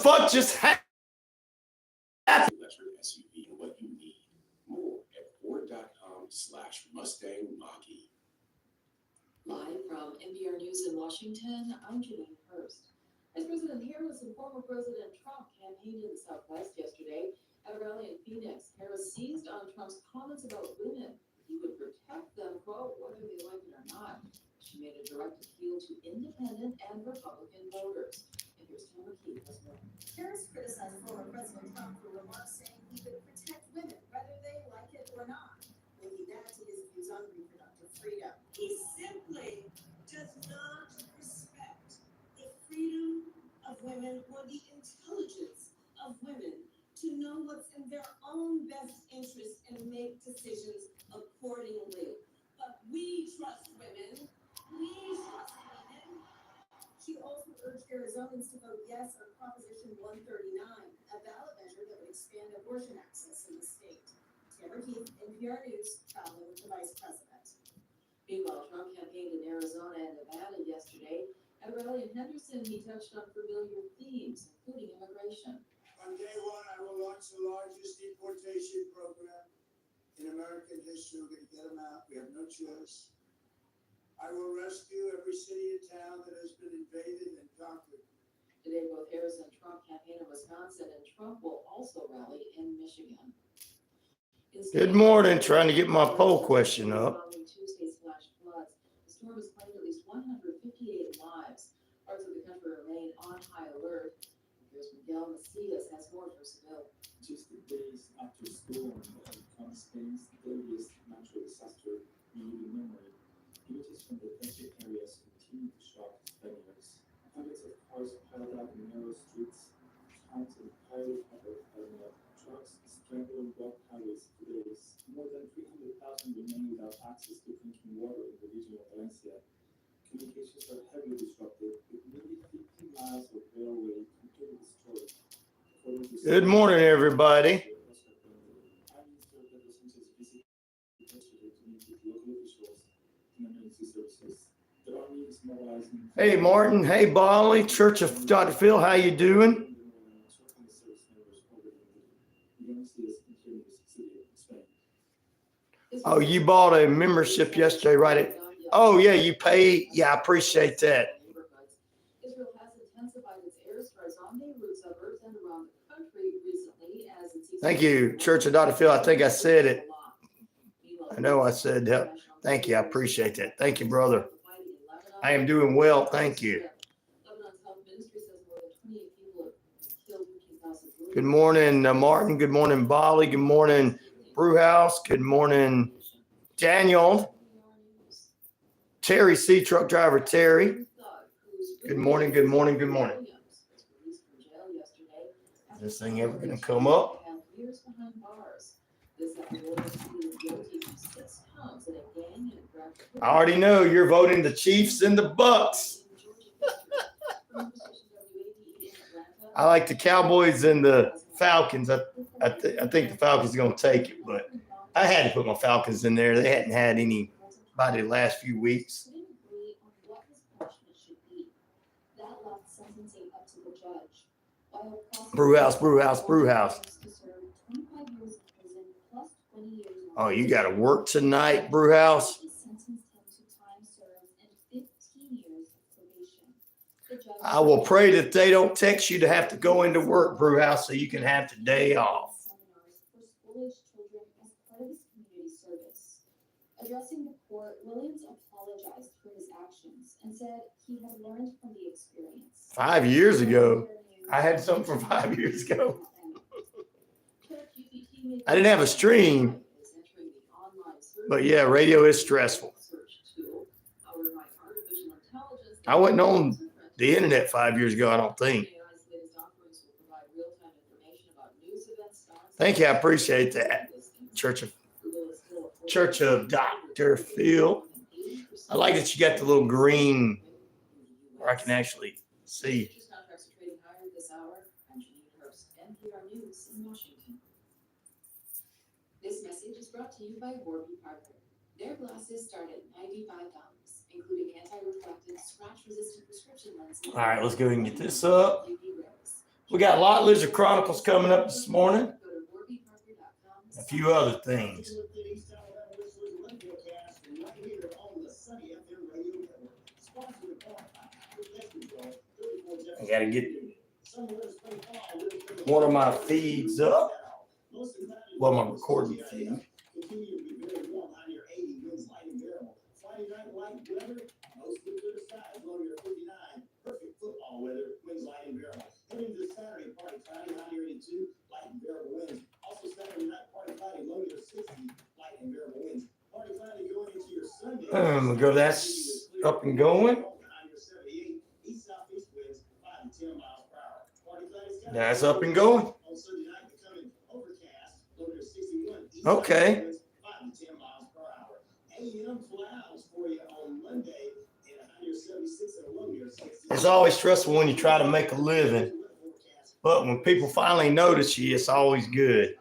fuck just happened? Electric SUV and what you need. More at Ford.com/Mustang Mach-E. Live from NPR News in Washington, I'm Janine Hurst. As President Harris and former President Trump campaigned in the Southwest yesterday at a rally in Phoenix, Harris seized on Trump's comments about women. He would protect them, quote, whether they like it or not. She made a direct appeal to independent and Republican voters. And here's Tamara Keith as well. Harris criticized former President Trump for remarks saying he would protect women, whether they like it or not, linking that to his views on reproductive freedom. He simply does not respect the freedom of women or the intelligence of women to know what's in their own best interest and make decisions accordingly. But we trust women. We trust women. She also urged Arizonans to vote yes on Proposition 139, a ballot measure that would expand abortion access in the state. Tamara Keith, NPR News, traveling with the Vice President. Meanwhile, Trump campaigned in Arizona and Nevada yesterday. At a rally in Henderson, he touched on familiar themes, including immigration. On day one, I will launch the largest deportation program in American history. We're going to get them out. We have no choice. I will rescue every city and town that has been invaded and conquered. Today, both Harris and Trump campaign in Wisconsin, and Trump will also rally in Michigan. Good morning. Trying to get my poll question up. Tuesday's flash floods. The storm has claimed at least 158 lives. Parts of the country remain on high alert. Here's Miguel Macias has more for Seville. Just the days after storm comes Spain's deadliest natural disaster in living memory. Images from the affected areas continue to shock Spaniards. Hundreds of cars piled up in narrow streets, towns entirely covered by mud, trucks strangling block highways for days. More than 300,000 remain without access to drinking water in the region of Valencia. Communications are heavily disrupted, with nearly 50 miles of railway completely destroyed. Good morning, everybody. Hey, Martin. Hey, Bolly. Church of Dr. Phil. How you doing? Oh, you bought a membership yesterday, right? Oh, yeah, you pay. Yeah, I appreciate that. Israel has intensified its airstrikes on neighborhood suburbs and around the country recently as it seeks. Thank you, Church of Dr. Phil. I think I said it. I know I said that. Thank you. I appreciate that. Thank you, brother. I am doing well. Thank you. Good morning, Martin. Good morning, Bolly. Good morning, Brewhouse. Good morning, Daniel. Terry C. Truck driver Terry. Good morning. Good morning. Good morning. Is this thing ever going to come up? I already know you're voting the Chiefs and the Bucks. I like the Cowboys and the Falcons. I think the Falcons are going to take it, but I had to put my Falcons in there. They hadn't had anybody the last few weeks. Brewhouse, Brewhouse, Brewhouse. Oh, you got to work tonight, Brewhouse? I will pray that they don't text you to have to go into work, Brewhouse, so you can have the day off. Addressing the court, Williams apologized for his actions and said he had learned from the experience. 5 years ago. I had something from 5 years ago. I didn't have a stream. But yeah, radio is stressful. I wasn't on the internet 5 years ago, I don't think. Thank you. I appreciate that. Church of Dr. Phil. I like that you got the little green where I can actually see. This message is brought to you by Warby Parker. Their glasses start at $95, including anti-reflective, scratch-resistant prescription lenses. All right, let's go ahead and get this up. We got Lot Lizard Chronicles coming up this morning. A few other things. I gotta get one of my feeds up. Well, my recording feed. We go. That's up and going. That's up and going. Okay. It's always stressful when you try to make a living, but when people finally notice you, it's always good.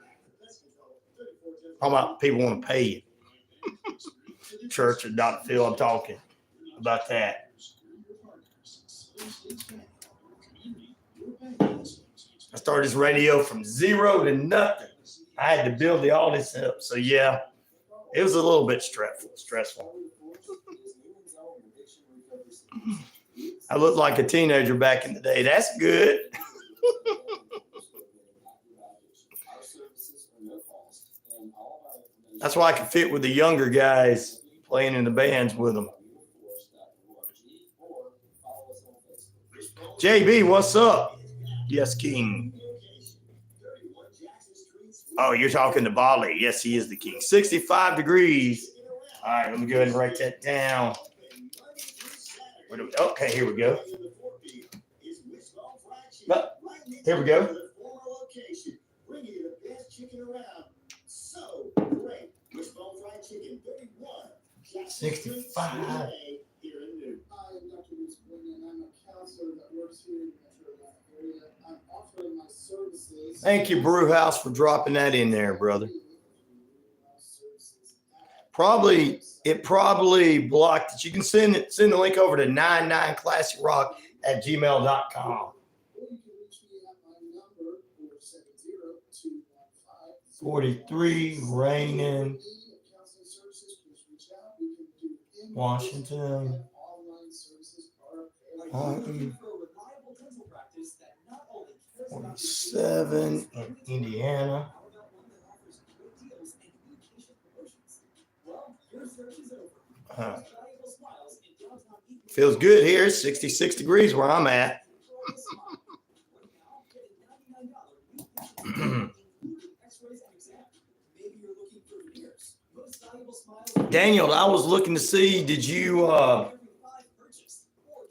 How about people want to pay you? Church or Dr. Phil, I'm talking about that. I started this radio from zero to nothing. I had to build the audience up. So yeah, it was a little bit stressful. I looked like a teenager back in the day. That's good. That's why I can fit with the younger guys playing in the bands with them. JB, what's up? Yes, King. Oh, you're talking to Bali. Yes, he is the king. 65 degrees. All right, let me go ahead and write that down. Okay, here we go. Here we go. 65. Thank you, Brewhouse, for dropping that in there, brother. It probably blocked it. You can send the link over to 99classicrock@gmail.com. 43 raining. Washington. 47 in Indiana. Feels good here. 66 degrees where I'm at. Daniel, I was looking to see, did you, I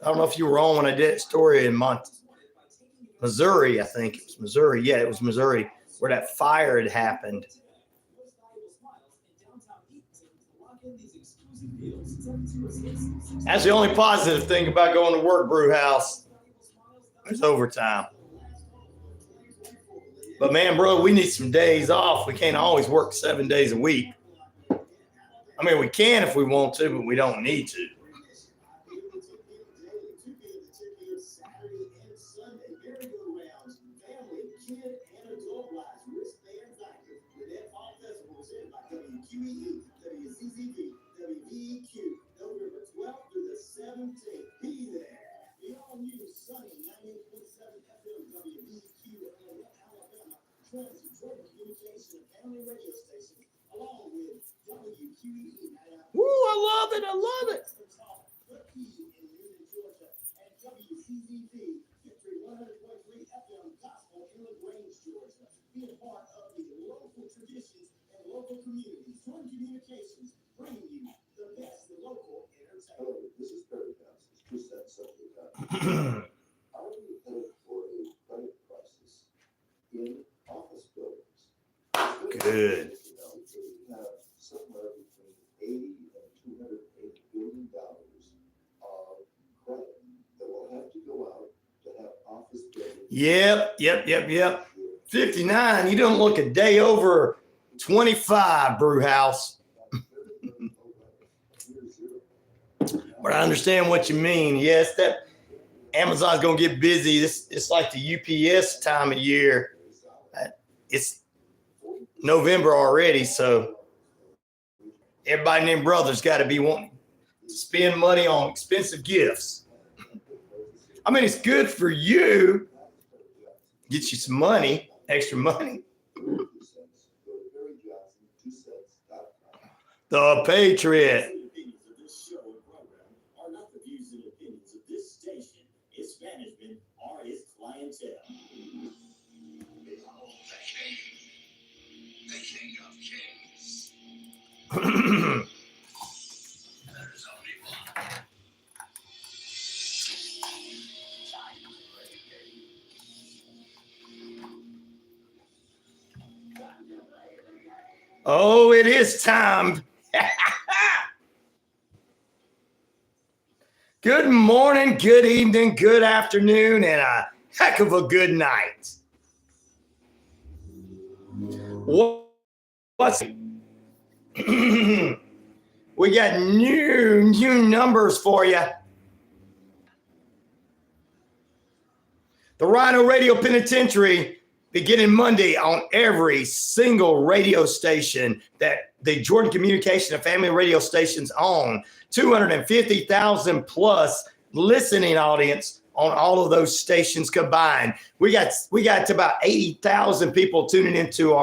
don't know if you were on when I did that story in Missouri, I think it was Missouri. Yeah, it was Missouri where that fire had happened. That's the only positive thing about going to work, Brewhouse. There's overtime. But man, bro, we need some days off. We can't always work 7 days a week. I mean, we can if we want to, but we don't need to. WQEE, WZZV, WVEQ, November 12th through the 17th. Be there. The all-new sunny 98.7 FM WVEQ in Lanett, Alabama, joins Jordan Communication and Family Radio Station, along with WQEE. Woo, I love it. I love it. And WZZV, Victory 100.3 FM Gospel in Lagrange, Georgia. Be a part of the local traditions and local communities. Join Communications, bringing you the best in local entertainment. Hello, this is Perry House. Just that subject. Are we headed for a credit crisis in office buildings? Good. We have somewhere between $80 and $280 billion of credit that will have to go out to have office buildings. Yep. 59. You don't look a day over 25, Brewhouse. But I understand what you mean. Yes, Amazon's gonna get busy. It's like the UPS time of year. It's November already, so everybody named Brother's got to be wanting to spend money on expensive gifts. I mean, it's good for you. Get you some money, extra money. The Patriot. Oh, it is time. Good morning, good evening, good afternoon, and a heck of a good night. What's we got new numbers for you. The RyanORadio Penitentiary beginning Monday on every single radio station that the Jordan Communication and Family radio stations own. 250,000 plus listening audience on all of those stations combined. We got about 80,000 people tuning into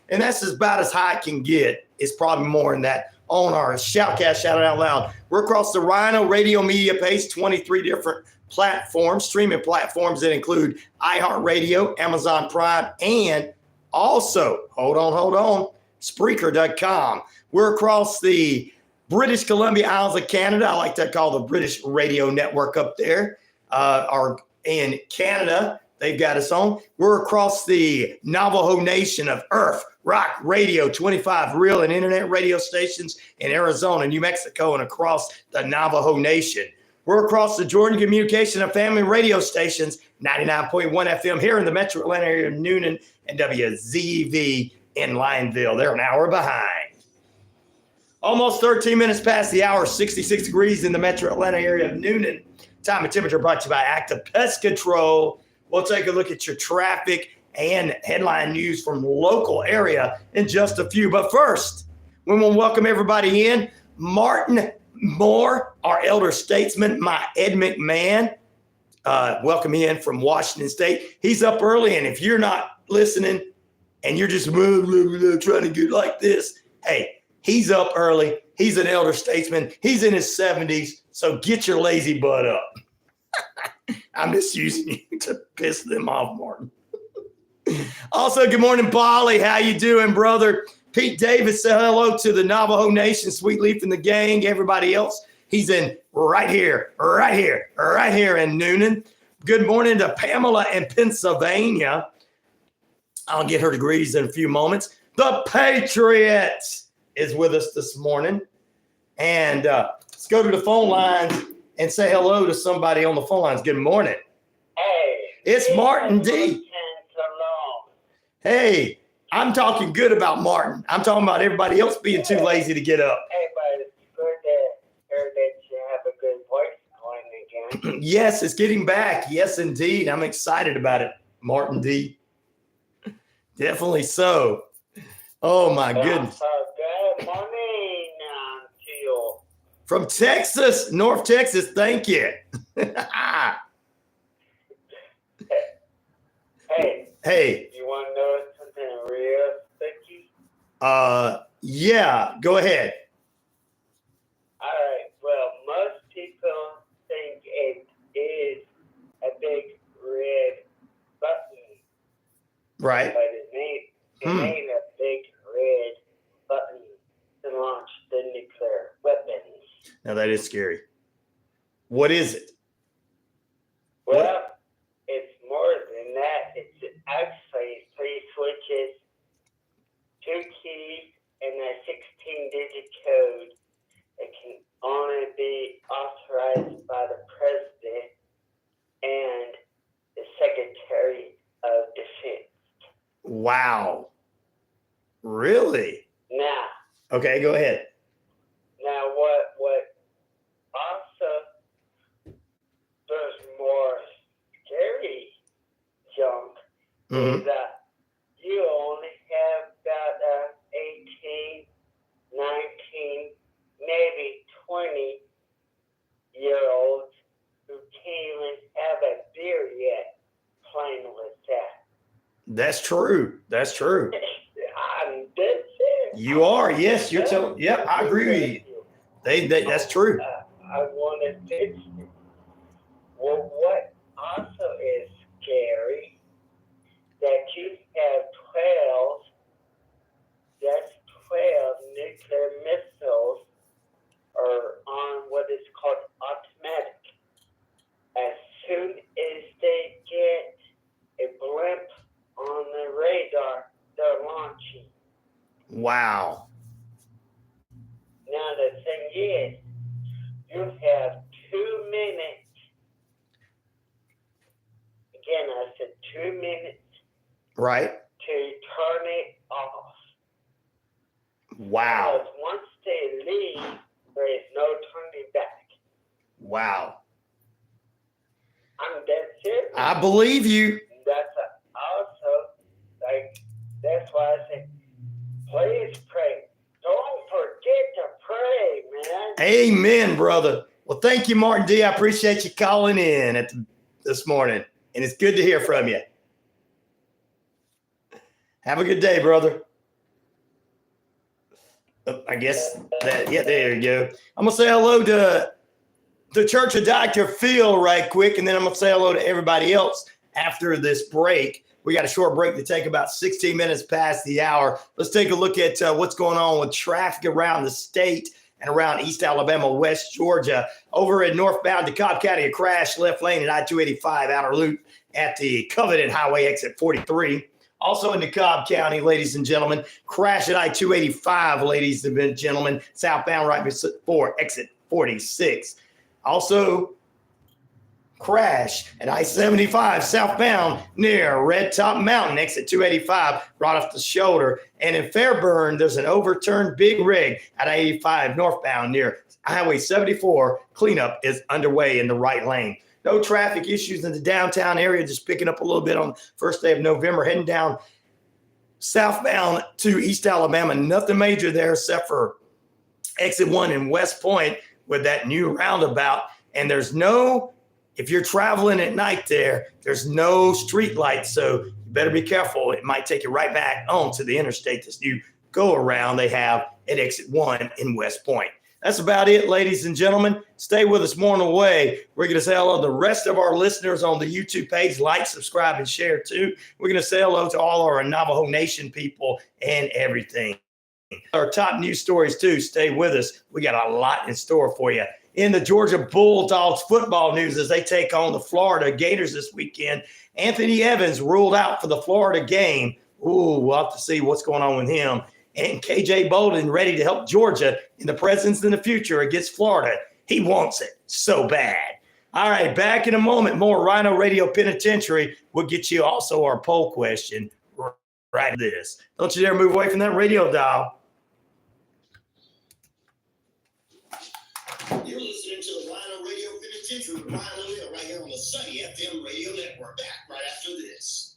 and that's about as high it can get. It's probably more than that on our Shoutcast, Shout It Out Loud. We're across the RyanORadio media page, 23 different platforms, streaming platforms that include iHeartRadio, Amazon Prime, and also, hold on, Spreaker.com. We're across the British Columbia Isles of Canada. I like to call the British Radio Network up there. Or in Canada, they've got us on. We're across the Navajo Nation of Earth Rock Radio, 25 real and internet radio stations in Arizona, New Mexico, and across the Navajo Nation. We're across the Jordan Communication and Family radio stations, 99.1 FM here in the metro Atlanta area of Newnan and WZEV in Lineville. They're an hour behind. Almost 13 minutes past the hour, 66 degrees in the metro Atlanta area of Newnan. Time and temperature brought to you by Active Pest Control. We'll take a look at your traffic and headline news from local area in just a few. But first, we want to welcome everybody in. Martin Moore, our elder statesman, my Ed McMahon, welcome in from Washington State. He's up early, and if you're not listening and you're just trying to get like this, hey, he's up early. He's an elder statesman. He's in his 70s, so get your lazy butt up. I'm just using you to piss them off, Martin. Also, good morning, Polly. How you doing, brother? Pete Davis said hello to the Navajo Nation, Sweet Leaf and the gang, everybody else. He's in right here in Newnan. Good morning to Pamela in Pennsylvania. I'll get her degrees in a few moments. The Patriot is with us this morning. And let's go to the phone lines and say hello to somebody on the phone lines. Good morning. Hey. It's Martin D. Hey, I'm talking good about Martin. I'm talking about everybody else being too lazy to get up. Hey, but it's good to hear that you have a good voice going again. Yes, it's getting back. Yes, indeed. I'm excited about it, Martin D. Definitely so. Oh, my goodness. Good morning to you. From Texas, North Texas. Thank you. Hey. You want to know something real sticky? Yeah, go ahead. All right. Well, most people think it is a big red button. Right. But it ain't a big red button to launch the nuclear weapons. Now, that is scary. What is it? Well, it's more than that. It's actually 3 switches, 2 keys, and a 16-digit code that can only be authorized by the President and the Secretary of Defense. Wow. Really? Now. Okay, go ahead. Now, what also, there's more Mhm. is you only have about 18, 19, maybe 20-year-olds who can't even have a beer yet, plain with that. That's true. That's true. I'm dead serious. You are. Yes, you're telling. Yep, I agree with you. That's true. I want to fix it. Well, what also is scary, that you have 12 nuclear missiles are on what is called automatic. As soon as they get a blimp on the radar, they're launching. Wow. Now the thing is, you have 2 minutes. Again, I said 2 minutes Right. to turn it off. Wow. Because once they leave, there is no turning back. Wow. I'm dead serious. I believe you. That's that's why I say, please pray. Don't forget to pray, man. Amen, brother. Well, thank you, Martin D. I appreciate you calling in this morning, and it's good to hear from you. Have a good day, brother. I guess there you go. I'm going to say hello to the Church of Dr. Phil right quick, and then I'm going to say hello to everybody else after this break. We got a short break to take, about 16 minutes past the hour. Let's take a look at what's going on with traffic around the state and around East Alabama, West Georgia. Over at northbound DeKalb County, a crash left lane at I-285 outer loop at the Covenant Highway exit 43. Also in DeKalb County, ladies and gentlemen, crash at I-285, ladies and gentlemen, southbound right before exit 46. Also, crash at I-75 southbound near Red Top Mountain, exit 285, right off the shoulder. And in Fairburn, there's an overturned big rig at I-85 northbound near Highway 74. Cleanup is underway in the right lane. No traffic issues in the downtown area, just picking up a little bit on first day of November, heading down southbound to East Alabama. Nothing major there except for exit 1 in West Point with that new roundabout. And there's no, if you're traveling at night there's no street lights, so you better be careful. It might take you right back onto the interstate, this new go around they have at exit 1 in West Point. That's about it, ladies and gentlemen. Stay with us more on the way. We're going to say hello to the rest of our listeners on the YouTube page. Like, subscribe, and share too. We're going to say hello to all our Navajo Nation people and everything. Our top news stories too. Stay with us. We got a lot in store for you. In the Georgia Bulldogs football news, as they take on the Florida Gators this weekend, Anthony Evans ruled out for the Florida game. Ooh, we'll have to see what's going on with him. And KJ Bolden ready to help Georgia in the present and the future against Florida. He wants it so bad. All right, back in a moment. More RyanORadio Penitentiary. We'll get you also our poll question right after this. Don't you dare move away from that radio dial. You're listening to the RyanORadio Penitentiary with Ryan O'Neill right here on the Sunny FM radio network. Back right after this.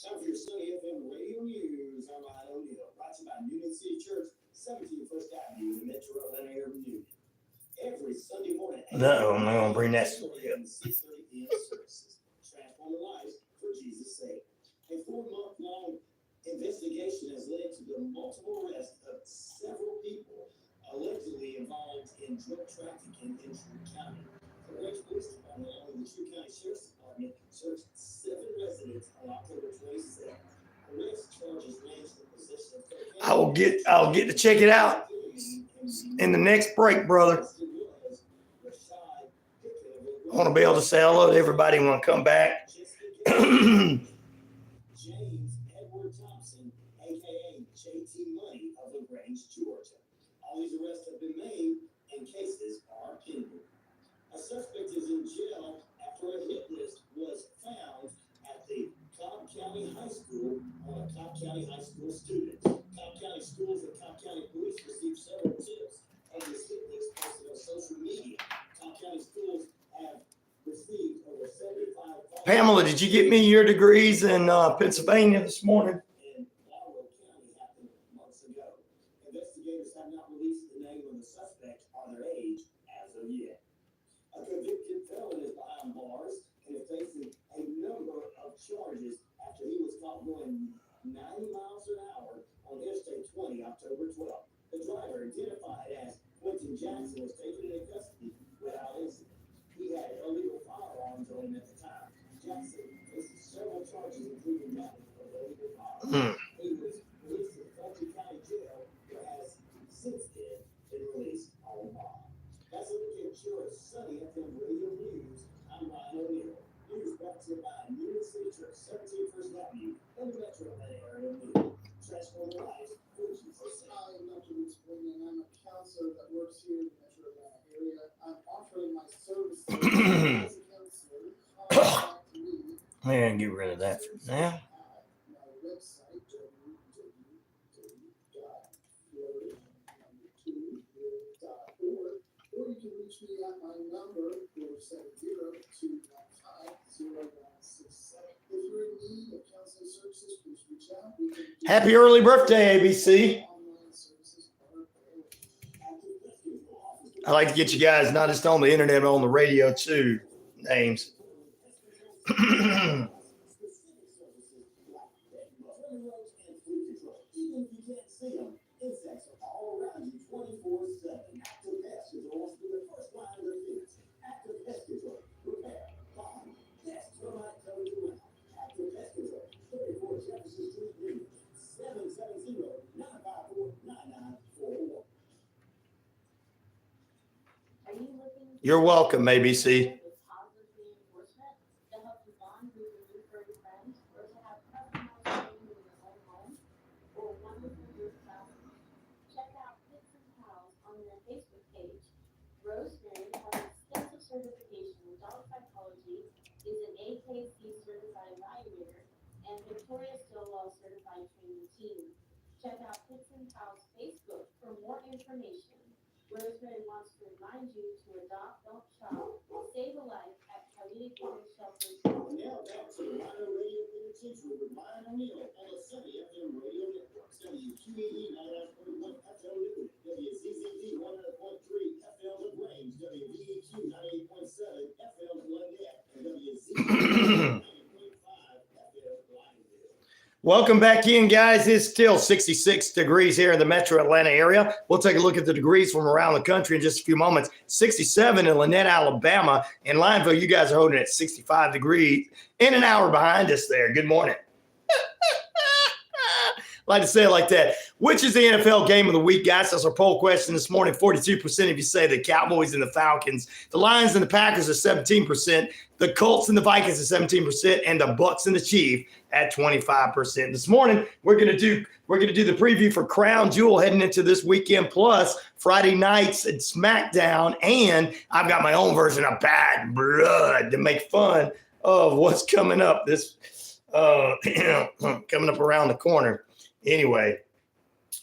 Time for your Sunny FM radio news. I'm Ryan O'Neill. Brought to you by Union City Church, 17 First Avenue, in Metro Atlanta area of Union. Every Sunday morning. No, I'm not going to bring that story up. 6:30 p.m. services. Transforming lives for Jesus' sake. A 4-month-long investigation has led to the multiple arrests of several people allegedly involved in drug trafficking in Troup County. The Lagrange Police Department, along with the Troup County Sheriff's Department, searched 7 residents on October 27th. Arrest charges range from possession of cocaine. I'll get to check it out in the next break, brother. I want to be able to say hello to everybody when I come back. James Edward Thompson, aka JT Money of Lagrange, Georgia. All these arrests have been made and cases are pending. A suspect is in jail after a hit list was found at the Cobb County High School on a Cobb County High School student. Cobb County Schools and Cobb County Police received several tips of this hit list posted on social media. Cobb County Schools have received over 75,000 Pamela, did you get me your degrees in Pennsylvania this morning? In Laurel County happened months ago. Investigators have not released the name of the suspect or their age as of yet. A convicted felon is behind bars and is facing a number of charges after he was caught going 90 miles an hour on Interstate 20 October 12th. The driver, identified as Quentin Jackson, was taken into custody without incident. He had illegal firearms on him at the time. Jackson faces several charges, including that of illegal firearms. He was released to Fulton County Jail, but has since then been released on bond. That's a look at your Sunny FM Radio News. I'm RyanORadio. News brought to you by Neal City Church, 17 First Avenue, and the Metro Atlanta area. Transforming lives, 40%. Hi, I'm Dr. Luke Springman. I'm a counselor that works here in the Metro Atlanta area. I'm offering my services as a counselor. Contact me. Man, get rid of that for now. My website, www.2.org, or you can reach me at my number, 470-215-0167. If you're in need of counseling services, please reach out. We can do Happy early birthday, ABC. online services are available. I like to get you guys not just on the internet, but on the radio too. Names. Even if you can't see them, insects are all around you 24/7. Active Pest Control wants to be the first line of defense. Active Pest Control. Repair, bomb, pest, termite covered around. Active Pest Control. 34 Jefferson Street, Lineville. 770-954-9941. Are you looking? You're welcome, ABC. With positive reinforcement to help you bond with your new furry friends, or to have customized training in your own home, or wonderful group classes? Check out Pits and Pals on their Facebook page. Rosemary has extensive certification in dog psychology, is an AKC certified evaluator, and Victoria Stillwell certified training team. Check out Pits and Pals Facebook for more information. Rosemary wants to remind you to adopt, don't shop, save a life at Kaliti County Shelter. Now back to the RyanORadio Penitentiary with RyanORadio on the Sunny FM radio network. WQEE 99.1 FM Lineville, WZZV 100.3 FM Lagrange, WVEQ 98.7 FM Lanett, and WZEV 90.5 FM Lineville. Welcome back in, guys. It's still 66 degrees here in the Metro Atlanta area. We'll take a look at the degrees from around the country in just a few moments. 67 in Lanett, Alabama. In Lineville, you guys are holding at 65 degrees. In an hour behind us there. Good morning. Like to say it like that. Which is the NFL game of the week, guys? That's our poll question this morning. 42% of you say the Cowboys and the Falcons. The Lions and the Packers are 17%. The Colts and the Vikings are 17%, and the Bucks and the Chiefs at 25%. This morning, we're gonna do the preview for Crown Jewel heading into this weekend, plus Friday nights at SmackDown, and I've got my own version of Bad Blood to make fun of what's coming up this coming up around the corner. Anyway,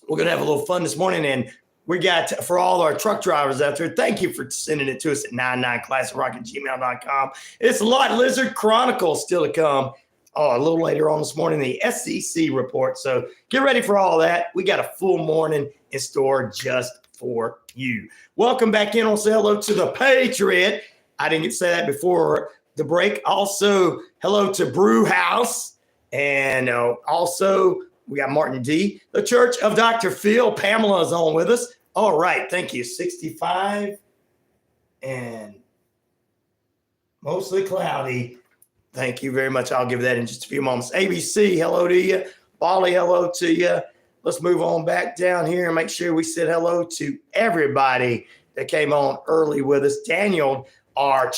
we're going to have a little fun this morning, and we got, for all our truck drivers out there, thank you for sending it to us at 99classicrock@gmail.com. It's Lot Lizard Chronicles still to come. Oh, a little later on this morning, the SEC report. So get ready for all that. We got a full morning in store just for you. Welcome back in. I'll say hello to the Patriot. I didn't get to say that before the break. Also, hello to Brew House. And also, we got Martin D. The Church of Dr. Phil. Pamela is on with us. All right. Thank you. 65 and mostly cloudy. Thank you very much. I'll give that in just a few moments. ABC, hello to you. Bali, hello to you. Let's move on back down here and make sure we said hello to everybody that came on early with us. Daniel, our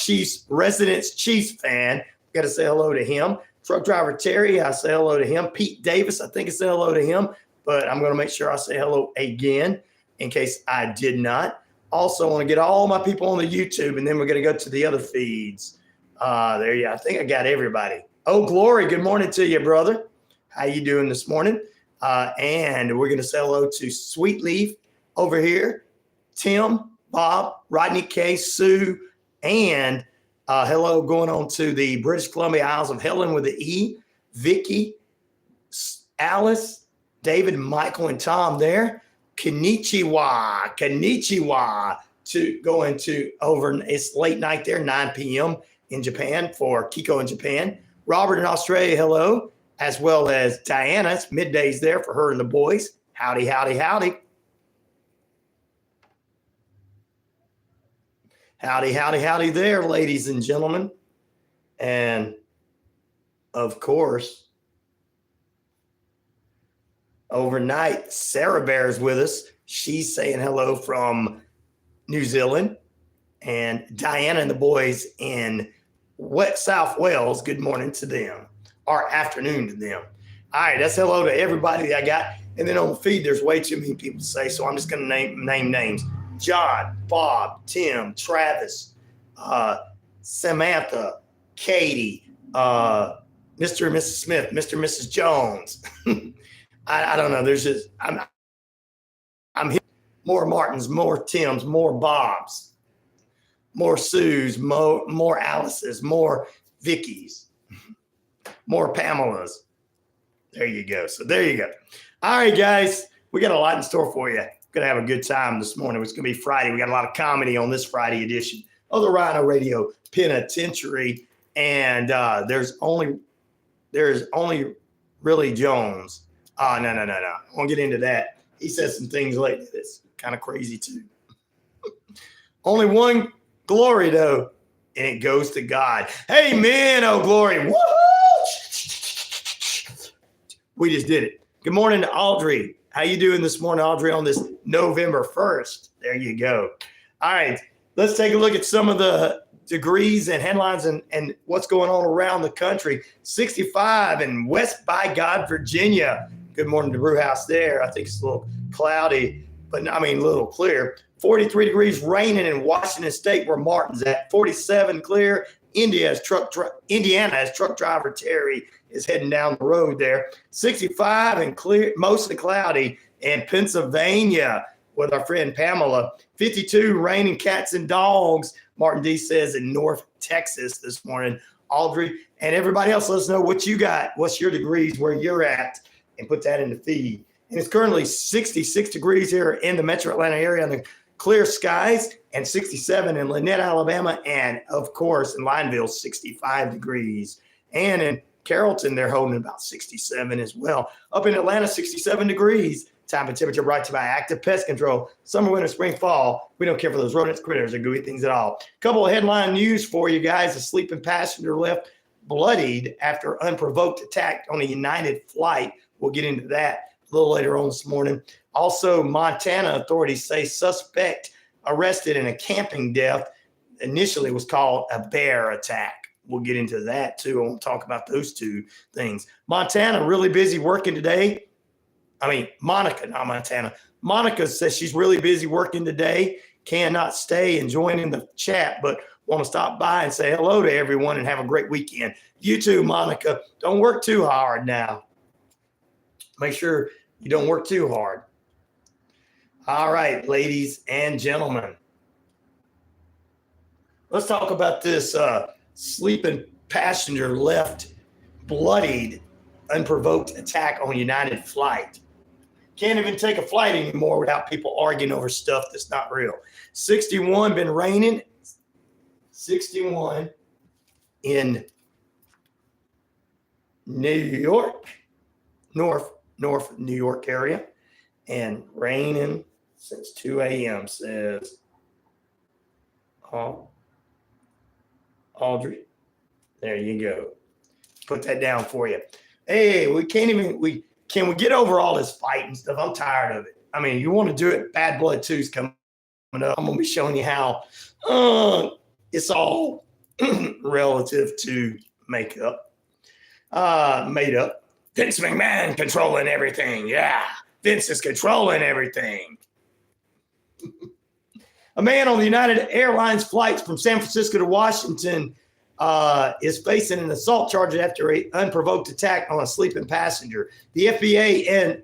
resident Chiefs fan. Got to say hello to him. Truck driver Terry, I say hello to him. Pete Davis, I think I say hello to him, but I'm going to make sure I say hello again in case I did not. Also, I want to get all my people on the YouTube, and then we're going to go to the other feeds. There you go. I think I got everybody. Oh, Glory, good morning to you, brother. How you doing this morning? And we're going to say hello to Sweet Leaf over here, Tim, Bob, Rodney K, Sue, and Hello going on to the British Columbia Isles of Helen with the E. Vicky, Alice, David, Michael, and Tom there. Konnichiwa. To going to over, it's late night there, 9 p.m. in Japan for Kiko in Japan. Robert in Australia, hello, as well as Diana. It's middays there for her and the boys. Howdy, howdy, howdy. Howdy, howdy, howdy there, ladies and gentlemen. And of course, overnight, Sarah Bear is with us. She's saying hello from New Zealand. And Diana and the boys in South Wales, good morning to them, or afternoon to them. All right, that's hello to everybody that I got. And then on the feed, there's way too many people to say, so I'm just going to name names. John, Bob, Tim, Travis, Samantha, Katie, Mr. and Mrs. Smith, Mr. and Mrs. Jones. I don't know. There's just, I'm here. More Martins, more Tims, more Bobs, more Sues, more Alice's, more Vickies, more Pamelas. There you go. So there you go. All right, guys, we got a lot in store for you. Going to have a good time this morning. It's going to be Friday. We got a lot of comedy on this Friday edition of the RyanORadio Penitentiary. And there's only really Jones. No. I won't get into that. He said some things lately that's kind of crazy too. Only one glory though, and it goes to God. Amen, oh glory. Woo! We just did it. Good morning to Audrey. How you doing this morning, Audrey, on this November 1st? There you go. All right, let's take a look at some of the degrees and headlines and what's going on around the country. 65 in West by God, Virginia. Good morning to Brewhouse there. I think it's a little cloudy, but I mean a little clear. 43 degrees raining in Washington State where Martin's at. 47 clear. Indiana as truck driver Terry is heading down the road there. 65 and clear, mostly cloudy in Pennsylvania with our friend Pamela. 52 raining cats and dogs, Martin D says, in North Texas this morning. Audrey and everybody else, let us know what you got. What's your degrees where you're at, and put that in the feed. And it's currently 66 degrees here in the metro Atlanta area on the clear skies, and 67 in Lanett, Alabama, and of course in Lineville, 65 degrees. And in Carrollton, they're holding about 67 as well. Up in Atlanta, 67 degrees. Time and temperature brought to you by Active Pest Control. Summer, winter, spring, fall. We don't care for those rodents, critters, or gooey things at all. Couple of headline news for you guys. A sleeping passenger left bloodied after unprovoked attack on a United flight. We'll get into that a little later on this morning. Also, Montana authorities say suspect arrested in a camping death initially was called a bear attack. We'll get into that too. I want to talk about those two things. Montana really busy working today. I mean, Monica, not Montana. Monica says she's really busy working today, cannot stay and join in the chat, but want to stop by and say hello to everyone and have a great weekend. You too, Monica. Don't work too hard now. Make sure you don't work too hard. All right, ladies and gentlemen. Let's talk about this sleeping passenger left bloodied, unprovoked attack on United flight. Can't even take a flight anymore without people arguing over stuff that's not real. 61 been raining. 61 in New York, North New York area, and raining since 2 a.m. says Audrey. There you go. Put that down for you. Hey, can we get over all this fighting stuff? I'm tired of it. I mean, you want to do it, Bad Blood 2 is coming up. I'm going to be showing you how it's all relative to makeup. Made up. Vince McMahon controlling everything. Yeah, Vince is controlling everything. A man on the United Airlines flights from San Francisco to Washington is facing an assault charge after an unprovoked attack on a sleeping passenger. The FBI and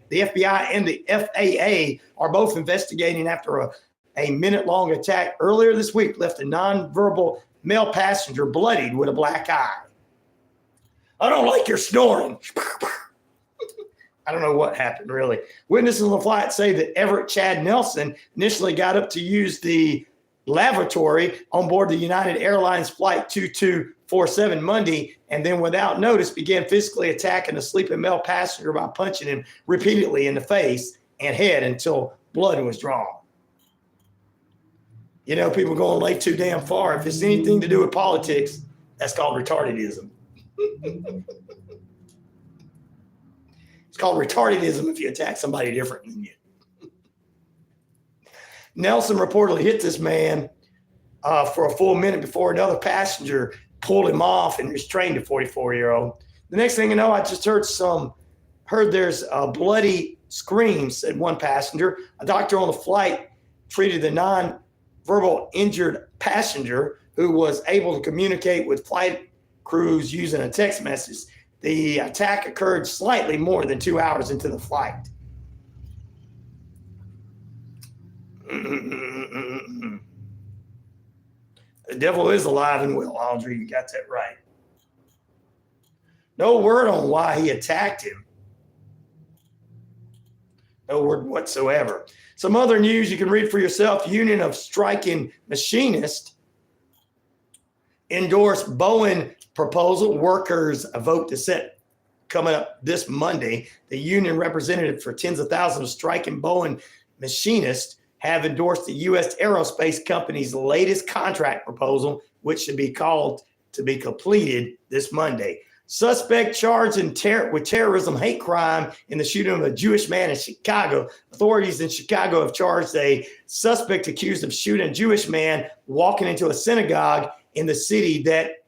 the FAA are both investigating after a minute-long attack earlier this week left a nonverbal male passenger bloodied with a black eye. I don't like your snoring. I don't know what happened, really. Witnesses on the flight say that Everett Chad Nelson initially got up to use the lavatory on board the United Airlines Flight 2247 Monday, and then without notice began physically attacking a sleeping male passenger by punching him repeatedly in the face and head until blood was drawn. You know, people going way too damn far. If it's anything to do with politics, that's called retardedism. It's called retardedism if you attack somebody different than you. Nelson reportedly hit this man for a full minute before another passenger pulled him off and restrained the 44-year-old. The next thing you know, I just heard there's bloody screams, said one passenger. A doctor on the flight treated the non-verbal injured passenger who was able to communicate with flight crews using a text message. The attack occurred slightly more than 2 hours into the flight. The devil is alive and well, Audrey. You got that right. No word on why he attacked him. No word whatsoever. Some other news you can read for yourself. Union of Striking Machinists endorsed Boeing proposal. Workers vote to set coming up this Monday. The union representative for tens of thousands of striking Boeing machinists have endorsed the U.S. aerospace company's latest contract proposal, which should be called to be completed this Monday. Suspect charged with terrorism hate crime in the shooting of a Jewish man in Chicago. Authorities in Chicago have charged a suspect accused of shooting a Jewish man walking into a synagogue in the city that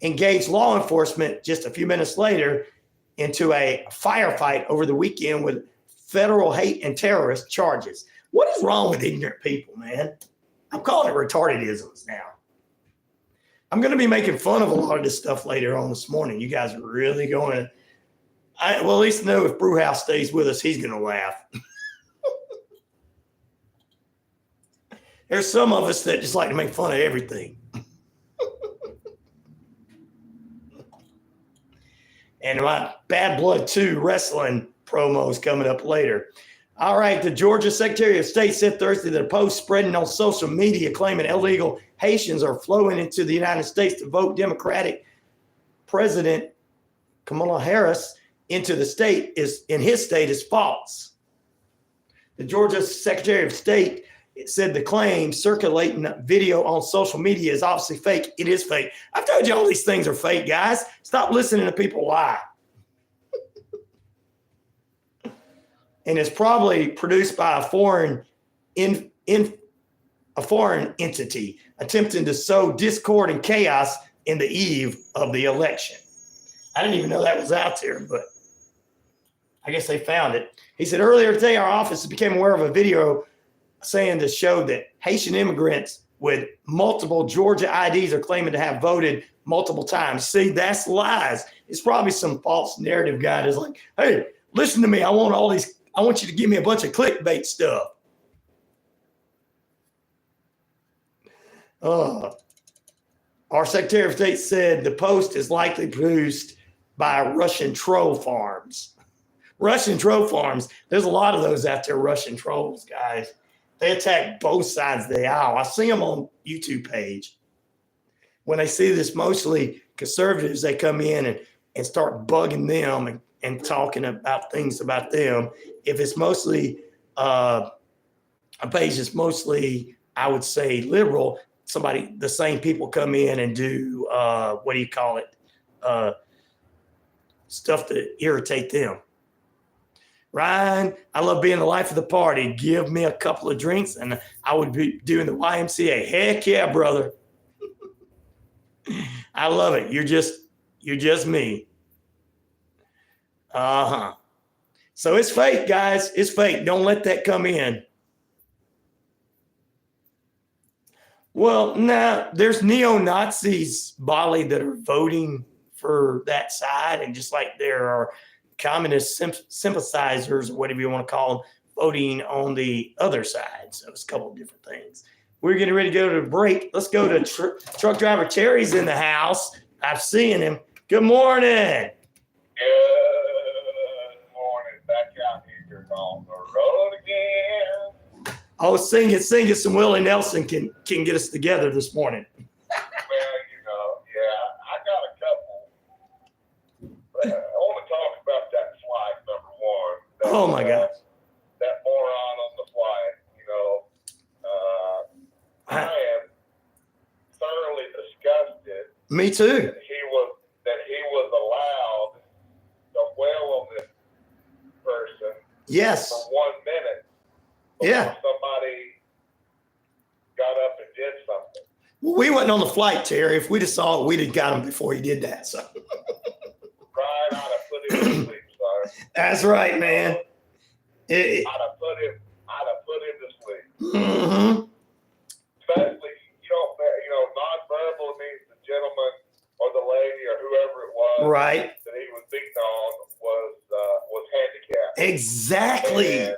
engaged law enforcement just a few minutes later into a firefight over the weekend with federal hate and terrorist charges. What is wrong with ignorant people, man? I'm calling it retardedisms now. I'm going to be making fun of a lot of this stuff later on this morning. You guys are really going to, well, at least know if Brewhouse stays with us, he's going to laugh. There's some of us that just like to make fun of everything. And my Bad Blood 2 wrestling promo is coming up later. All right, the Georgia Secretary of State said Thursday that a post spreading on social media claiming illegal Haitians are flowing into the United States to vote Democratic President Kamala Harris into the state is false. The Georgia Secretary of State said the claim circulating video on social media is obviously fake. It is fake. I've told you all these things are fake, guys. Stop listening to people lie. And it's probably produced by a foreign entity attempting to sow discord and chaos in the eve of the election. I didn't even know that was out there, but I guess they found it. He said earlier today, our office became aware of a video saying to show that Haitian immigrants with multiple Georgia IDs are claiming to have voted multiple times. See, that's lies. It's probably some false narrative guy that's like, hey, listen to me. I want you to give me a bunch of clickbait stuff. Our Secretary of State said the post is likely produced by Russian troll farms. Russian troll farms. There's a lot of those out there, Russian trolls, guys. They attack both sides of the aisle. I see them on YouTube page. When they see this, mostly conservatives, they come in and start bugging them and talking about things about them. If it's mostly a page that's mostly, I would say, liberal, the same people come in and do, stuff to irritate them. Ryan, I love being the life of the party. Give me a couple of drinks and I would be doing the YMCA. Heck yeah, brother. I love it. You're just me. So it's fake, guys. It's fake. Don't let that come in. Well, now there's neo-Nazis, Bali, that are voting for that side. And just like there are communist sympathizers, or whatever you want to call them, voting on the other side. So it's a couple of different things. We're getting ready to go to the break. Let's go to truck driver Terry's in the house. I've seen him. Good morning. Good morning. Back out here on the road again. Oh, sing it. Some Willie Nelson can get us together this morning. Well, I got a couple. I want to talk about that flight, number one. Oh, my God. That moron on the flight, I am thoroughly disgusted. Me too. That he was allowed to wail on this person Yes. for 1 minute. Yeah. Somebody got up and did something. Well, we wasn't on the flight, Terry. If we'd have saw it, we'd have got him before he did that. So Right, I'd have put him to sleep, son. that's right, man. I'd have put him to sleep. Mm-hmm. Especially, nonverbal means the gentleman or the lady or whoever it was Right. that he was beaten on was handicapped. Exactly. And,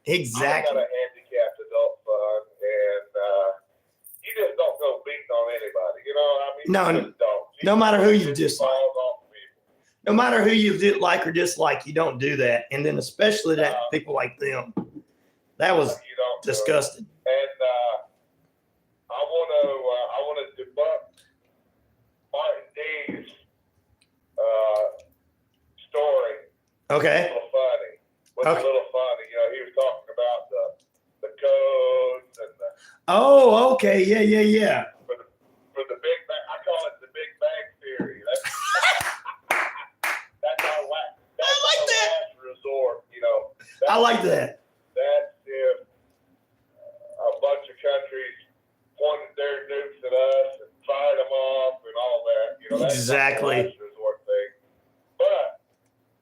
Exactly. I got a handicapped adult son, and you just don't go beating on anybody. No, you just don't. no matter who you just dislike. falls off people. No matter who you like or dislike, you don't do that. And then especially that people like them. That was You don't do it. disgusting. And I want to debunk Martin D's story. Okay. A little funny. Was Okay. a little funny. He was talking about the codes and Oh, okay. Yeah. for the Big Bang. I call it the Big Bang Theory. That's our last. That's I like our that. last resort. I like that. That's if a bunch of countries pointed their nukes at us and fired them off and all that. That's Exactly. the last resort thing. But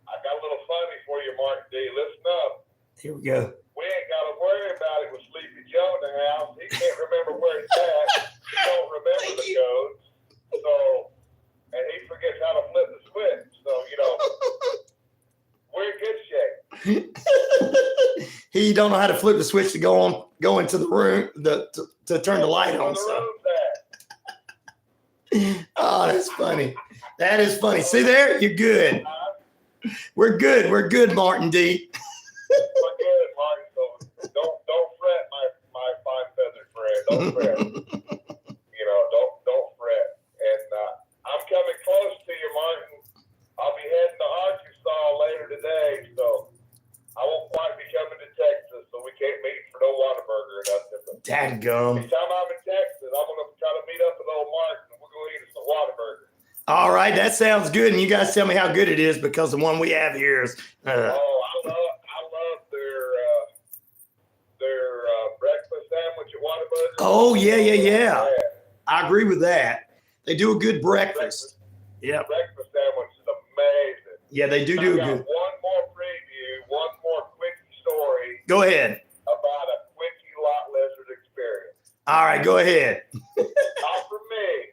I got a little funny for you, Mark D. Listen up. Here we go. We ain't got to worry about it with Sleepy Joe in the house. He can't remember where he's at. He don't remember the codes. So, and he forgets how to flip the switch. So, we're in good shape. He don't know how to flip the switch to go into the room to turn the light on. So. Oh, that's funny. That is funny. See there? You're good. We're good. We're good, Martin D. We're good, Martin. So don't fret, my fine feathered friend. Don't fret. Don't fret. And I'm coming close to you, Martin. I'll be heading to Arkansas later today, so I won't quite be coming to Texas, so we can't meet for no Whataburger or nothing. But Dadgum. anytime I'm in Texas, I'm gonna try to meet up with old Martin. We're gonna eat some Whataburger. All right, that sounds good. And you guys tell me how good it is, because the one we have here is. I love their breakfast sandwich at Whataburger. Oh yeah. I agree with that. They do a good breakfast. Yeah. Breakfast sandwich is amazing. Yeah, they do I a got good. one more preview, one more quickie story Go ahead. about a quickie lot lizard experience. All right, go ahead. Not for me.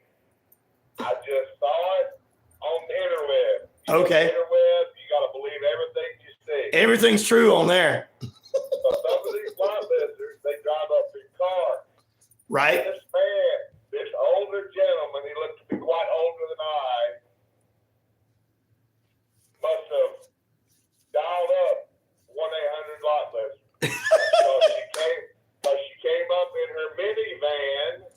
I just saw it on the interweb. Okay. Interweb, you got to believe everything you see. Everything's true on there. So some of these lot lizards, they drive up in cars. Right? This man, this older gentleman, he looked to be quite older than I, must have dialed up 1-800 lot lizard. So she came up in her minivan,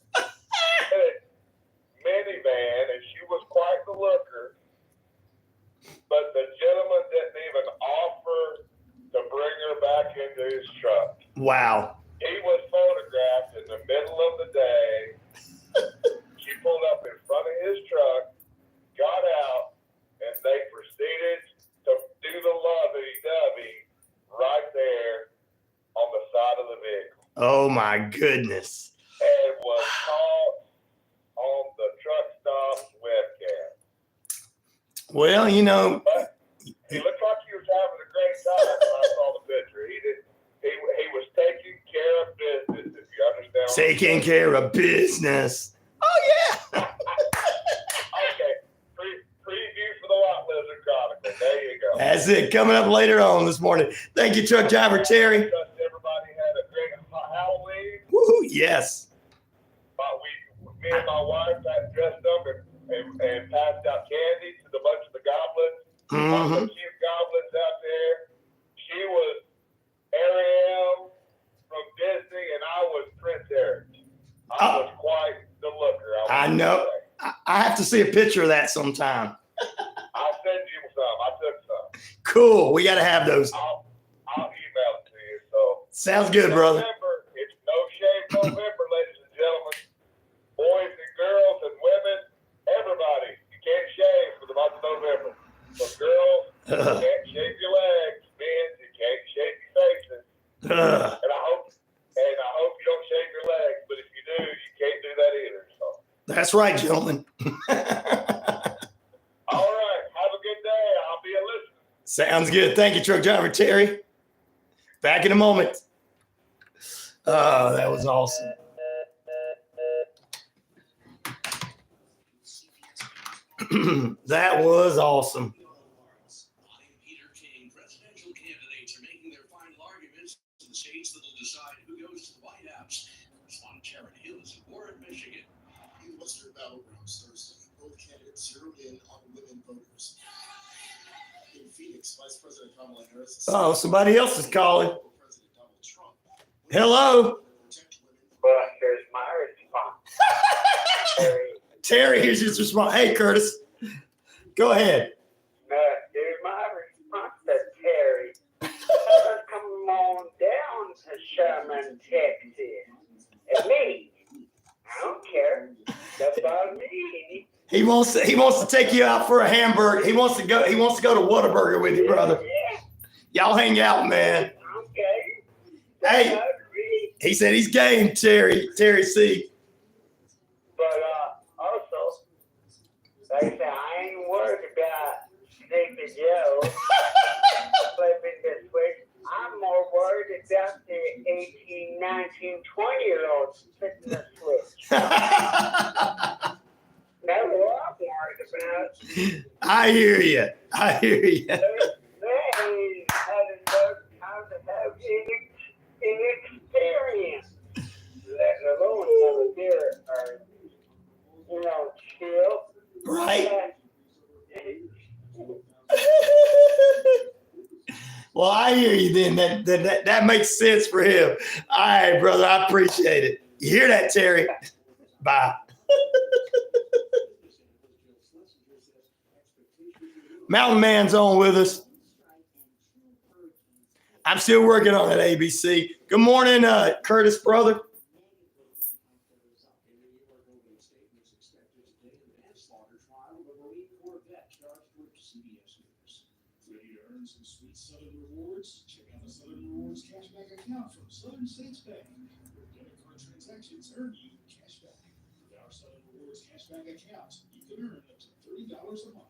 and she was quite the looker. But the gentleman didn't even offer to bring her back into his truck. Wow. He was photographed in the middle of the day. She pulled up in front of his truck, got out, and they proceeded to do the lovey-dovey right there on the side of the vehicle. Oh my goodness. And was caught on the truck stop's webcam. Well, But he looked like he was having a great time when I saw the picture. He was taking care of business, if you understand. Taking care of business. Oh yeah. Okay, preview for the Lot Lizard Chronicle. There you go. That's it. Coming up later on this morning. Thank you, truck driver Terry. Trust everybody had a great Halloween. Woo, yes. Mm-hmm. Cute goblins out there. She was Ariel from Disney, and I was Prince Eric. I was quite the looker. I know. I have to see a picture of that sometime. I'll send you some. I took some. Cool. We got to have those. I'll email it to you. So Sounds good, brother. Remember, it's No Shave November, ladies and gentlemen. Boys and girls and women, everybody. You can't shave for the month of November. So girls, you can't shave your legs. Men, you can't shave your faces. And I hope you don't shave your legs. But if you do, you can't do that either. So. That's right, gentlemen. All right. Have a good day. I'll be a listener. Sounds good. Thank you, truck driver Terry. Back in a moment. That was awesome. That was awesome. Peter King, presidential candidates are making their final arguments in the states that will decide who goes to the White House. Respondent Sharon Hill is in Warren, Michigan. In Western battlegrounds Thursday, both candidates zeroed in on women voters. In Phoenix, Vice President Kamala Harris. Oh, somebody else is calling. President Donald Trump. Hello. Well, here's my response. Terry, here's his response. Hey, Curtis. Go ahead. Here's my response to Terry. Come on down to Sherman, Texas. And me, I don't care. That's about me. He wants to take you out for a hamburger. He wants to go to Whataburger with you, brother. Yeah. Y'all hang out, man. Okay. Hey, he said he's game, Terry C. But also, like I said, I ain't worried about Sleepy Joe flipping the switch. I'm more worried about the 18, 19, 20-year-olds flipping the switch. That's what I'm worried about. I hear you. They ain't had enough time to have any experience, let alone have a beer or, chill. Right. Well, I hear you then. That makes sense for him. All right, brother. I appreciate it. You hear that, Terry? Bye. Mountain Man's on with us. I'm still working on it, ABC. Good morning, Curtis, brother. Some sweet Southern rewards. Check out the Southern Rewards cashback account from Southern States Bank. Your debit card transactions earn you cashback. With our Southern Rewards cashback account, you can earn up to $30 a month.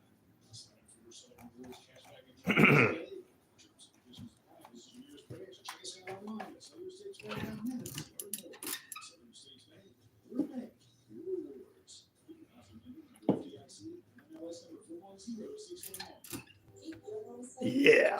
Sign up for your Southern Rewards cashback account today. Terms and conditions apply. This is your year's pledge. Check us out online at SouthernStatesBank.net. Learn more. Southern States Bank. Your bank. Your rewards. You can also link to FDIC and MLS number 410611. Yeah.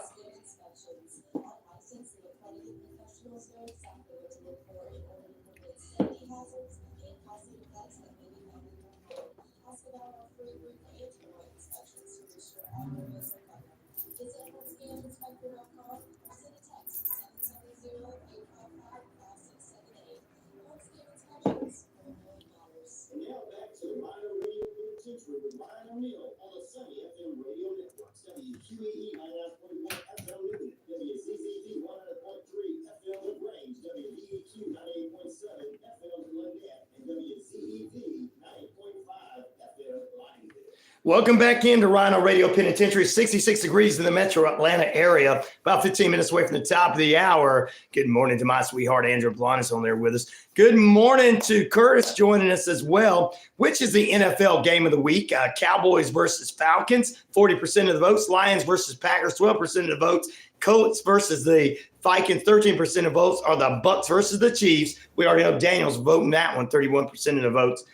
And now back to the RyanORadio Penitentiary with Neal on the Sunny FM radio networks. WQEE 99.1 FM Lineville, WZZV 100.3 FM Lagrange, WVEQ 98.7 FM Lanett, and WZEV 90.5 FM Lineville. Welcome back into RyanORadio Penitentiary. 66 degrees in the metro Atlanta area, about 15 minutes away from the top of the hour. Good morning to my sweetheart, Andrew Blanis, on there with us. Good morning to Curtis joining us as well. Which is the NFL game of the week? Cowboys versus Falcons, 40% of the votes. Lions versus Packers, 12% of the votes. Colts versus the Vikings, 13% of votes. Are the Bucks versus the Chiefs? We already know Daniel's voting that one, 31% of the votes.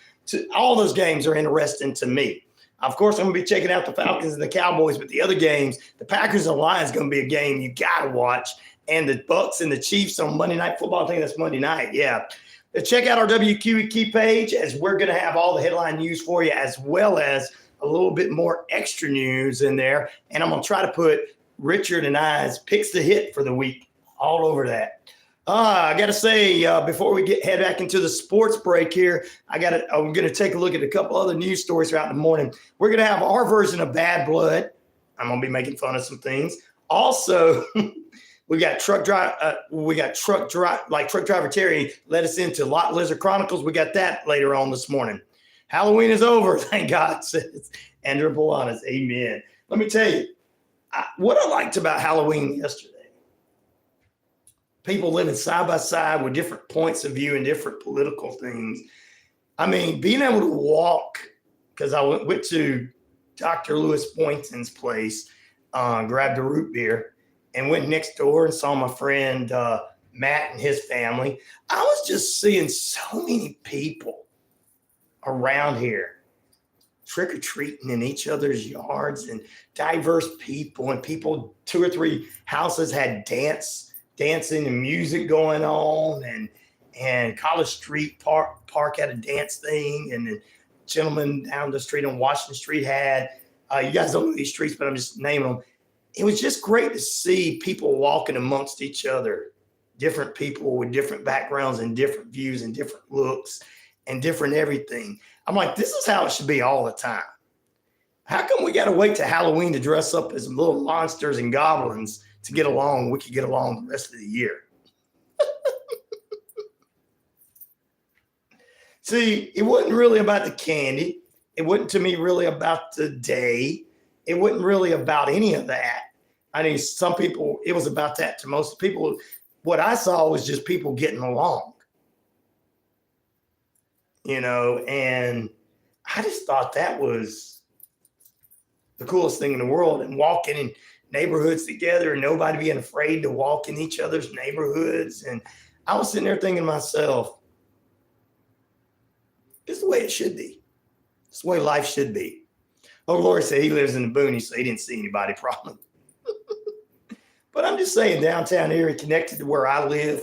All those games are interesting to me. Of course, I'm going to be checking out the Falcons and the Cowboys, but the other games, the Packers and Lions, going to be a game you got to watch. And the Bucks and the Chiefs on Monday Night Football. I think that's Monday night. Yeah. Check out our WQEQ page, as we're going to have all the headline news for you, as well as a little bit more extra news in there. And I'm going to try to put Richard and I's picks to hit for the week all over that. I got to say, before we head back into the sports break here, I'm going to take a look at a couple other news stories throughout the morning. We're going to have our version of Bad Blood. I'm going to be making fun of some things. Also, we got truck driver Terry let us into Lot Lizard Chronicles. We got that later on this morning. Halloween is over, thank God, says Andrew Polanas. Amen. Let me tell you, what I liked about Halloween yesterday. People living side by side with different points of view and different political things. I mean, being able to walk, because I went to Dr. Lewis Boynton's place, grabbed a root beer, and went next door and saw my friend Matt and his family. I was just seeing so many people around here trick-or-treating in each other's yards, and diverse people, and people, 2 or 3 houses had dancing and music going on, and College Street Park had a dance thing, and the gentleman down the street on Washington Street had, you guys don't know these streets, but I'm just naming them. It was just great to see people walking amongst each other, different people with different backgrounds and different views and different looks and different everything. I'm like, this is how it should be all the time. How come we got to wait to Halloween to dress up as little monsters and goblins to get along? We could get along the rest of the year. See, it wasn't really about the candy. It wasn't to me really about the day. It wasn't really about any of that. I mean, some people, it was about that to most people. What I saw was just people getting along, you know, and I just thought that was the coolest thing in the world. And walking in neighborhoods together and nobody being afraid to walk in each other's neighborhoods. And I was sitting there thinking to myself, it's the way it should be. It's the way life should be. Oh, Lord said he lives in the boonies, so he didn't see anybody probably. But I'm just saying, downtown area connected to where I live,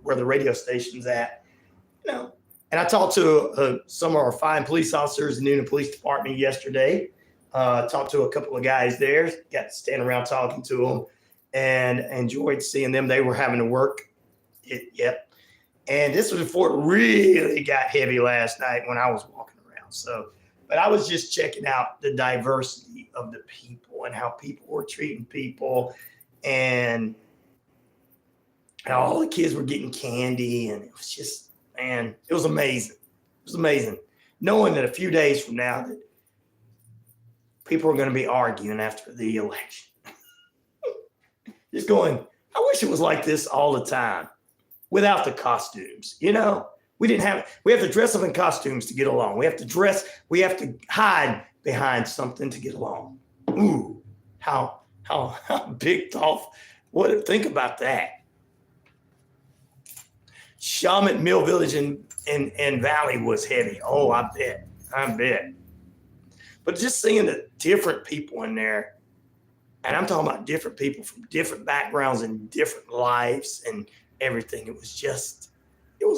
where the radio station's at, you know. And I talked to some of our fine police officers in the Newnan Police Department yesterday. Talked to a couple of guys there, got to stand around talking to them, and enjoyed seeing them. They were having to work. Yep. And this was before it really got heavy last night when I was walking around. So, but I was just checking out the diversity of the people and how people were treating people, and how all the kids were getting candy. And it was just, man, it was amazing. It was amazing. Knowing that a few days from now that people are going to be arguing after the election. Just going, I wish it was like this all the time without the costumes. You know, we have to dress up in costumes to get along. We have to hide behind something to get along. Ooh, how big thought. Think about that. Shaman Mill Village and Valley was heavy. Oh, I bet. But just seeing the different people in there, and I'm talking about different people from different backgrounds and different lives and everything. It was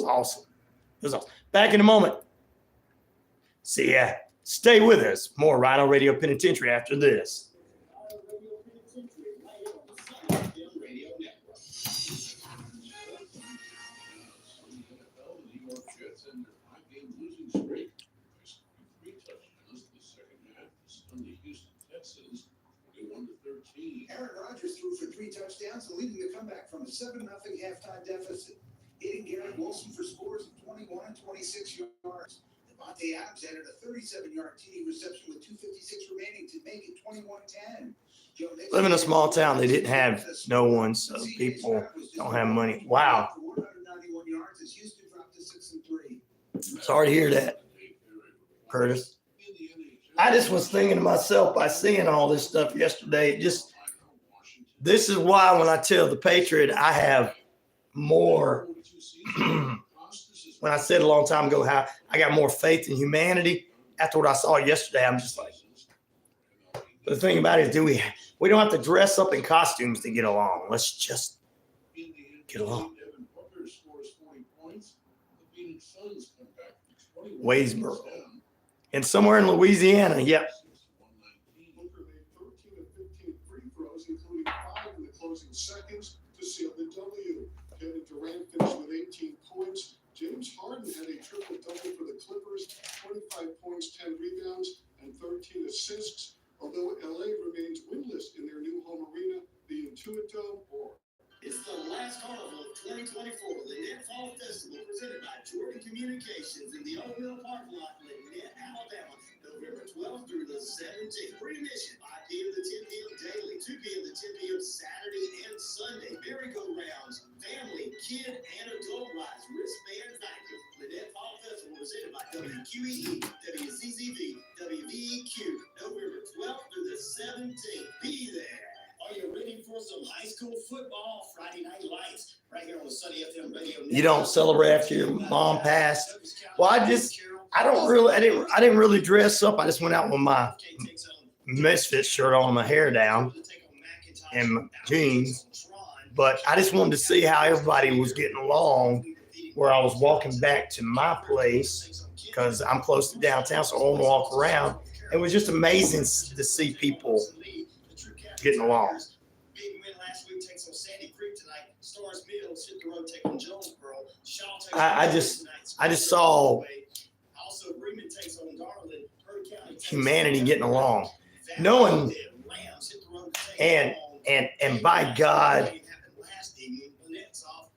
awesome. It was awesome. Back in a moment. See ya. Stay with us. More RyanORadio Penitentiary after this. Aaron Rodgers threw for 3 touchdowns and leading the comeback from a 7-0 halftime deficit. Hitting Garrett Wilson for scores of 21 and 26 yards. Devontae Adams added a 37-yard TD reception with 2:56 remaining to make it 21-10. Live in a small town, they didn't have no one, so people don't have money. Wow. 191 yards as Houston dropped to 6-3. Sorry to hear that, Curtis. I just was thinking to myself by seeing all this stuff yesterday, this is why when I tell the Patriot, I have more, when I said a long time ago how I got more faith in humanity, after what I saw yesterday, I'm just like, the thing about it is, we don't have to dress up in costumes to get along. Let's just get along. Waysboro. And somewhere in Louisiana, yep, closing seconds to seal the W. Kevin Durant finished with 18 points. James Harden had a triple-double for the Clippers, 25 points, 10 rebounds, and 13 assists. Although LA remains winless in their new home arena, the Intuit Dome, ROR. It's the last carnival of 2024, the Lanett Fall Festival, presented by Jordan Communications in the Old Mill Parking Lot, Lanett, Alabama, November 12th through the 17th. Free admission, 5 p.m. to 10 p.m. daily, 2 p.m. to 10 p.m. Saturday and Sunday. Merry-go-rounds, family, kid, and adult rides, wristbands active. Lanett Fall Festival, presented by WQEE, WZZV, WVEQ, November 12th through the 17th. Be there. Are you ready for some high school football? Friday Night Lights, right here on the Sunny FM radio. You don't celebrate after your mom passed? Well, I didn't really dress up. I just went out with my Misfit shirt on, my hair down, and my jeans. But I just wanted to see how everybody was getting along where I was walking back to my place because I'm close to downtown, so I want to walk around. It was just amazing to see people getting along. Big win last week takes on Sandy Creek tonight. Stars Mills hit the road taking Jonesboro. Shaw takes I just saw also Bremen takes on Garland. Hurd County humanity getting along, knowing, and by God,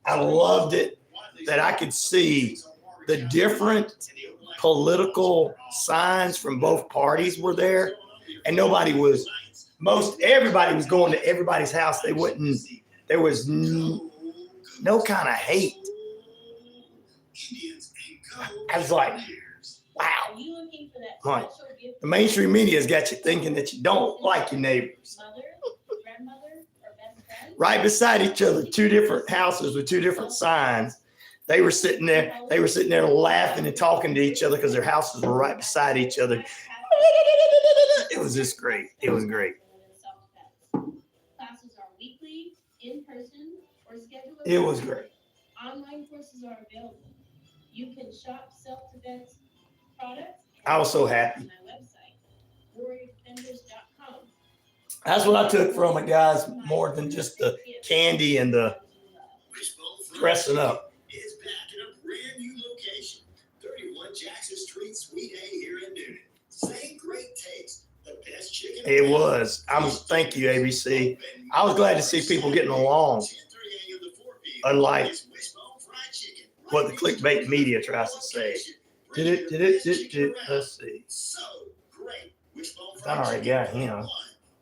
I loved it that I could see the different political signs from both parties were there, and everybody was going to everybody's house. There was no kind of hate. I was like, wow. Like, the mainstream media has got you thinking that you don't like your neighbors. Right beside each other, two different houses with two different signs. They were sitting there laughing and talking to each other because their houses were right beside each other. It was just great. It was great. Classes are weekly, in person, or scheduled. It was great. Online courses are available. You can shop self-defense products. I was so happy. On my website, warriordefenders.com. That's what I took from it, guys, more than just the candy and the dressing up. Is back in a brand new location, 31 Jackson Street, Suite A here in Newton. Same great taste, the best chicken. It was. Thank you, ABC. I was glad to see people getting along, unlike what the clickbait media tries to say. Let's see. So great. I already got him.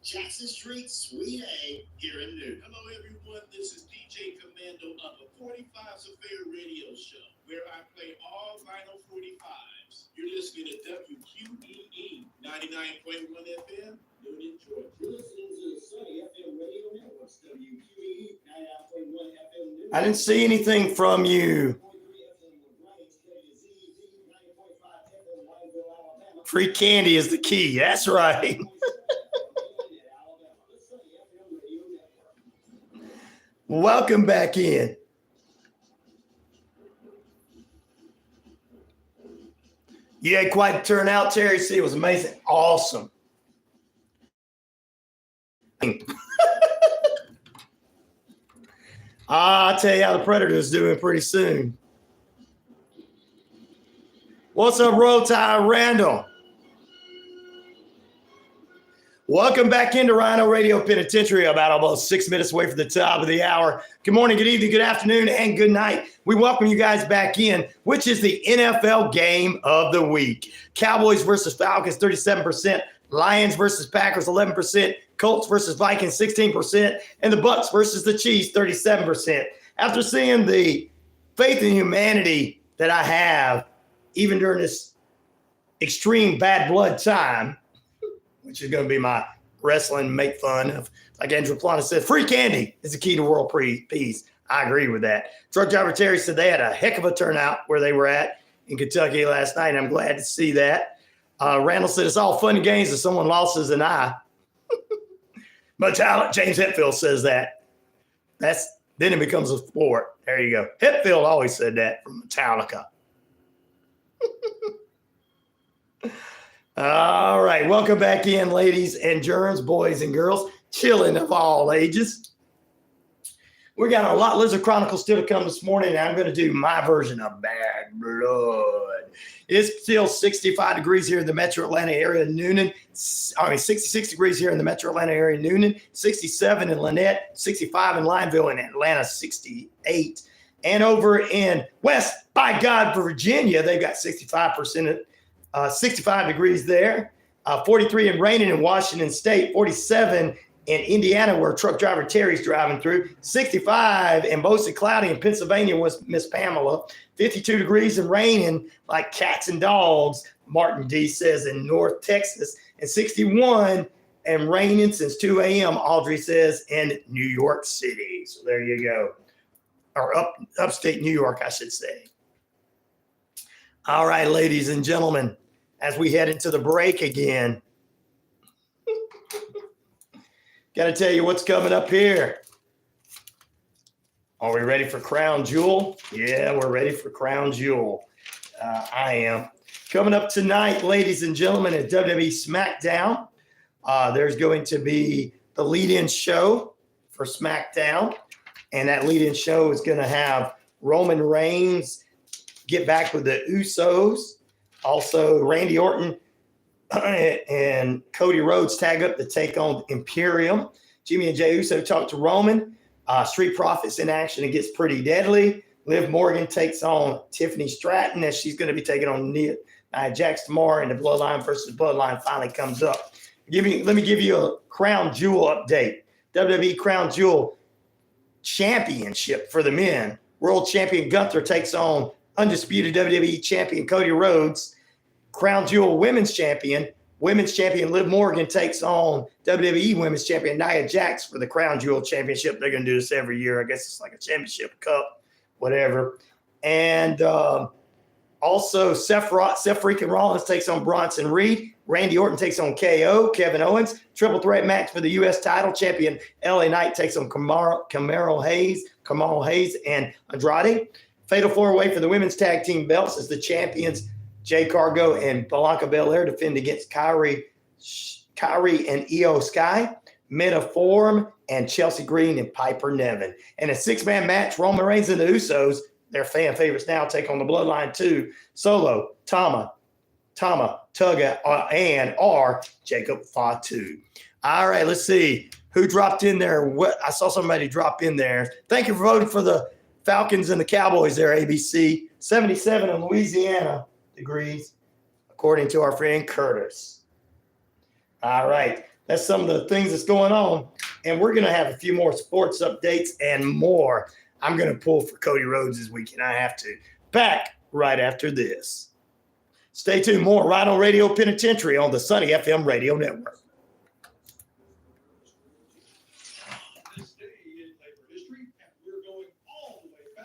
Jackson Street, Suite A here in Newton. Hello, everyone. This is DJ Commando of the 45's Affair radio show, where I play all vinyl 45s. You're listening to WQEE 99.1 FM, Newton, Georgia. You're listening to the Sunny FM radio networks, WQEE 99.1 FM Newton. I didn't see anything from you. Free candy is the key. That's right. Welcome back in. You had quite a turnout, Terry C. It was amazing. Awesome. I'll tell you how the Predators doing pretty soon. What's up, Roll Tide Randall? Welcome back into RyanORadio Penitentiary, about almost 6 minutes away from the top of the hour. Good morning, good evening, good afternoon, and good night. We welcome you guys back in, which is the NFL game of the week. Cowboys versus Falcons, 37%. Lions versus Packers, 11%. Colts versus Vikings, 16%. And the Bucs versus the Chiefs, 37%. After seeing the faith in humanity that I have, even during this extreme bad blood time, which is going to be my wrestling make fun of, like Andrew Plana said, free candy is the key to world peace. I agree with that. Truck driver Terry said they had a heck of a turnout where they were at in Kentucky last night. I'm glad to see that. Randall said it's all fun and games if someone loses an eye. Metallic, James Hetfield says that. Then it becomes a sport. There you go. Hetfield always said that from Metallica. All right, welcome back in, ladies and germs, boys and girls, chilling of all ages. We got a lot Lizard Chronicles still to come this morning, and I'm going to do my version of Bad Blood. It's still 65 degrees here in the metro Atlanta area, Noonan. 66 degrees here in the metro Atlanta area, Noonan. 67 in Lanett, 65 in Lineville, and Atlanta, 68. And over in West, by God, Virginia, they've got 65%, 65 degrees there. 43 in Rainin in Washington State, 47 in Indiana, where truck driver Terry's driving through, 65 in Boise, cloudy in Pennsylvania was Miss Pamela, 52 degrees and raining like cats and dogs, Martin D says, in North Texas, and 61 and raining since 2 a.m., Audrey says, in New York City. So there you go. Or upstate New York, I should say. All right, ladies and gentlemen, as we head into the break again, got to tell you what's coming up here. Are we ready for Crown Jewel? Yeah, we're ready for Crown Jewel. I am. Coming up tonight, ladies and gentlemen, at WWE SmackDown, there's going to be the lead-in show for SmackDown. And that lead-in show is going to have Roman Reigns get back with the Usos. Also, Randy Orton and Cody Rhodes tag up to take on Imperium. Jimmy and Jey Uso talk to Roman. Street Profits in action. It gets pretty deadly. Liv Morgan takes on Tiffany Stratton as she's going to be taking on Nia Jax tomorrow, and the Bloodline versus Bloodline finally comes up. Let me give you a Crown Jewel update. WWE Crown Jewel Championship for the men. World Champion Gunther takes on undisputed WWE Champion Cody Rhodes. Crown Jewel Women's Champion Liv Morgan takes on WWE Women's Champion Nia Jax for the Crown Jewel Championship. They're going to do this every year. I guess it's like a championship cup, whatever. And also Seth freaking Rollins takes on Bronson Reed. Randy Orton takes on KO. Kevin Owens. Triple threat match for the U.S. title. Champion LA Knight takes on Kamal Hayes and Andrade. Fatal four-way for the women's tag team belts as the champions Jay Cargo and Blanca Belair defend against Kyrie and Io Sky, Metaform, and Chelsea Green and Piper Nevin. And a six-man match, Roman Reigns and the Usos, their fan favorites now, take on the Bloodline 2, Solo, Tama, Tugga, and R. Jacob Fatu. All right, let's see who dropped in there. I saw somebody drop in there. Thank you for voting for the Falcons and the Cowboys there, ABC. 77 in Louisiana degrees, according to our friend Curtis. All right, that's some of the things that's going on. And we're going to have a few more sports updates and more. I'm going to pull for Cody Rhodes this weekend. I have to. Back right after this. Stay tuned. More RyanORadio Penitentiary on the Sunny FM radio network.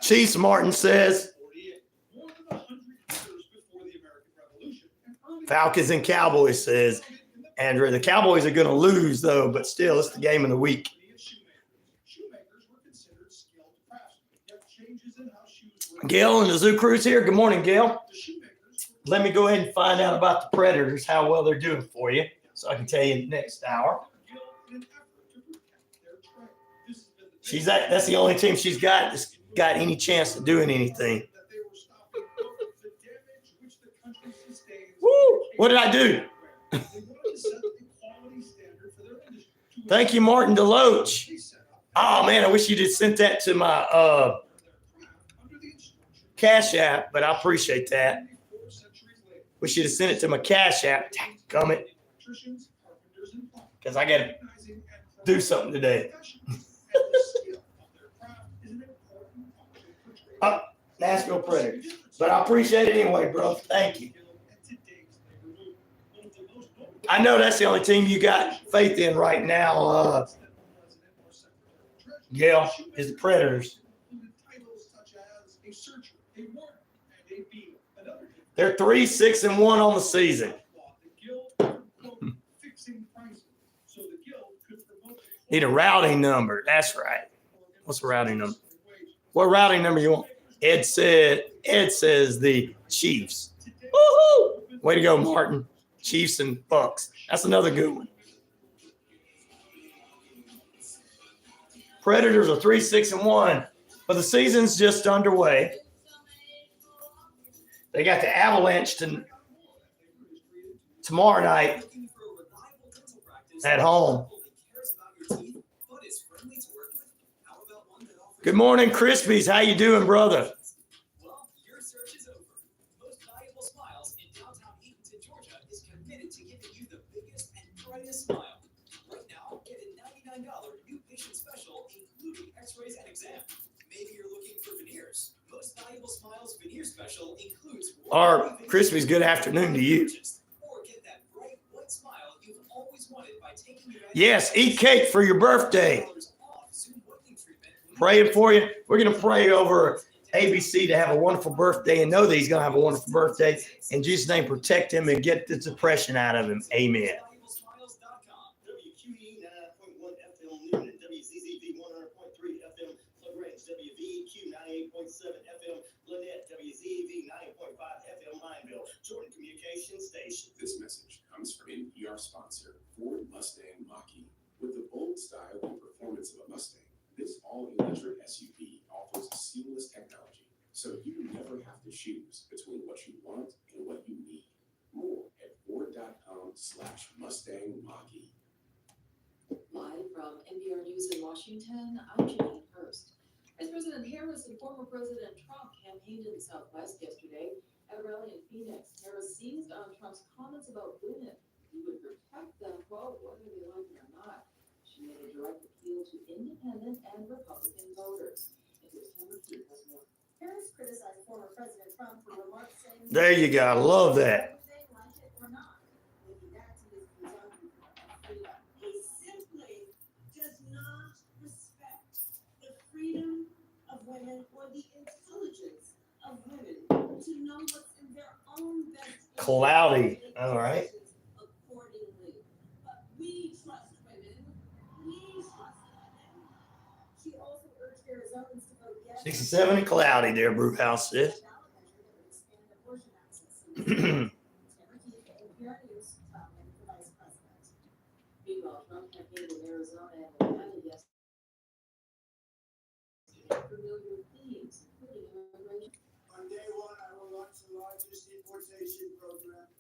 Chiefs Martin says Falcons and Cowboys says Andrew. The Cowboys are going to lose though, but still it's the game of the week. Gail and the Zoo Crew's here. Good morning, Gail. Let me go ahead and find out about the Predators, how well they're doing for you, so I can tell you next hour. That's the only team she's got that's got any chance of doing anything. Woo! What did I do? Thank you, Martin Deloach. Oh, man, I wish you'd have sent that to my Cash App, but I appreciate that. Wish you'd have sent it to my Cash App. Gummit. Because I got to do something today. Nashville Predators. But I appreciate it anyway, bro. Thank you. I know that's the only team you got faith in right now. Gail, is the Predators. They're 3-6-1 on the season. Need a routing number. That's right. What's the routing number? What routing number you want? Ed says the Chiefs. Woohoo! Way to go, Martin. Chiefs and Bucks. That's another good one. Predators are 3-6-1, but the season's just underway. They got the Avalanche tomorrow night at home. Good morning, Crispies. How you doing, brother? Well, your search is over. Most Valuable Smiles in downtown Eatonton, Georgia is committed to giving you the biggest and brightest smile. Right now, get a $99 new patient special, including x-rays and exam. Maybe you're looking for veneers. Most Valuable Smiles veneer special includes Our Crispies, good afternoon to you. Or get that bright white smile you've always wanted by taking your Yes, eat cake for your birthday. Praying for you. We're going to pray over ABC to have a wonderful birthday and know that he's going to have a wonderful birthday. In Jesus' name, protect him and get the depression out of him. Amen. WQEE 99.1 FM Newnan, WZZV 100.3 FM Lagrange, WVEQ 98.7 FM Lanett, WZEV 90.5 FM Lineville, Jordan Communication Station. This message comes from NPR sponsor Ford Mustang Mach-E. With the bold style and performance of a Mustang, this all-electric SUV offers seamless technology, so you never have to choose between what you want and what you need. More at Ford.com/Mustang Mach-E. Live from NPR News in Washington, I'm Janine Hurst. As President Harris and former President Trump campaigned in the Southwest yesterday at a rally in Phoenix, Harris seized on Trump's comments about women. He would protect them, quote, whether they like it or not. She made a direct appeal to independent and Republican voters. And here's Tamara Keith has more. Harris criticized former President Trump for remarks saying. There you go. I love that. Whether they like it or not, linking that to his views on freedom. He simply does not respect the freedom of women or the intelligence of women to know what's in their own best interest. Cloudy. All right. Accordingly. But we trust women. We trust women. She also urged Arizonans to vote yes. 67 and cloudy there, Brewhouse says. Ballot measure that would expand abortion access in the state. Tamara Keith, NPR News, traveling with the Vice President. Meanwhile, Trump campaigned in Arizona and Nevada yesterday. Familiar themes, including immigration. On day one, I will launch the largest deportation program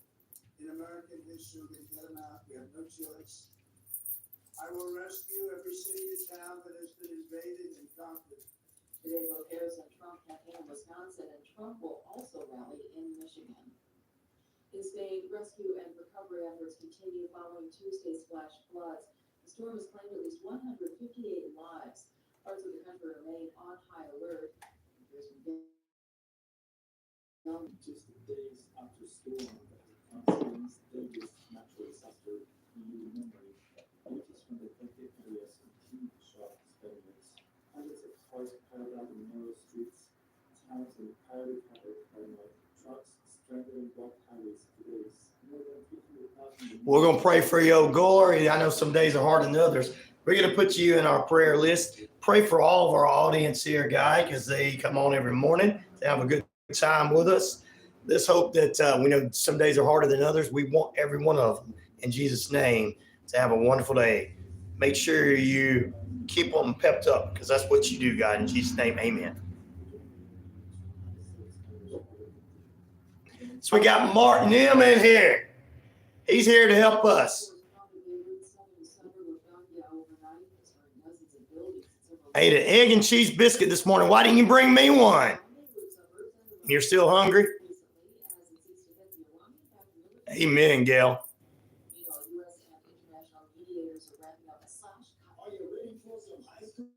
in American history. We're going to get them out. We have no choice. I will rescue every city and town that has been invaded and conquered. Today, both Harris and Trump campaign in Wisconsin, and Trump will also rally in Michigan. In Spain, rescue and recovery efforts continue following Tuesday's flash floods. The storm has claimed at least 158 lives. Parts of the country remain on high alert. Here's from Just days after storm that has deadliest natural disaster in human memory, images from the affected areas continue to shock spectators. Hundreds of cars piled up in narrow streets, towns entirely covered by mud, trucks stranded on blocked highways for days. More than 300,000. We're going to pray for you, Glory. I know some days are harder than others. We're going to put you in our prayer list. Pray for all of our audience here, Guy, because they come on every morning to have a good time with us. Let's hope that we know some days are harder than others. We want every one of them, in Jesus' name, to have a wonderful day. Make sure you keep them pepped up, because that's what you do, God. In Jesus' name, amen. So we got Martin M in here. He's here to help us. I ate an egg and cheese biscuit this morning. Why didn't you bring me one? You're still hungry? Amen, Gail. Are you ready for some high school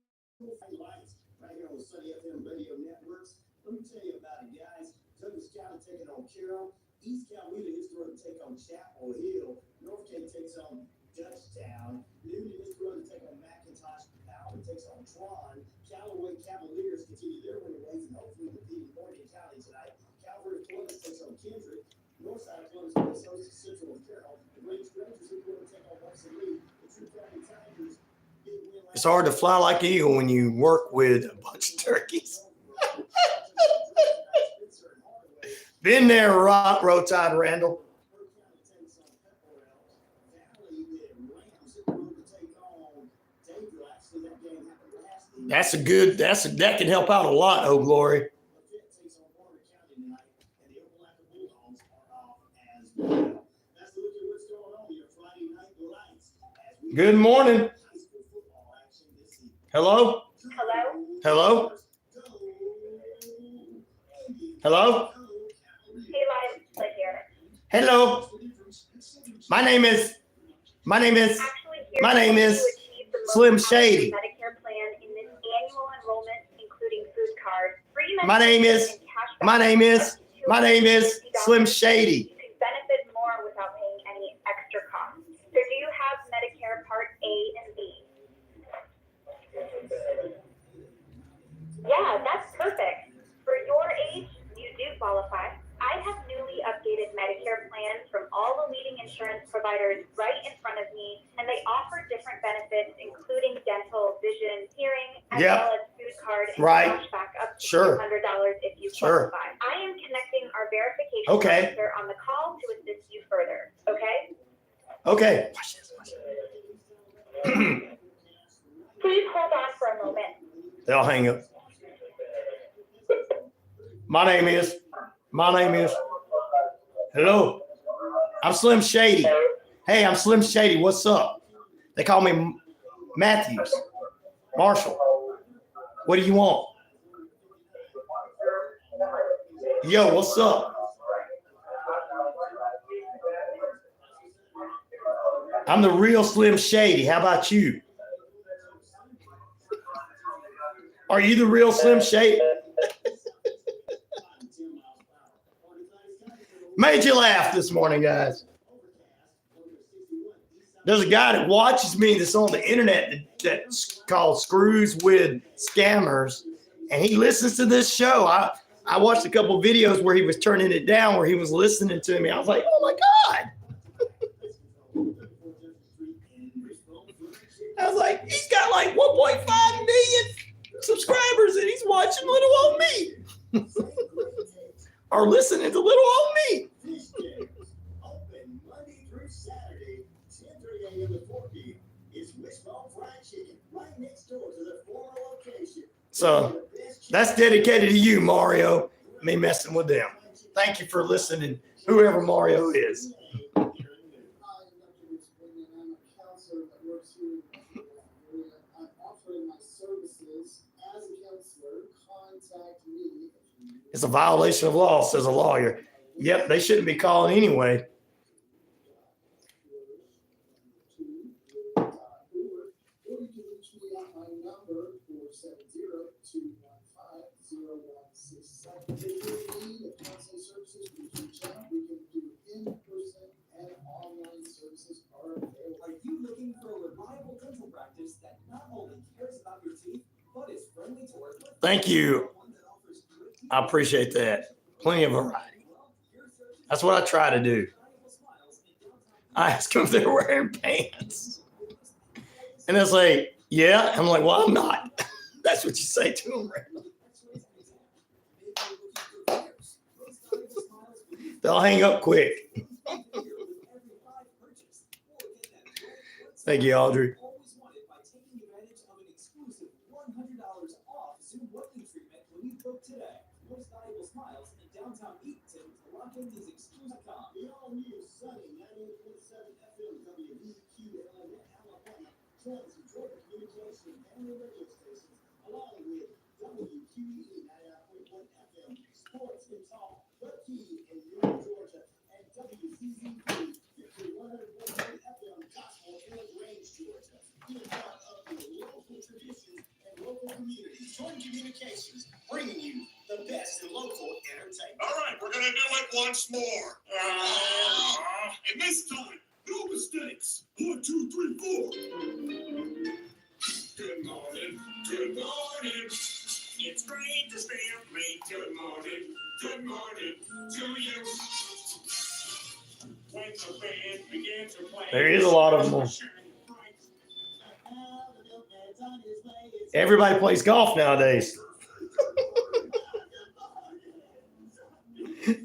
lights right here on Sunny FM radio networks? Let me tell you about it, guys. Douglas County taking on Carroll. East Coweta is going to take on Chapel Hill. North Cape takes on Dutchtown. Newnan is going to take on McIntosh. Alvin takes on Tron. Callaway Cavaliers continue their winning ways and hopefully defeating Morgan County tonight. Calvary Columbus takes on Kendrick. Northside Columbus plays host to Central Carroll. The Range Rangers are going to take on West Lee. The Troup County Tigers. It's hard to fly like an eagle when you work with a bunch of turkeys. Been there, Rotide Randall. That can help out a lot, oh glory. Good morning. Hello? Hello? Hello? Hey, live here. Hello. My name is Slim Shady. Medicare plan in this annual enrollment, including food cards, free My name is Slim Shady. You can benefit more without paying any extra cost. So do you have Medicare Part A and B? Yeah, that's perfect. For your age, you do qualify. I have newly updated Medicare plans from all the leading insurance providers right in front of me, and they offer different benefits, including dental, vision, hearing, as well as food card and cashback up to $200 if you qualify. I am connecting our verification officer on the call to assist you further. Okay? Okay. Please hold on for a moment. They'll hang up. My name is. Hello. I'm Slim Shady. Hey, I'm Slim Shady. What's up? They call me Matthews. Marshall. What do you want? Yo, what's up? I'm the real Slim Shady. How about you? Are you the real Slim Shady? Made you laugh this morning, guys. There's a guy that watches me that's on the internet that's called Screws with Scammers, and he listens to this show. I watched a couple videos where he was turning it down, where he was listening to me. I was like, oh my God. I was like, he's got like 1.5 million subscribers, and he's watching little old me. Or listening to little old me. Open Monday through Saturday, 10:30 a.m. to 4 p.m. It's Wishbone Fried Chicken right next door to the former location. So that's dedicated to you, Mario. Me messing with them. Thank you for listening, whoever Mario is. I'm offering my services as a counselor. Contact me. It's a violation of law, says a lawyer. Yep, they shouldn't be calling anyway. Or you can reach me at my number 470-215-0167. If you need counseling services, please reach out. We can do in-person and online services are available. Are you looking for a reliable dental practice that not only cares about your teeth, but is friendly to work with? Thank you. I appreciate that. Plenty of variety. That's what I try to do. I ask them if they're wearing pants. And they'll say, yeah. I'm like, well, I'm not. That's what you say to them. They'll hang up quick. Thank you, Audrey. Most valuable smiles in downtown Eaton to lock in these exclusive comps. The all-new sunny 98.7 FM WVEQ Lanett, Alabama, joins the Georgia Communication family radio stations, along with WQEE 99.1 FM, Sports and Talk, The Key in Neal, Georgia, and WZZV 51.1 FM, Gospel in Lagrange, Georgia. Be a part of the local traditions and local communities. Join Communications, bringing you the best in local entertainment. All right, we're gonna do it once more. And this time, no mistakes. 1, 2, 3, 4. Good morning. Good morning. It's great to stay up late. Good morning. Good morning to you. When the band began to play. There is a lot of them. Everybody plays golf nowadays. Don't do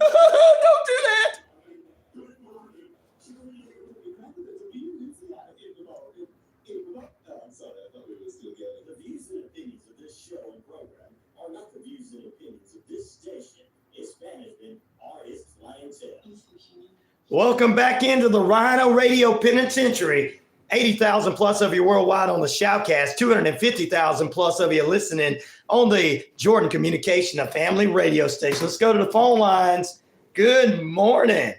that. I'm sorry, I thought we were still together. Welcome back into the RyanORadio Penitentiary. 80,000 plus of you worldwide on the Shoutcast, 250,000 plus of you listening on the Jordan Communication, a family radio station. Let's go to the phone lines. Good morning.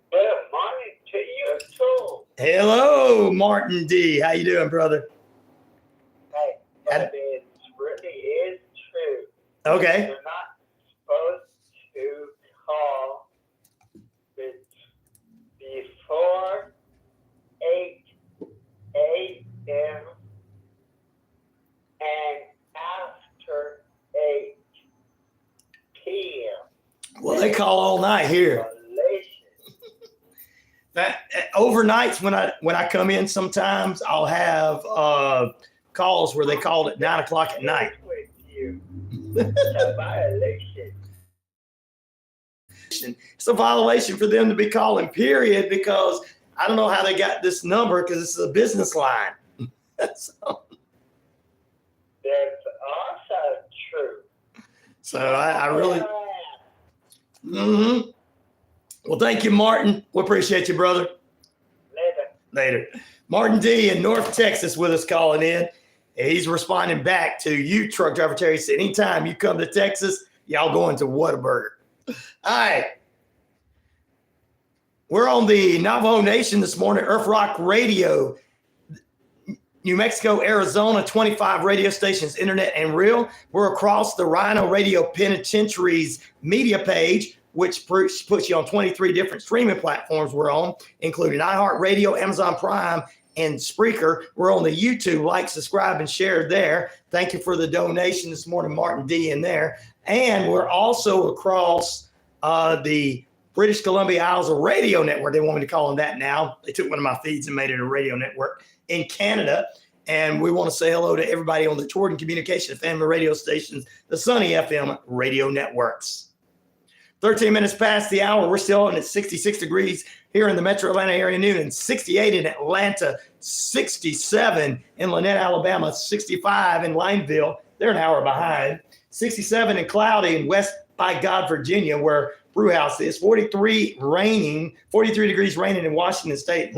Good morning to you too. Hello, Martin D. How you doing, brother? Hey, but it really is true. Okay. You're not supposed to call it before 8 a.m. and after 8 p.m. Well, they call all night here. That overnights when I come in, sometimes I'll have calls where they called at 9 o'clock at night. With you. It's a violation. It's a violation for them to be calling, period, because I don't know how they got this number because this is a business line. So That's also true. So I really. Mm-hmm. Well, thank you, Martin. We appreciate you, brother. Later. Martin D. in North Texas with us calling in. He's responding back to you, truck driver Terry. He said, anytime you come to Texas, y'all going to Whataburger. All right. We're on the Navajo Nation this morning, Earth Rock Radio, New Mexico, Arizona, 25 radio stations, internet and real. We're across the RyanORadio Penitentiary's media page, which puts you on 23 different streaming platforms we're on, including iHeartRadio, Amazon Prime, and Spreaker. We're on the YouTube. Like, subscribe, and share there. Thank you for the donation this morning, Martin D. in there. And we're also across the British Columbia Isles of Radio Network. They want me to call them that now. They took one of my feeds and made it a radio network in Canada. And we want to say hello to everybody on the Jordan Communication family radio stations, the Sunny FM radio networks. 13 minutes past the hour. We're still on at 66 degrees here in the metro Atlanta area noon, and 68 in Atlanta, 67 in Lanett, Alabama, 65 in Lineville. They're an hour behind. 67 and cloudy in West by God, Virginia, where Brewhouse is. 43 degrees raining in Washington State,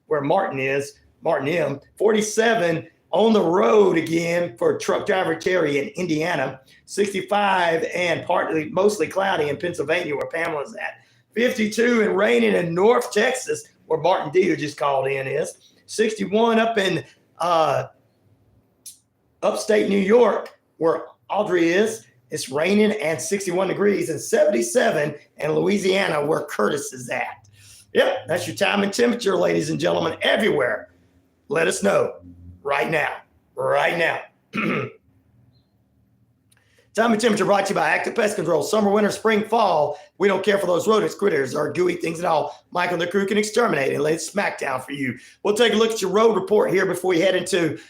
where Martin is, Martin M. 47 on the road again for truck driver Terry in Indiana. 65 and mostly cloudy in Pennsylvania, where Pamela's at. 52 and raining in North Texas, where Martin D, who just called in, is. 61 up in upstate New York, where Audrey is. It's raining and 61 degrees, and 77 in Louisiana, where Curtis is at. Yep, that's your time and temperature, ladies and gentlemen, everywhere. Let us know right now. Right now. Time and temperature brought to you by Active Pest Control. Summer, winter, spring, fall. We don't care for those rodents, critters, or gooey things at all. Mike and the crew can exterminate and lay smack down for you. We'll take a look at your road report here before we head into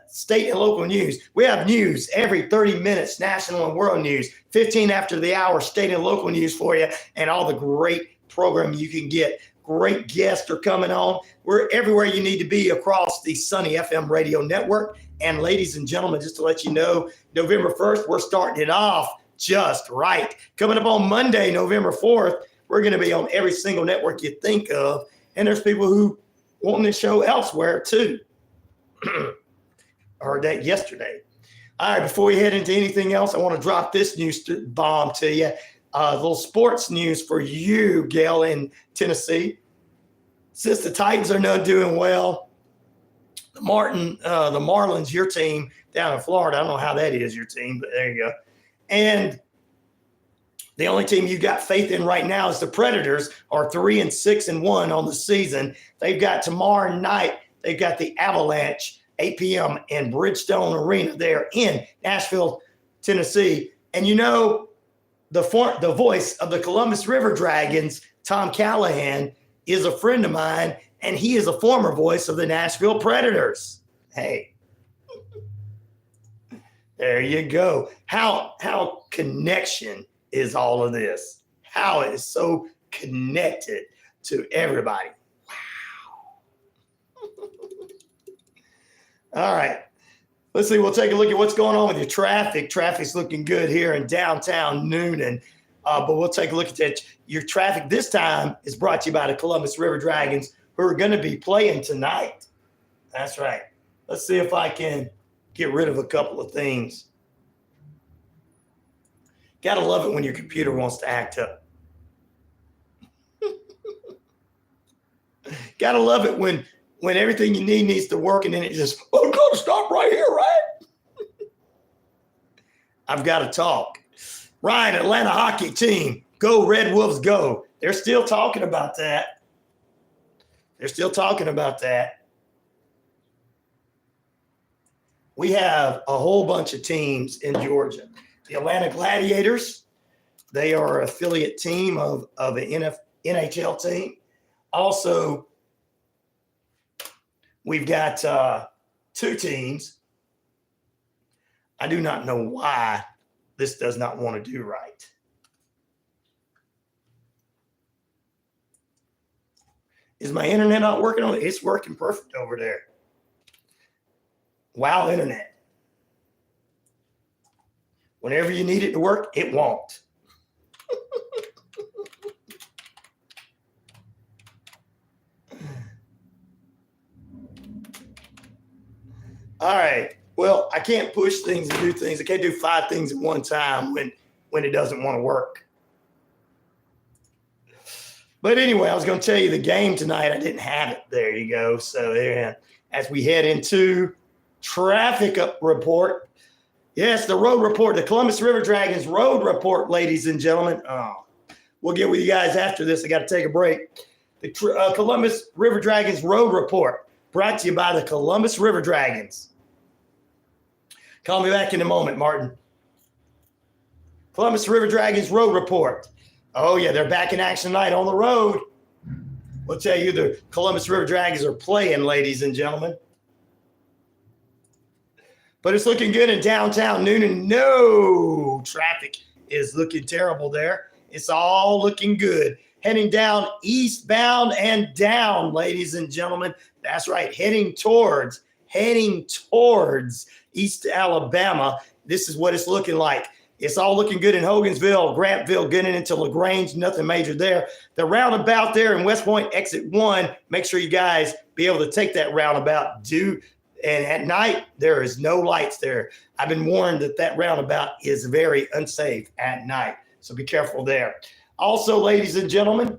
state and local news. We have news every 30 minutes, national and world news. 15 after the hour, state and local news for you, and all the great programming you can get. Great guests are coming on. We're everywhere you need to be across the Sunny FM radio network. And ladies and gentlemen, just to let you know, November 1st, we're starting it off just right. Coming up on Monday, November 4th, we're going to be on every single network you think of. And there's people who want the show elsewhere too. I heard that yesterday. All right, before we head into anything else, I want to drop this news bomb to you. A little sports news for you, Gail, in Tennessee. Since the Titans are not doing well, the Marlins, your team down in Florida, I don't know how that is, your team, but there you go. And the only team you got faith in right now is the Predators, are 3-6-1 on the season. They've got tomorrow night, they've got the Avalanche, 8 p.m. in Bridgestone Arena there in Nashville, Tennessee. And you know, the voice of the Columbus River Dragons, Tom Callahan, is a friend of mine, and he is a former voice of the Nashville Predators. Hey, there you go. How connection is all of this? How it is so connected to everybody. Wow. All right. Let's see. We'll take a look at what's going on with your traffic. Traffic's looking good here in downtown Noonan. But we'll take a look at that. Your traffic this time is brought to you by the Columbus River Dragons, who are going to be playing tonight. That's right. Let's see if I can get rid of a couple of things. Gotta love it when your computer wants to act up. Gotta love it when everything you need needs to work and then it just, oh, gotta stop right here, right? I've got to talk. Ryan, Atlanta hockey team, go Red Wolves, go. They're still talking about that. They're still talking about that. We have a whole bunch of teams in Georgia. The Atlanta Gladiators, they are an affiliate team of an NHL team. Also, we've got two teams. I do not know why this does not want to do right. Is my internet not working on it? It's working perfect over there. Wow, internet. Whenever you need it to work, it won't. All right. Well, I can't push things and do things. I can't do 5 things at one time when it doesn't want to work. But anyway, I was going to tell you the game tonight. I didn't have it. There you go. So there, as we head into traffic report. Yes, the road report, the Columbus River Dragons road report, ladies and gentlemen. Oh, we'll get with you guys after this. I got to take a break. The Columbus River Dragons road report brought to you by the Columbus River Dragons. Call me back in a moment, Martin. Columbus River Dragons road report. Oh, yeah, they're back in action tonight on the road. We'll tell you the Columbus River Dragons are playing, ladies and gentlemen. But it's looking good in downtown Noonan. No, traffic is looking terrible there. It's all looking good. Heading down eastbound and down, ladies and gentlemen. That's right, heading towards East Alabama. This is what it's looking like. It's all looking good in Hogansville, Grantville, getting into Lagrange, nothing major there. The roundabout there in West Point, exit 1, make sure you guys be able to take that roundabout. And at night, there is no lights there. I've been warned that roundabout is very unsafe at night, so be careful there. Also, ladies and gentlemen,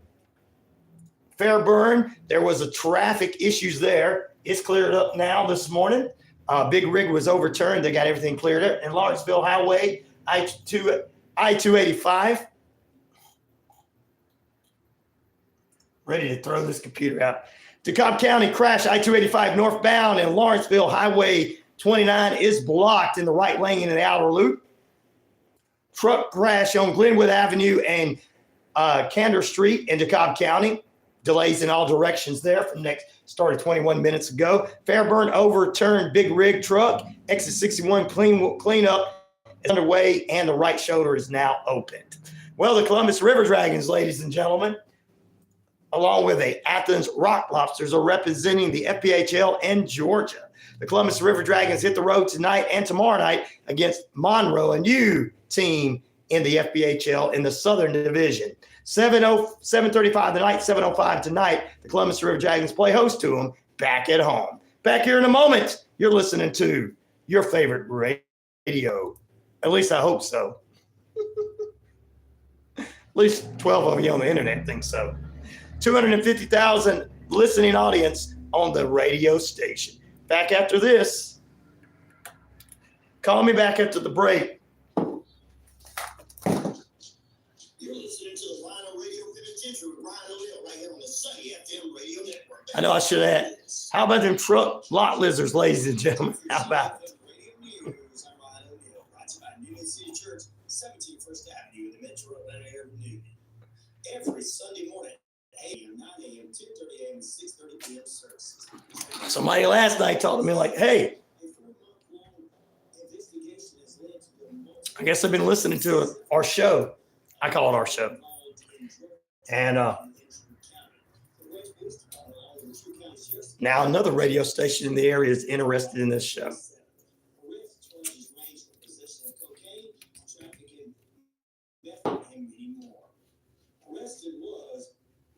Fairburn, there was a traffic issues there. It's cleared up now this morning. Big rig was overturned. They got everything cleared up. In Lawrenceville Highway, I-285. Ready to throw this computer out. DeKalb County crash, I-285 northbound and Lawrenceville Highway 29 is blocked in the right lane in the outer loop. Truck crash on Glenwood Avenue and Candor Street in DeKalb County. Delays in all directions there from started 21 minutes ago. Fairburn overturned big rig truck. Exit 61 cleanup is underway and the right shoulder is now opened. Well, the Columbus River Dragons, ladies and gentlemen, along with the Athens Rock Lobsters, are representing the FPHL and Georgia. The Columbus River Dragons hit the road tonight and tomorrow night against Monroe, a new team in the FPHL in the Southern Division. 7:35 tonight, 7:05 tonight. The Columbus River Dragons play host to them back at home. Back here in a moment, you're listening to your favorite radio. At least I hope so. At least 12 of you on the internet think so. 250,000 listening audience on the radio station. Back after this. Call me back after the break. You're listening to the RyanORadio Penitentiary with RyanORadio right here on the Sunny FM radio network. I know I should add. How about them truck lot lizards, ladies and gentlemen? How about it? Radio News. I'm RyanORadio, brought to you by Newman City Church, 17 First Avenue in the metro Atlanta area of Newman. Every Sunday morning, 8 a.m., 9 a.m., 10:30 a.m., 6:30 p.m. services. Somebody last night talked to me like, hey, I guess I've been listening to our show. I call it our show. And now another radio station in the area is interested in this show. Thompson was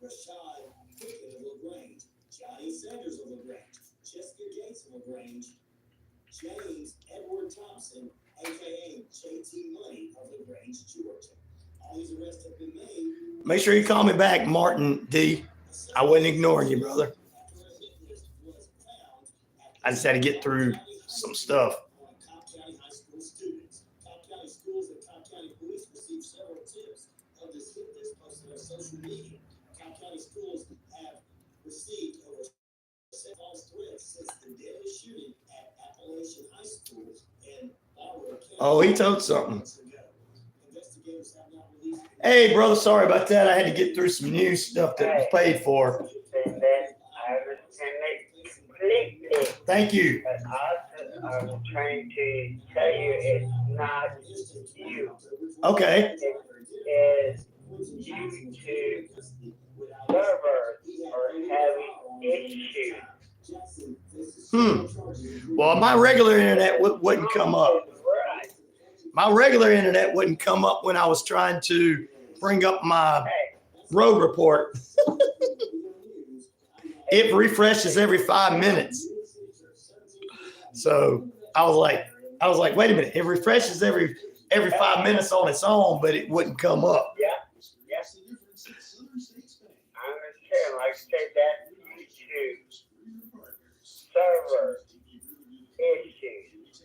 Rashad Pickett of Lagrange, Johnny Sanders of Lagrange, Jessica Gates of Lagrange, James Edward Thompson, aka JT Money of Lagrange, Georgia. All these arrests have been made. Make sure you call me back, Martin D. I wasn't ignoring you, brother. I just had to get through some stuff. Cobb County High School students. Cobb County schools and Cobb County police received several tips of this hit list posted on social media. Cobb County schools have received over 7 false threats since the deadly shooting at Appalachian High School in Barrow County. Oh, he told something. Investigators have not released. Hey, brother, sorry about that. I had to get through some new stuff that was paid for. And then I understand it completely. Thank you. But also, I'm trying to tell you it's not you. Okay. It is YouTube servers are having issues. Well, my regular internet wouldn't come up. Right. My regular internet wouldn't come up when I was trying to bring up my road report. It refreshes every 5 minutes. So I was like, wait a minute. It refreshes every 5 minutes on its own, but it wouldn't come up. Yeah. Yeah. I understand. Like I said, that YouTube server issues.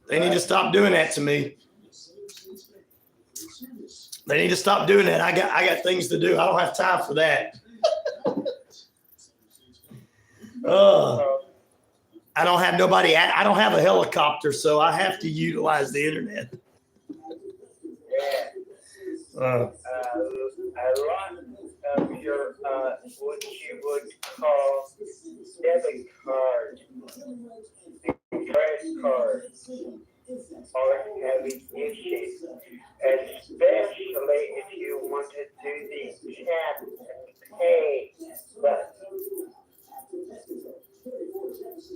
They need to stop doing that to me. They need to stop doing that. I got things to do. I don't have time for that. I don't have nobody. I don't have a helicopter, so I have to utilize the internet. A lot of your what you would call debit cards, credit cards are having issues, especially if you want to do the tap and pay button.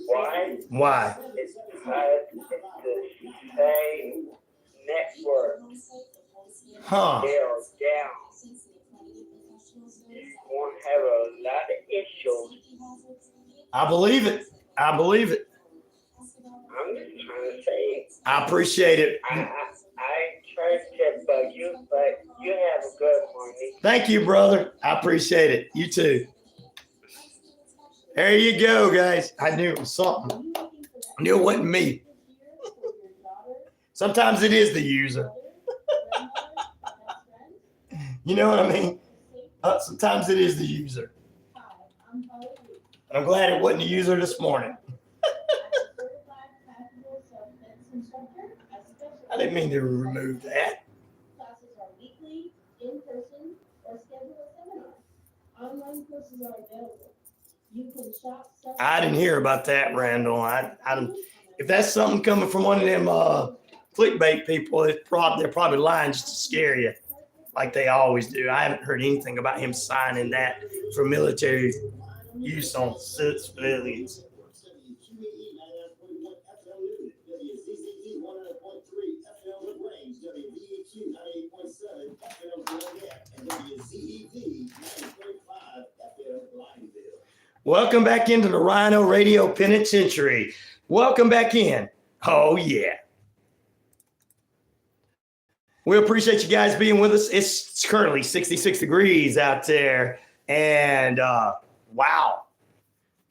Why? Why? It's because it's the same network. Huh. They're down. You won't have a lot of issues. I believe it. I believe it. I'm just trying to say. I appreciate it. I tried to bug you, but you have a good morning. Thank you, brother. I appreciate it. You too. There you go, guys. I knew it was something. I knew it wasn't me. Sometimes it is the user. You know what I mean? Sometimes it is the user. And I'm glad it wasn't the user this morning. I didn't mean to remove that. Classes are weekly, in person, or schedule a seminar. Online courses are available. You can shop. I didn't hear about that, Randall. If that's something coming from one of them clickbait people, they're probably lying just to scare you, like they always do. I haven't heard anything about him signing that for military use on civilians. WZZV 100.3 FM Lagrange, WVEQ 98.7 FM Lanett, and WZEV 90.5 FM Lineville. Welcome back into the RyanORadio Penitentiary. Welcome back in. Oh, yeah. We appreciate you guys being with us. It's currently 66 degrees out there. And wow.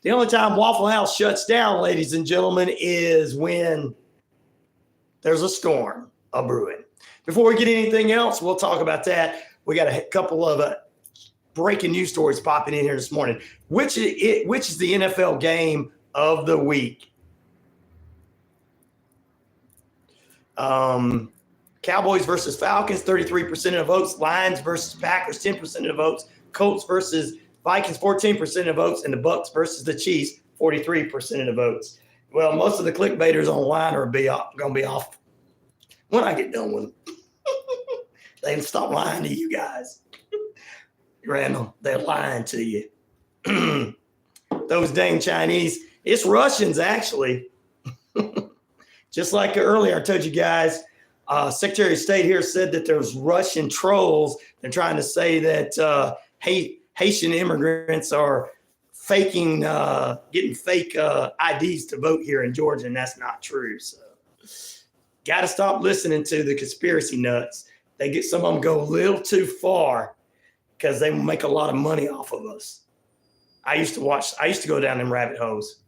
The only time Waffle House shuts down, ladies and gentlemen, is when there's a storm brewing. Before we get anything else, we'll talk about that. We got a couple of breaking news stories popping in here this morning. Which is the NFL game of the week? Cowboys versus Falcons, 33% of the votes. Lions versus Packers, 10% of the votes. Colts versus Vikings, 14% of the votes. And the Bucks versus the Chiefs, 43% of the votes. Well, most of the clickbaiters online are going to be off when I get done with them. They can stop lying to you guys. Randall, they're lying to you. Those dang Chinese. It's Russians, actually. Just like earlier, I told you guys, Secretary of State here said that there's Russian trolls. They're trying to say that Haitian immigrants are faking, getting fake IDs to vote here in Georgia, and that's not true. So, got to stop listening to the conspiracy nuts. Some of them go a little too far because they will make a lot of money off of us. I used to go down them rabbit holes.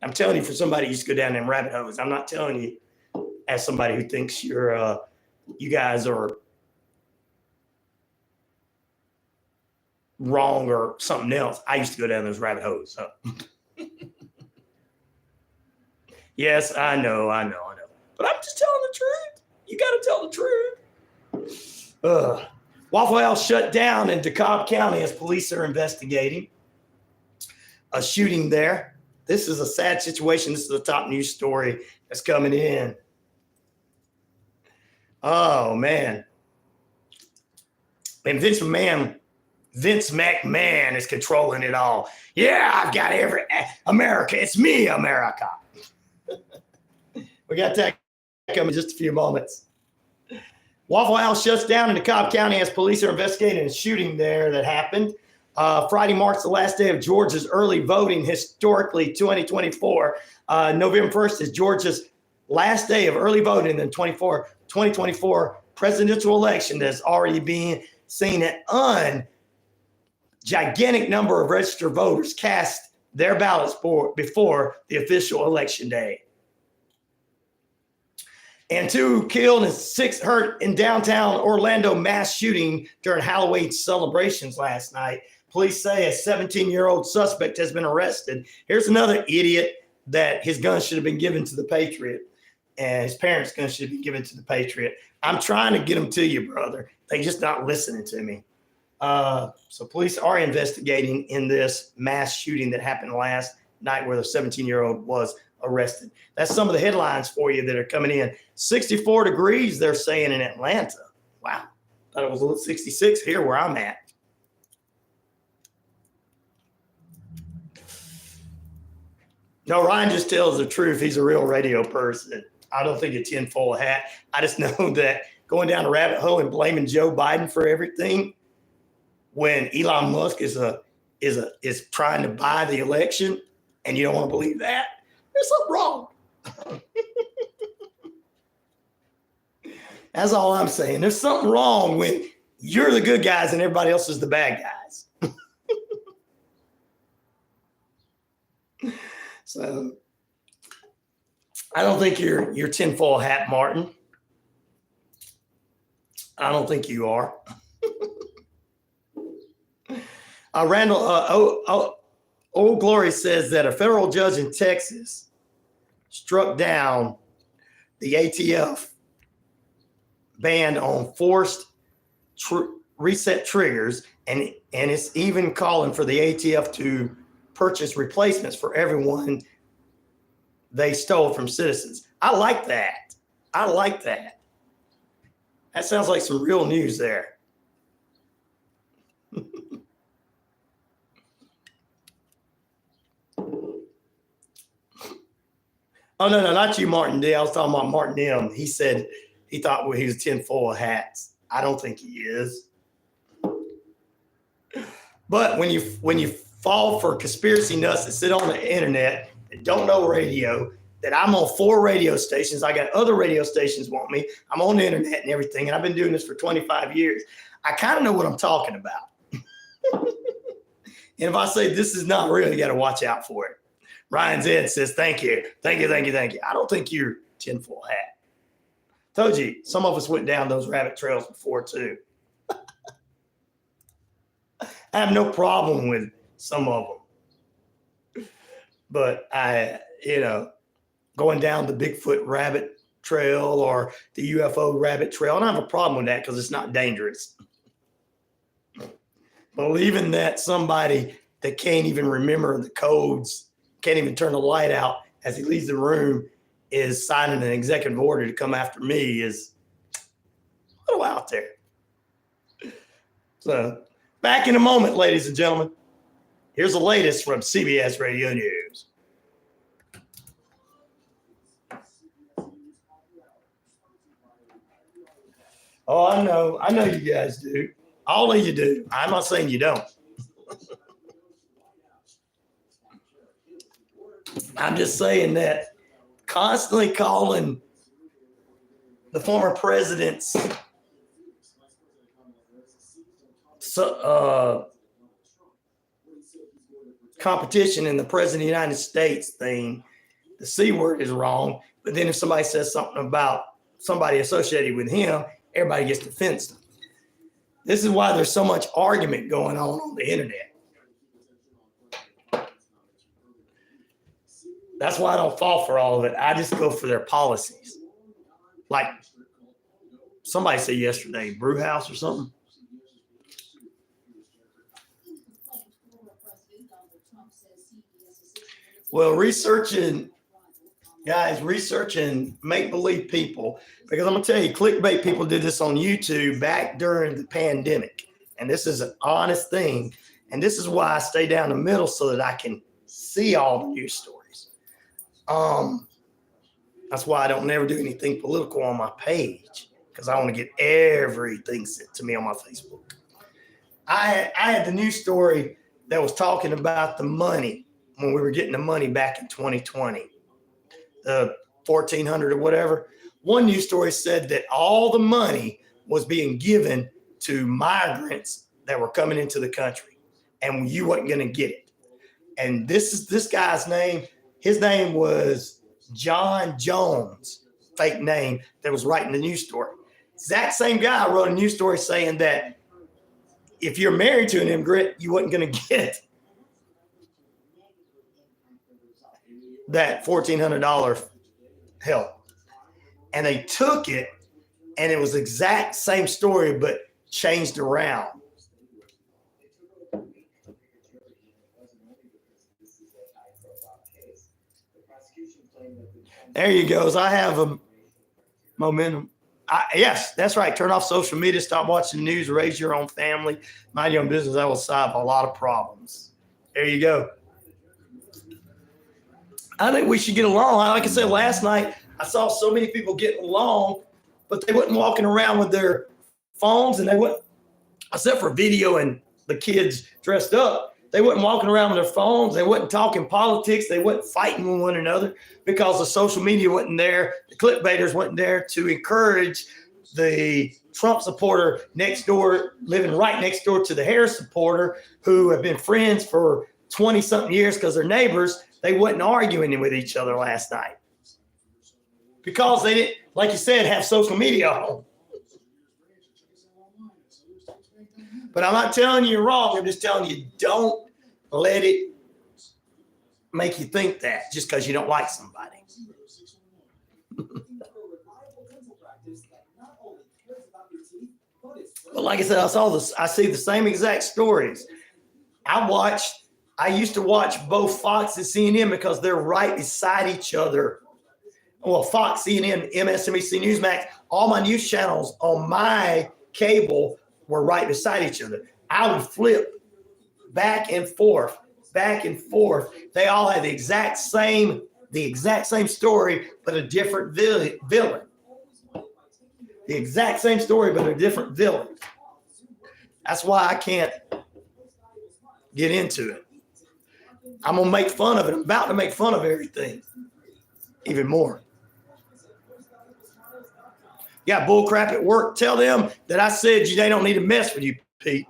I'm telling you, for somebody who used to go down them rabbit holes, I'm not telling you as somebody who thinks you guys are wrong or something else. I used to go down those rabbit holes. So. Yes, I know. But I'm just telling the truth. You got to tell the truth. Waffle House shut down in DeKalb County as police are investigating a shooting there. This is a sad situation. This is the top news story that's coming in. Oh, man. And Vince McMahon is controlling it all. Yeah, I've got every America. It's me, America. We got that coming in just a few moments. Waffle House shuts down in DeKalb County as police are investigating a shooting there that happened. Friday marks the last day of Georgia's early voting. Historically, 2024. November 1st is Georgia's last day of early voting in the 2024 presidential election that's already being seen an gigantic number of registered voters cast their ballots before the official election day. And 2 killed and 6 hurt in downtown Orlando mass shooting during Halloween celebrations last night. Police say a 17-year-old suspect has been arrested. Here's another idiot that his gun should have been given to the Patriot, and his parents' gun should have been given to the Patriot. I'm trying to get them to you, brother. They just not listening to me. So police are investigating in this mass shooting that happened last night where the 17-year-old was arrested. That's some of the headlines for you that are coming in. 64 degrees, they're saying, in Atlanta. Wow. Thought it was a little 66 here where I'm at. No, Ryan just tells the truth. He's a real radio person. I don't think a tinfoil hat. I just know that going down a rabbit hole and blaming Joe Biden for everything when Elon Musk is trying to buy the election, and you don't want to believe that, there's something wrong. That's all I'm saying. There's something wrong when you're the good guys and everybody else is the bad guys. So I don't think you're tinfoil hat, Martin. I don't think you are. Randall, Old Glory says that a federal judge in Texas struck down the ATF ban on forced reset triggers, and it's even calling for the ATF to purchase replacements for everyone they stole from citizens. I like that. That sounds like some real news there. Oh, no, not you, Martin D. I was talking about Martin M. He said he thought he was tinfoil hats. I don't think he is. But when you fall for conspiracy nuts that sit on the internet and don't know radio, that I'm on 4 radio stations. I got other radio stations want me. I'm on the internet and everything, and I've been doing this for 25 years. I kind of know what I'm talking about. And if I say this is not real, you got to watch out for it. Ryan Zed says, thank you. I don't think you're tinfoil hat. Told you, some of us went down those rabbit trails before too. I have no problem with some of them. But going down the Bigfoot rabbit trail or the UFO rabbit trail, I don't have a problem with that because it's not dangerous. Believing that somebody that can't even remember the codes, can't even turn the light out as he leaves the room, is signing an executive order to come after me is a little out there. So back in a moment, ladies and gentlemen. Here's the latest from CBS Radio News. Oh, I know you guys do. All of you do. I'm not saying you don't. I'm just saying that constantly calling the former president's competition in the president of the United States thing, the C word is wrong. But then if somebody says something about somebody associated with him, everybody gets defensive. This is why there's so much argument going on the internet. That's why I don't fall for all of it. I just go for their policies. Like somebody said yesterday, brew house or something. Well, researching make-believe people, because I'm going to tell you, clickbait people did this on YouTube back during the pandemic. And this is an honest thing. And this is why I stay down the middle so that I can see all the news stories. That's why I don't never do anything political on my page, because I want to get everything sent to me on my Facebook. I had the news story that was talking about the money when we were getting the money back in 2020, the 1,400 or whatever. One news story said that all the money was being given to migrants that were coming into the country, and you wasn't going to get it. And this guy's name. His name was John Jones, fake name, that was writing the news story. Exact same guy wrote a news story saying that if you're married to an immigrant, you wasn't going to get that $1,400 help. And they took it, and it was the exact same story, but changed around. There you go. I have a momentum. Yes, that's right. Turn off social media, stop watching the news, raise your own family, mind your own business. That will solve a lot of problems. There you go. I think we should get along. Like I said last night, I saw so many people getting along, but they wasn't walking around with their phones, and they wouldn't, except for video and the kids dressed up, they wasn't walking around with their phones. They wasn't talking politics. They wasn't fighting with one another because the social media wasn't there. The clickbaiters wasn't there to encourage the Trump supporter next door, living right next door to the Harris supporter, who have been friends for 20-something years because they're neighbors. They wasn't arguing with each other last night because they didn't, like you said, have social media on. But I'm not telling you you're wrong. I'm just telling you, don't let it make you think that just because you don't like somebody. But like I said, I see the same exact stories. I used to watch both Fox and CNN because they're right beside each other. Well, Fox, CNN, MSNBC, Newsmax, all my news channels on my cable were right beside each other. I would flip back and forth. They all had the exact same story, but a different villain. The exact same story, but a different villain. That's why I can't get into it. I'm going to make fun of it. I'm about to make fun of everything. Even more. You got bull crap at work. Tell them that I said they don't need to mess with you, Pete.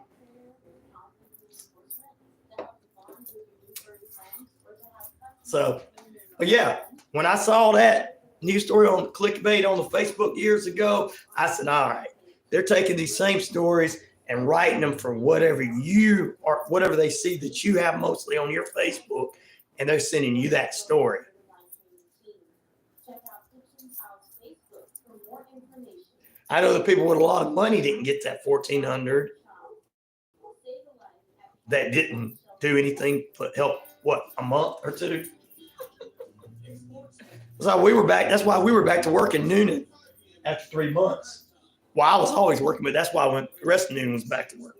So, but yeah, when I saw that news story on clickbait on the Facebook years ago, I said, all right, they're taking these same stories and writing them for whatever you or whatever they see that you have mostly on your Facebook, and they're sending you that story. I know the people with a lot of money didn't get that $1,400 that didn't do anything but help, a month or two? So we were back. That's why we were back to work in Noonan after 3 months. Well, I was always working, but that's why I went, the rest of Noonan was back to work.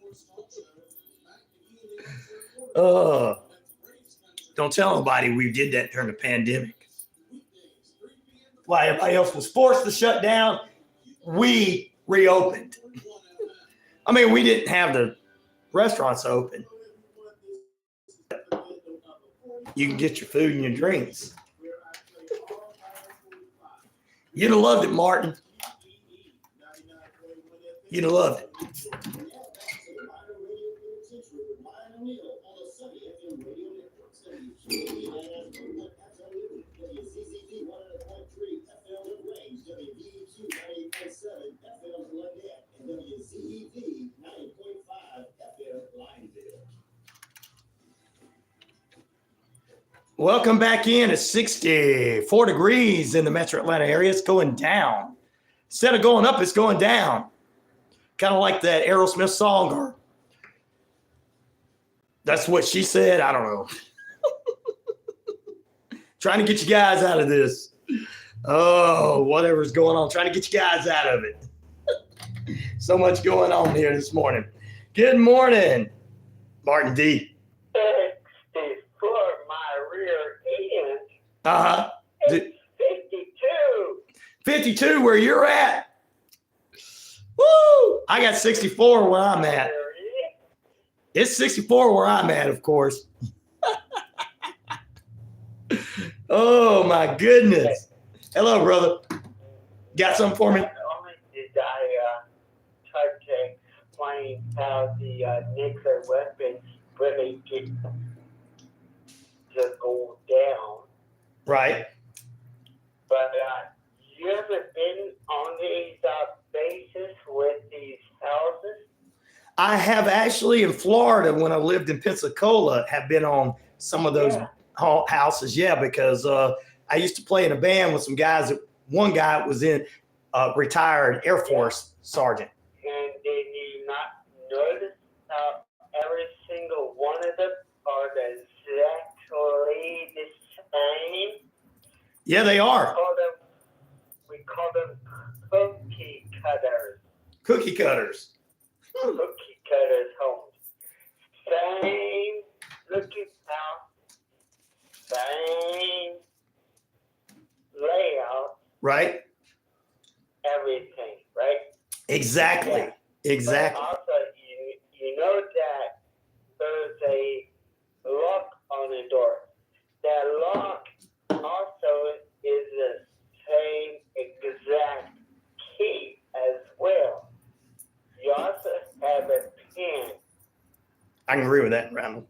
Don't tell nobody we did that during the pandemic. While everybody else was forced to shut down, we reopened. I mean, we didn't have the restaurants open. You can get your food and your drinks. You'd have loved it, Martin. You'd have loved it. WZZV 100.3 FM Lagrange, WVEQ 98.7 FM Lanett, and WZEV 90.5 FM Lineville. Welcome back in. It's 64 degrees in the metro Atlanta area. It's going down. Instead of going up, it's going down. Kind of like that Aerosmith song, or that's what she said. I don't know. Trying to get you guys out of this. Oh, whatever's going on. Trying to get you guys out of it. So much going on here this morning. Good morning, Martin D. 64, my rear end. Uh-huh. It's 52. 52 where you're at. Woo! I got 64 where I'm at. It's 64 where I'm at, of course. Oh, my goodness. Hello, brother. Got something for me? Not only did I try to explain how the nuclear weapons really get to go down, Right. but you ever been on these bases with these houses? I have actually in Florida, when I lived in Pensacola, have been on some of those houses. Yeah, because I used to play in a band with some guys. One guy was in retired Air Force sergeant. And did you not notice how every single one of them are exactly the same? Yeah, they are. We call them cookie cutters. Cookie cutters. Cookie cutters homes. Same looking house, same layout, Right. everything, right? Exactly. Yeah. Exactly. But also, you know that there's a lock on the door. That lock also is the same exact key as well. You also have a pin. I can agree with that, Randall.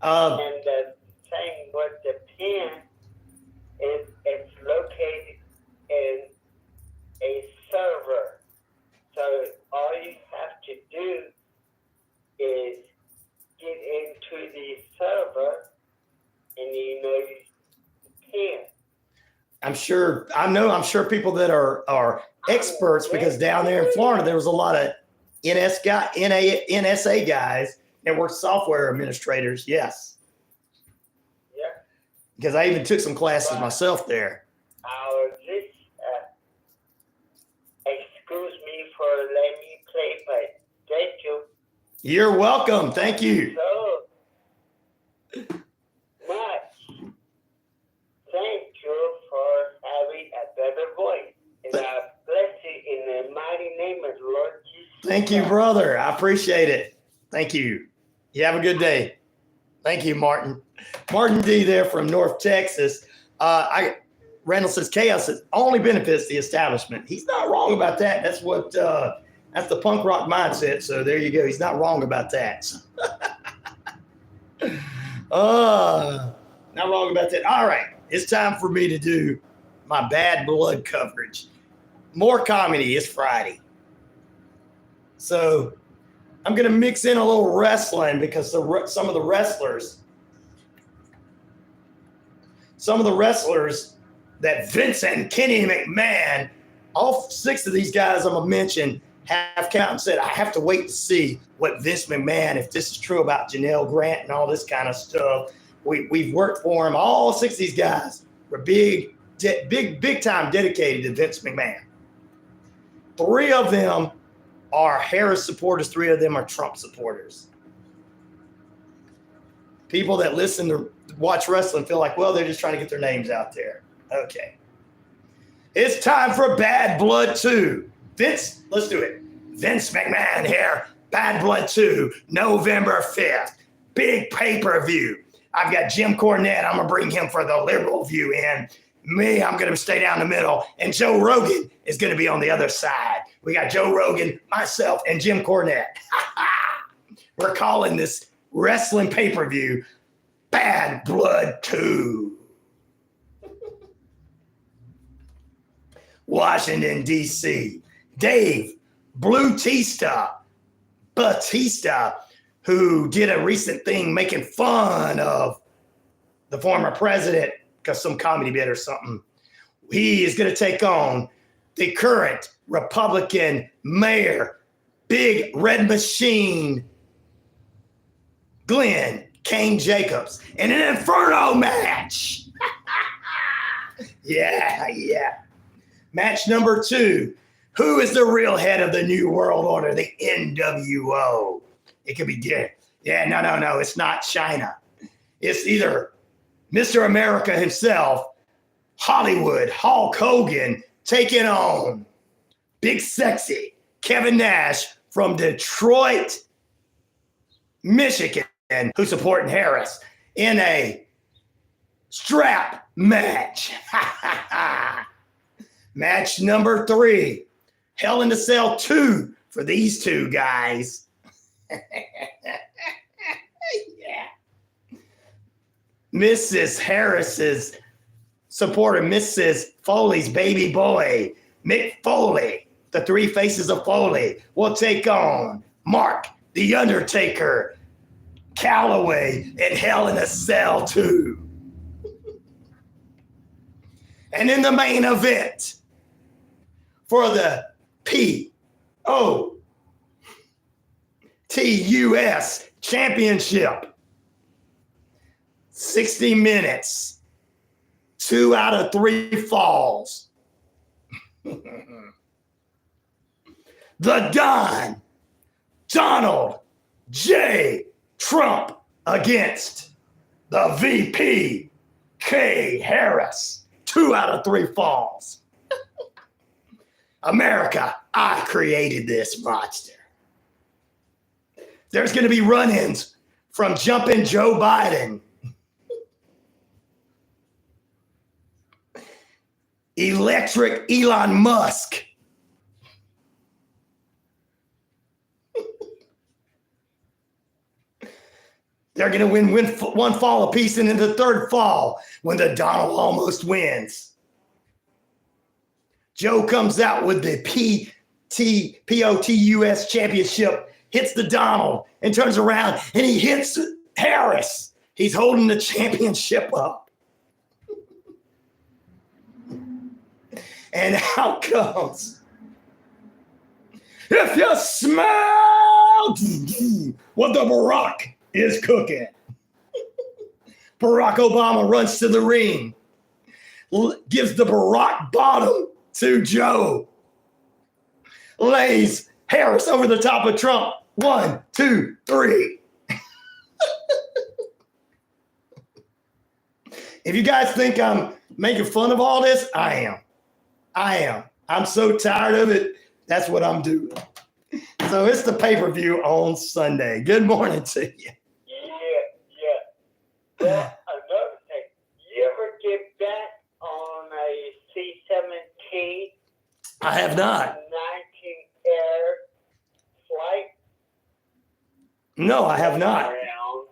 And the thing with the pin is it's located in a server. So all you have to do is get into the server and you know the pin. I'm sure people that are experts, because down there in Florida, there was a lot of NSA guys, network software administrators. Yes. Yeah. Because I even took some classes myself there. I'll just excuse me for letting me play, but thank you. You're welcome. Thank you. So much. Thank you for having a better voice. And I bless you in the mighty name of Lord Jesus. Thank you, brother. I appreciate it. Thank you. You have a good day. Thank you, Martin. Martin D there from North Texas. Randall says chaos only benefits the establishment. He's not wrong about that. That's what that's the punk rock mindset. So there you go. He's not wrong about that. Not wrong about that. All right. It's time for me to do my bad blood coverage. More comedy. It's Friday. So I'm going to mix in a little wrestling because some of the wrestlers that Vincent Kenny McMahon, all 6 of these guys I'm going to mention, have come out and said, I have to wait to see what Vince McMahon, if this is true about Janelle Grant and all this kind of stuff. We've worked for him. All 6 of these guys were big time dedicated to Vince McMahon. 3 of them are Harris supporters. 3 of them are Trump supporters. People that listen to watch wrestling feel like, well, they're just trying to get their names out there. Okay. It's time for Bad Blood 2. Vince, let's do it. Vince McMahon here. Bad Blood 2, November 5th. Big pay-per-view. I've got Jim Cornette. I'm going to bring him for the liberal view in. Me, I'm going to stay down the middle. And Joe Rogan is going to be on the other side. We got Joe Rogan, myself, and Jim Cornette. We're calling this wrestling pay-per-view Bad Blood 2. Washington, D.C. Dave Batista, who did a recent thing making fun of the former president because some comedy bit or something. He is going to take on the current Republican mayor, Big Red Machine, Glenn Kane Jacobs, in an Inferno match. Yeah. Match number 2. Who is the real head of the New World Order, the NWO? It could be Dick. Yeah, no. It's not China. It's either Mr. America himself, Hollywood, Hulk Hogan, taking on Big Sexy Kevin Nash from Detroit, Michigan, who's supporting Harris in a strap match. Match number 3. Hell in a Cell 2 for these two guys. Yeah. Mrs. Harris's supporter, Mrs. Foley's baby boy, Mick Foley, the 3 faces of Foley, will take on Mark, the Undertaker, Calloway, and Hell in a Cell 2. And in the main event, for the POTUS Championship, 60 minutes, 2 out of 3 falls. The Donald J. Trump against the VP K. Harris, 2 out of 3 falls. America, I created this monster. There's going to be run-ins from Jumpin' Joe Biden, Electric Elon Musk, they're going to win one fall apiece, and in the third fall, when the Donald almost wins, Joe comes out with the POTUS championship, hits the Donald, and turns around, and he hits Harris. He's holding the championship up. And out comes, if you smell what the Barack is cooking. Barack Obama runs to the ring, gives the Barack bottom to Joe, lays Harris over the top of Trump. 1, 2, 3. If you guys think I'm making fun of all this, I am. I'm so tired of it. That's what I'm doing. So it's the pay-per-view on Sunday. Good morning to you. Yeah. Well, another thing, you ever get back on a C-17? I have not. 19 air flight? No, I have not. Around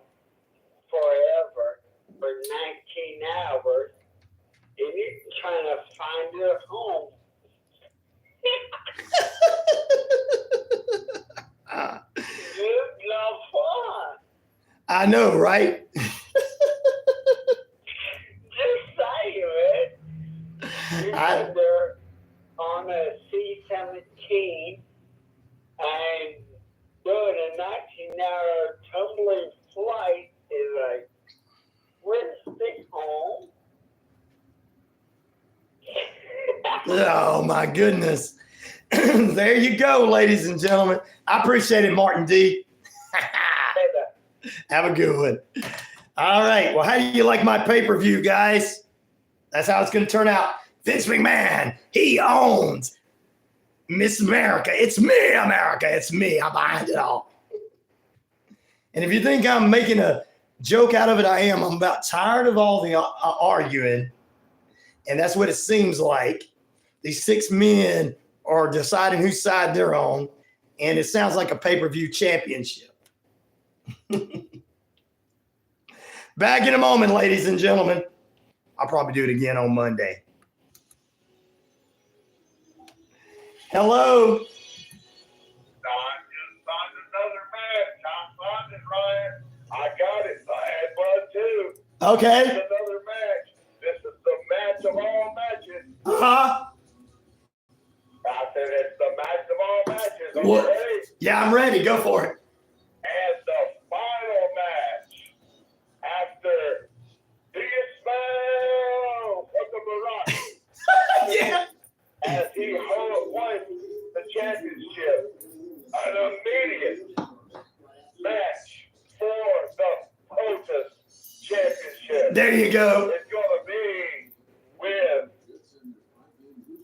forever for 19 hours, and you're trying to find your home. Good love fun. I know, right? Just say it. You're there on a C-17 and doing a 19-hour tumbling flight is like, where's the home? Oh, my goodness. There you go, ladies and gentlemen. I appreciate it, Martin D. Have a good one. All right. Well, how do you like my pay-per-view, guys? That's how it's going to turn out. Vince McMahon, he owns Miss America. It's me, America. It's me. I'm behind it all. And if you think I'm making a joke out of it, I am. I'm about tired of all the arguing. And that's what it seems like. These 6 men are deciding whose side they're on. And it sounds like a pay-per-view championship. Back in a moment, ladies and gentlemen. I'll probably do it again on Monday. Hello. I got it. I had one too. Okay. This is another match. This is the match of all matches. Uh-huh. I said it's the match of all matches. Are you What? ready? Yeah, I'm ready. Go for it. And the final match after Do You Smell what the Barack? Yeah. As he won the championship. An immediate match for the POTUS championship. There you go. It's going to be with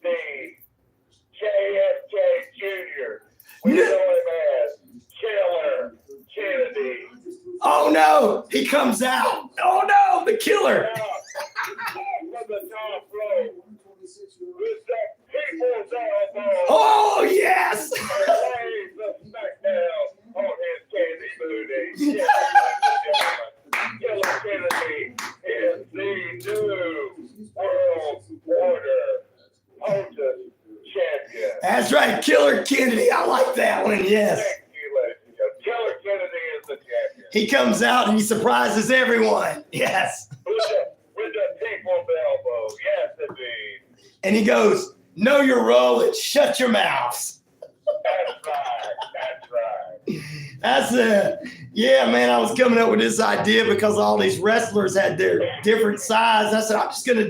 the JFK Jr. We know him as Killer Kennedy. Oh, no. He comes out. Oh, no. The killer. From the top row. With the people's elbow. Oh, yes. And lays the smackdown on his candy booty. Yes, Killer Kennedy is the new World Order POTUS champion. That's right. Killer Kennedy. I like that one. Yes. Thank you, ladies and gentlemen. Killer Kennedy is the champion. He comes out and he surprises everyone. Yes. With the people's elbow. Yes, indeed. And he goes, know your role and shut your mouths. That's right. That's right. That's it. Yeah, man, I was coming up with this idea because all these wrestlers had their different size. I said, I'm just going to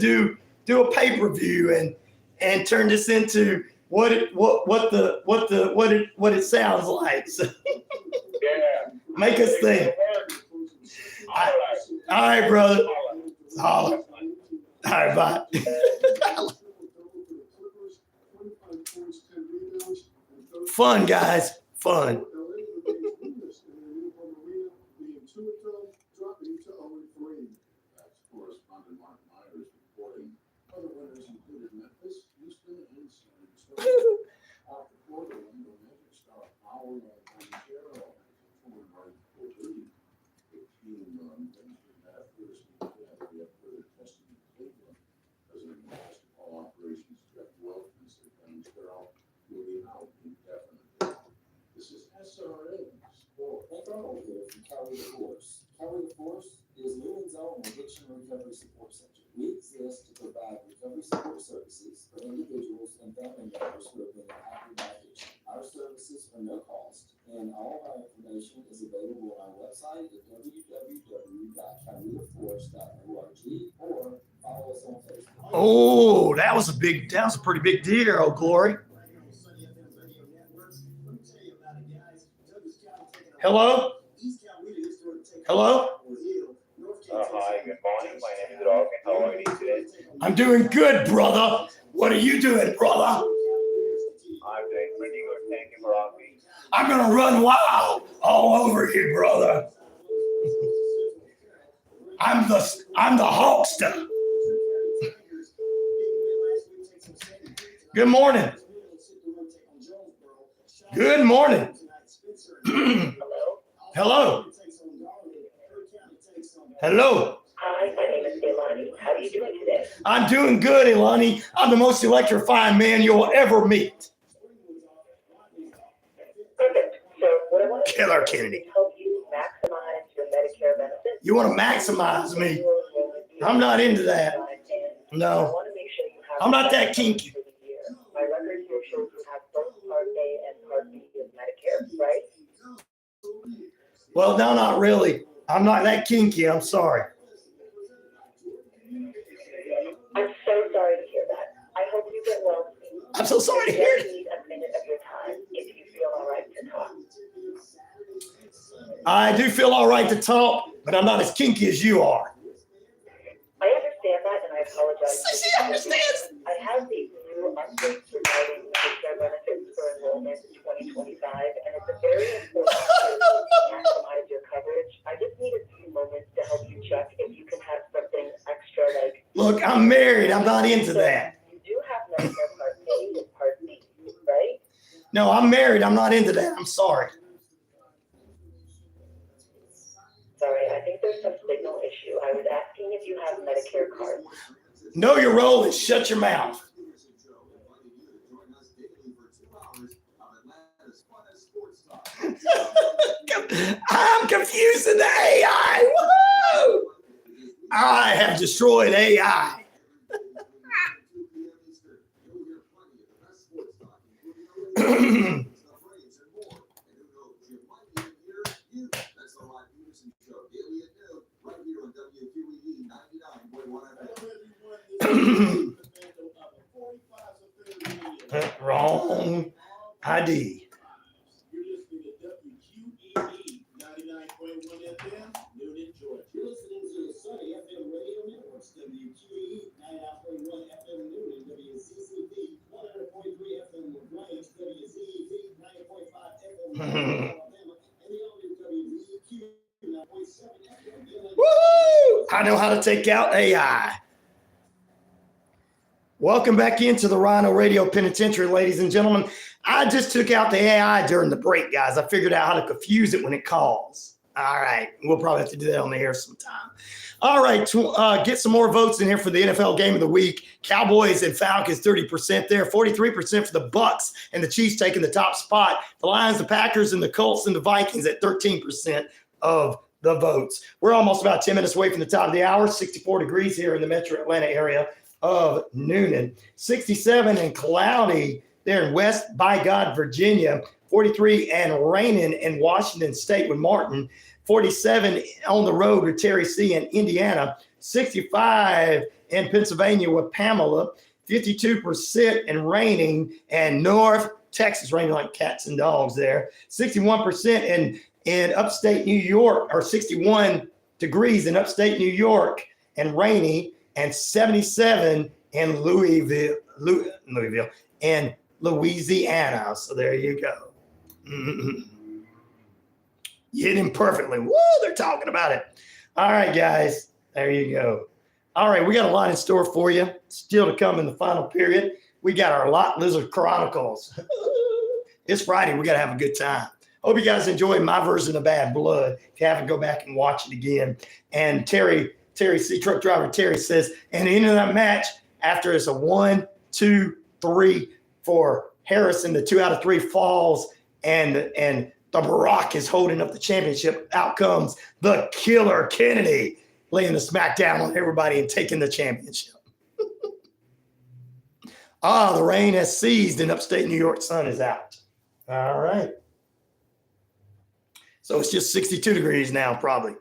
do a pay-per-view and turn this into what it sounds like. So, Yeah. make us think. All right, brother. Holla. All right, bye. Fun, guys. Fun. Carry the Force. Carry the Force is Newland's own addiction recovery support center. We exist to provide recovery support services for individuals and family members who have been active by addiction. Our services are no cost, and all of our information is available on our website at www.carrytheforce.org or follow us on Facebook. Oh, that was a pretty big deal, oh, Glory. Hello? Hello? Hi, good morning. My name is Rock, and how are you today? I'm doing good, brother. What are you doing, brother? I'm doing pretty good. Thank you for asking. I'm gonna run wild all over you, brother. I'm the Hulkster. Good morning. Good morning. Hello. Hello. Hi, my name is Ilani. How are you doing today? I'm doing good, Ilani. I'm the most electrifying man you'll ever meet. Perfect. So what I want to Killer Kennedy. help you maximize your Medicare benefits. You want to maximize me? I'm not into that. No. I want to make sure you have. I'm not that kinky. My record here shows you have both Part A and Part B of Medicare, right? Well, no, not really. I'm not that kinky. I'm sorry. I'm so sorry to hear that. I hope you get well. I'm so sorry to hear I it. need a minute of your time if you feel all right to talk. I do feel all right to talk, but I'm not as kinky as you are. I understand that, and I apologize. She understands. I have these new updates regarding Medicare benefits Look, I'm married. I'm not into that. You do have Medicare Part A and Part B, right? No, I'm married. I'm not into that. I'm sorry. Sorry, I think there's some signal issue. I was asking if you have Medicare cards. Know your role and shut your mouth. I'm confusing the AI. Woo! I have destroyed AI. Wrong ID. You're listening to WQEE 99.1 FM, Noonan, Georgia. You're listening to the Sunny FM radio networks, WQEE 99.1 FM Noonan, WZZV 100.3 FM Lagrange, WZEV 90.5 FM Alabama, and the all-new WVEQ 9.7 FM. Woo! I know how to take out AI. Welcome back into the RyanORadio Penitentiary, ladies and gentlemen. I just took out the AI during the break, guys. I figured out how to confuse it when it calls. All right. We'll probably have to do that on the air sometime. All right. Get some more votes in here for the NFL game of the week. Cowboys and Falcons, 30% there, 43% for the Bucks and the Chiefs taking the top spot. The Lions, the Packers, and the Colts and the Vikings at 13% of the votes. We're almost about 10 minutes away from the top of the hour, 64 degrees here in the metro Atlanta area of Noonan, 67 and cloudy there in West by God, Virginia, 43 and raining in Washington State with Martin, 47 on the road with Terry C in Indiana, 65 in Pennsylvania with Pamela, 52% and raining and North Texas, raining like cats and dogs there, 61% in upstate New York, or 61 degrees in upstate New York and rainy, and 77 in Louisville and Louisiana. So there you go. You hit him perfectly. Woo, they're talking about it. All right, guys. There you go. All right, we got a lot in store for you. Still to come in the final period. We got our Lot Lizard Chronicles. It's Friday. We got to have a good time. Hope you guys enjoy my version of Bad Blood. If you haven't, go back and watch it again. And Terry C, truck driver Terry says, and the end of that match, after it's a 1, 2, 3 for Harrison, the 2 out of 3 falls, and the Barack is holding up the championship. Out comes the killer Kennedy, laying the smackdown on everybody and taking the championship. The rain has ceased and upstate New York sun is out. All right. So it's just 62 degrees now, probably.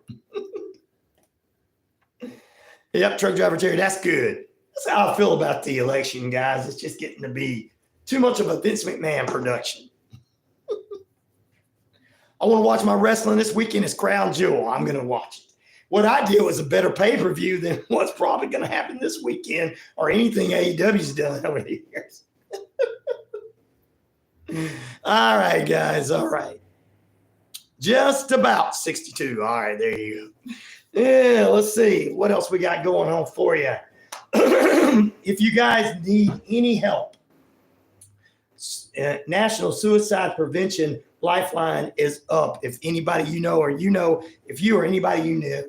Yep, truck driver Terry, that's good. That's how I feel about the election, guys. It's just getting to be too much of a Vince McMahon production. I want to watch my wrestling this weekend. It's Crown Jewel. I'm going to watch it. What I deal is a better pay-per-view than what's probably going to happen this weekend or anything AEW's done over the years. All right, guys. All right. Just about 62. All right, there you go. Yeah, let's see what else we got going on for you. If you guys need any help, National Suicide Prevention Lifeline is up. If anybody you know, if you or anybody you know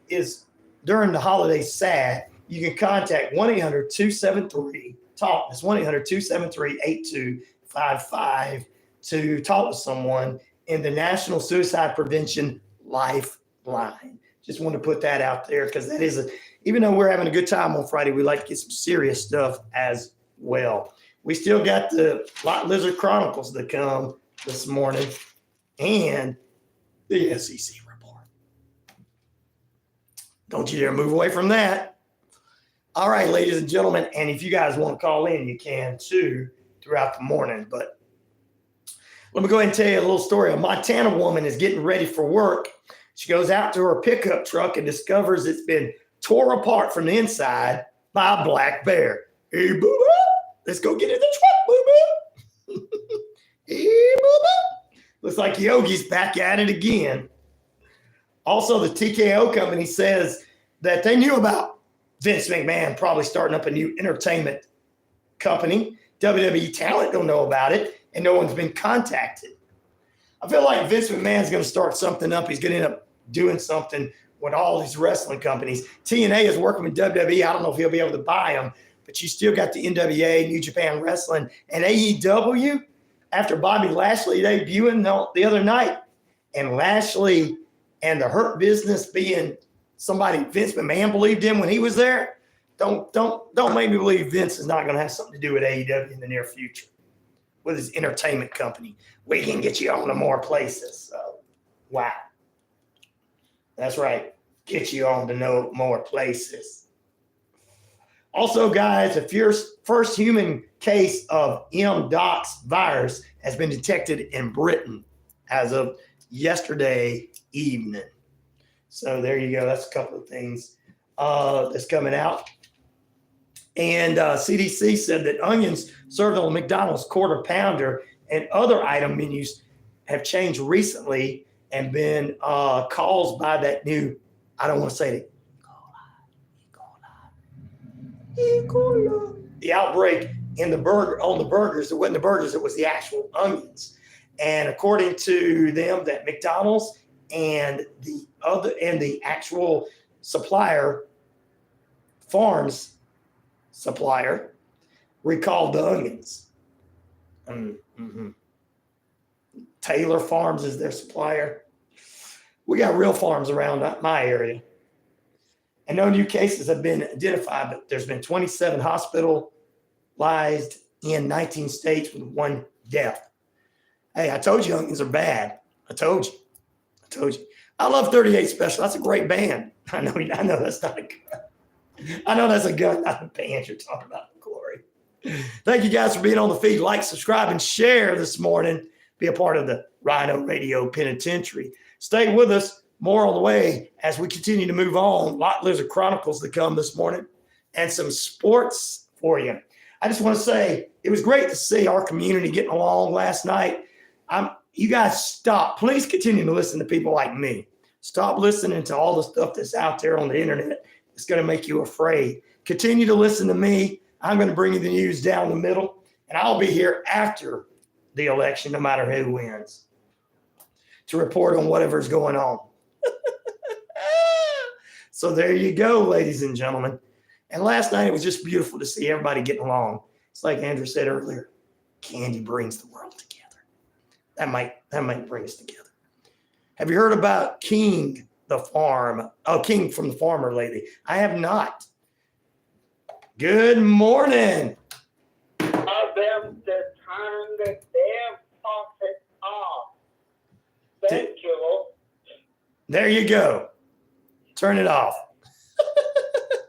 is during the holidays sad, you can contact 1-800-273-TALK. That's 1-800-273-8255 to talk to someone in the National Suicide Prevention Lifeline. Just want to put that out there because that is even though we're having a good time on Friday, we like to get some serious stuff as well. We still got the Lot Lizard Chronicles to come this morning and the SEC report. Don't you dare move away from that. All right, ladies and gentlemen, and if you guys want to call in, you can too throughout the morning. But let me go ahead and tell you a little story. A Montana woman is getting ready for work. She goes out to her pickup truck and discovers it's been tore apart from the inside by a black bear. Hey, boo-boo, let's go get in the truck, boo-boo. Hey, boo-boo. Looks like Yogi's back at it again. Also, the TKO company says that they knew about Vince McMahon probably starting up a new entertainment company. WWE talent don't know about it, and no one's been contacted. I feel like Vince McMahon's going to start something up. He's going to end up doing something with all these wrestling companies. TNA is working with WWE. I don't know if he'll be able to buy them, but you still got the NWA, New Japan Wrestling, and AEW. After Bobby Lashley debuting the other night, and Lashley and the Hurt Business being somebody Vince McMahon believed in when he was there, don't make me believe Vince is not going to have something to do with AEW in the near future with his entertainment company. We can get you on to more places. So, wow. That's right. Get you on to know more places. Also, guys, if your first human case of MDox virus has been detected in Britain as of yesterday evening. So there you go. That's a couple of things that's coming out. And CDC said that onions served on a McDonald's quarter pounder and other item menus have changed recently and been caused by that new, I don't want to say it, E. coli. The outbreak in the burgers, it wasn't the burgers, it was the actual onions. And according to them, that McDonald's and the actual supplier, Farms supplier, recalled the onions. Taylor Farms is their supplier. We got real farms around my area. And no new cases have been identified, but there's been 27 hospitalized in 19 states with 1 death. Hey, I told you onions are bad. I told you. I love 38 Special. That's a great band. I know that's not a gun. I know that's a gun, not a band you're talking about, Glory. Thank you guys for being on the feed. Like, subscribe, and share this morning. Be a part of the RyanORadio Penitentiary. Stay with us. More on the way as we continue to move on. Lot Lizard Chronicles to come this morning and some sports for you. I just want to say it was great to see our community getting along last night. You guys stop. Please continue to listen to people like me. Stop listening to all the stuff that's out there on the internet. It's going to make you afraid. Continue to listen to me. I'm going to bring you the news down the middle, and I'll be here after the election, no matter who wins, to report on whatever's going on. So there you go, ladies and gentlemen. And last night, it was just beautiful to see everybody getting along. It's like Andrew said earlier, candy brings the world together. That might bring us together. Have you heard about King from the Farmer lately? I have not. Good morning. Tell them to turn the damn faucet off. Thank you. There you go. Turn it off. Tell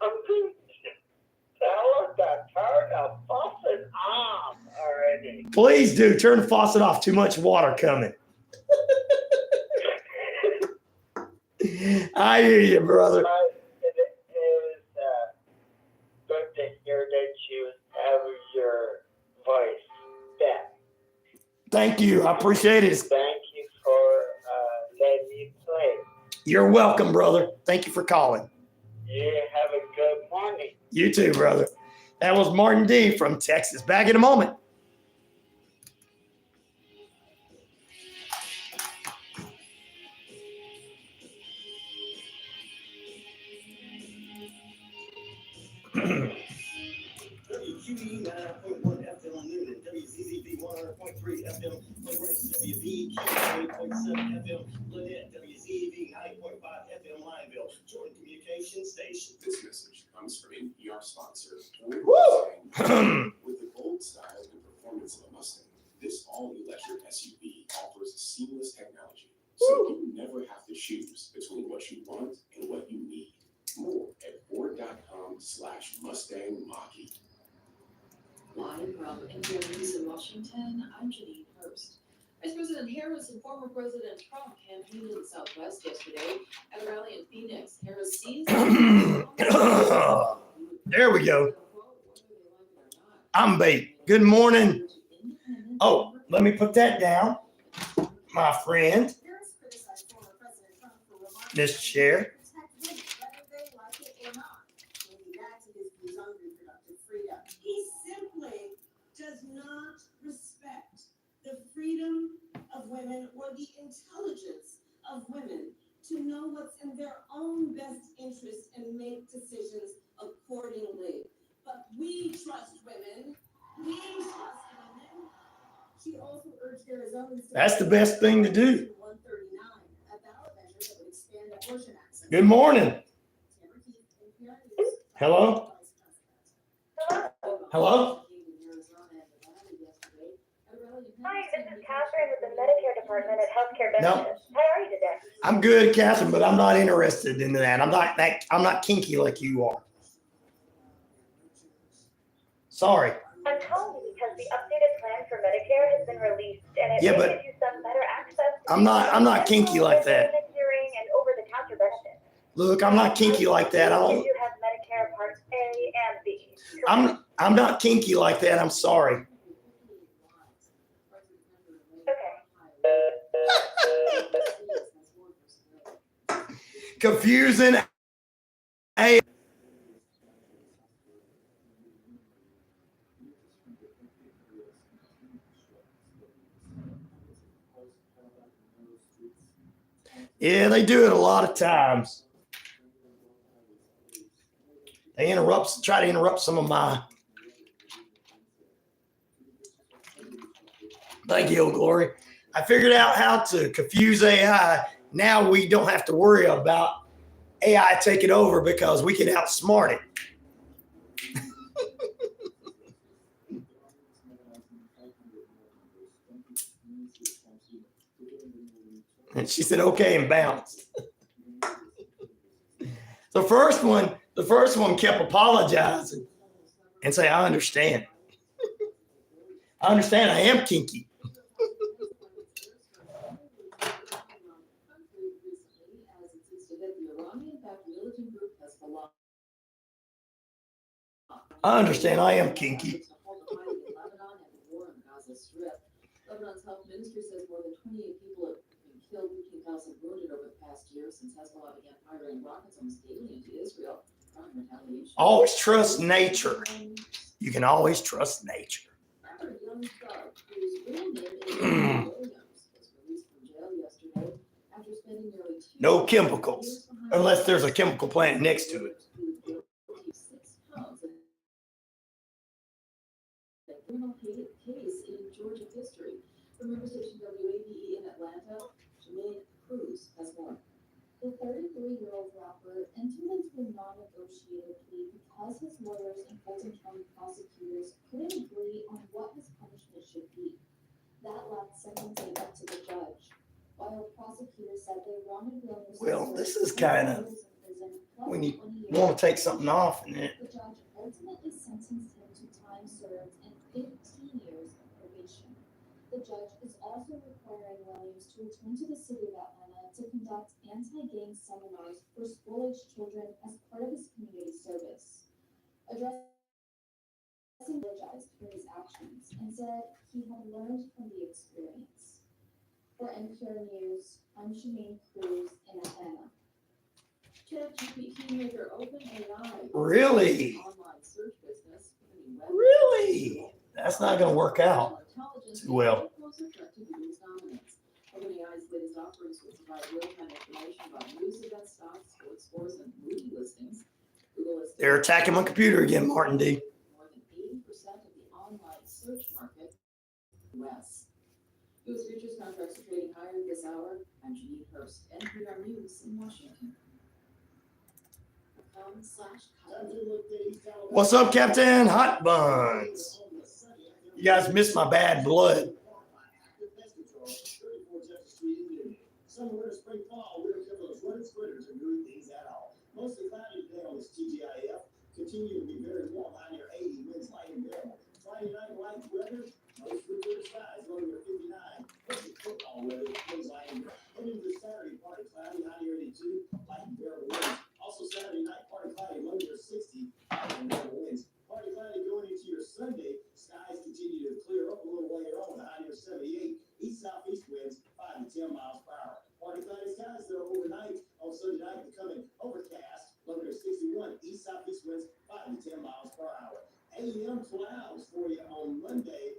them to turn the faucet off already. Please do. Turn the faucet off. Too much water coming. I hear you, brother. It is good to hear that you have your voice back. Thank you. I appreciate it. Thank you for letting me play. You're welcome, brother. Thank you for calling. You have a good morning. You too, brother. That was Martin D. from Texas. Back in a moment. WQEE 9.1 FM Unlimited, WZZV 100.3 FM Lagrange, WVEQ 90.7 FM Lanett, WZEV 90.5 FM Lineville, Jordan Communication Station. This message comes from NPR sponsor Ford Woo! with the bold style and performance of a Mustang. This all-electric SUV offers seamless technology, so you never have to choose between what you want and what you need. More at Ford.com/Mustang Mach-E. Live from NPR News in Washington, I'm Janine Hurst. Vice President Harris and former President Trump campaigned in the Southwest yesterday at a rally in Phoenix. Harris seized There we go. I'm bait. Good morning. Oh, let me put that down, my friend. Harris criticized former President Trump for remarks Mr. Chair. protect women, whether they like it or not. Maybe not respect the freedom of women or the intelligence of women to know what's in their own best interest and make decisions accordingly. But we trust women. We trust women. She also urged Arizonans to. That's the best thing to do. 139, a ballot measure that would expand abortion access. Good morning. Hello? Hello? Hi, this is Catherine with the Medicare Department at Healthcare No. Benefits. How are you today? I'm good, Catherine, but I'm not interested in that. I'm not kinky like you are. Sorry. I'm calling you because the updated plan for Medicare has been released, and it Yeah, may but give you some better access to I'm not kinky like that. hearing and over-the-counter benefits. Look, I'm not kinky like that. You have Medicare Part A and B. I'm not kinky like that. I'm sorry. Confusing. Hey. Yeah, they do it a lot of times. They try to interrupt some of my. Thank you, Glory. I figured out how to confuse AI. Now we don't have to worry about AI taking over because we can outsmart it. And she said, okay, and bounced. The first one kept apologizing and say, I understand. I understand I am kinky. I understand I am kinky. Lebanon's health ministry says more than 28 people have been killed, 15,000 wounded over the past year since Hezbollah began firing rockets almost daily into Israel. Retaliation. Always trust nature. You can always trust nature. No chemicals, unless there's a chemical plant next to it. Criminal case in Georgia history. From member station WVEQ in Atlanta, Jermaine Cruz has more. The 33-year-old rapper entered into a non-negotiated plea because his lawyers and Fulton County prosecutors couldn't agree on what his punishment should be. That left sentencing up to the judge. While prosecutors said they wanted Williams to Well, serve this is 20 kind of years in prison plus when you 20 years want to take in something prison. off in it. The judge ultimately sentenced him to time served and 15 years of probation. The judge is also requiring Williams to return to the city of Atlanta to conduct anti-gang seminars for school-aged children as part of his community service. Addressing apologized for his actions and said he had learned from the experience. For NPR News, I'm Jermaine Cruz in Atlanta. ChatGPT maker OpenAI. Really? Online search business. Really? That's not going to work out too well. OpenAI's latest offerings will provide real-time information about news events, stocks, sports scores, and movie listings. Google is They're attacking my computer again, Martin D. more than 80% of the online search market in the US. U.S. futures contracts are trading higher this hour. I'm Janine Hurst, NPR News in Washington. What's up, Captain? Hot buns. You guys missed my bad blood. Summer, spring, fall, we don't care for those running splitters and doing things at all. Mostly cloudy today on this TGIF. Continue to be very warm, high near 80, winds light and variable. Friday night, light weather, mostly clear skies, low near 59. Mostly football weather, winds light and variable. Heading into Saturday, partly cloudy, high near 82, light and variable winds. Also Saturday night, partly cloudy, low near 60, light and variable winds. Partly cloudy going into your Sunday, skies continue to clear up a little later on, high near 78. East-southeast winds, 5 to 10 miles per hour. Partly cloudy skies though overnight on Sunday night becoming overcast, low near 61. East-southeast winds 5 to 10 miles per hour. AM clouds for you on Monday.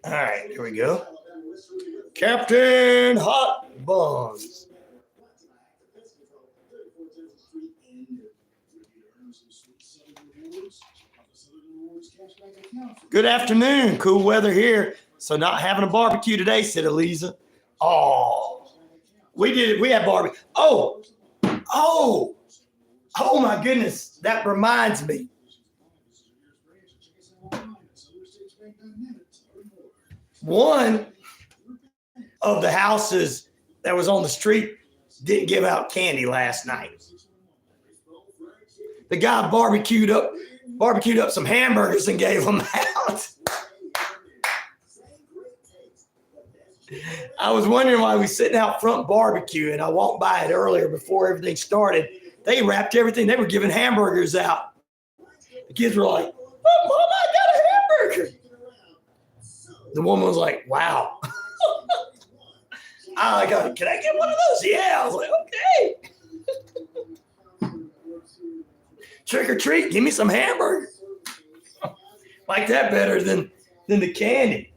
All right, here we go. Captain Hot Buns. Good afternoon. Cool weather here. So not having a barbecue today, said Eliza. Oh, we did it. We had barbecue. Oh my goodness. That reminds me. One of the houses that was on the street didn't give out candy last night. The guy barbecued up some hamburgers and gave them out. I was wondering why we sitting out front barbecuing. I walked by it earlier before everything started. They wrapped everything. They were giving hamburgers out. The kids were like, "Oh, Mom, I got a hamburger." The woman was like, "Wow." I got, "Can I get one of those?" Yeah. I was like, "Okay." Trick or treat, give me some hamburgers. Like that better than the candy.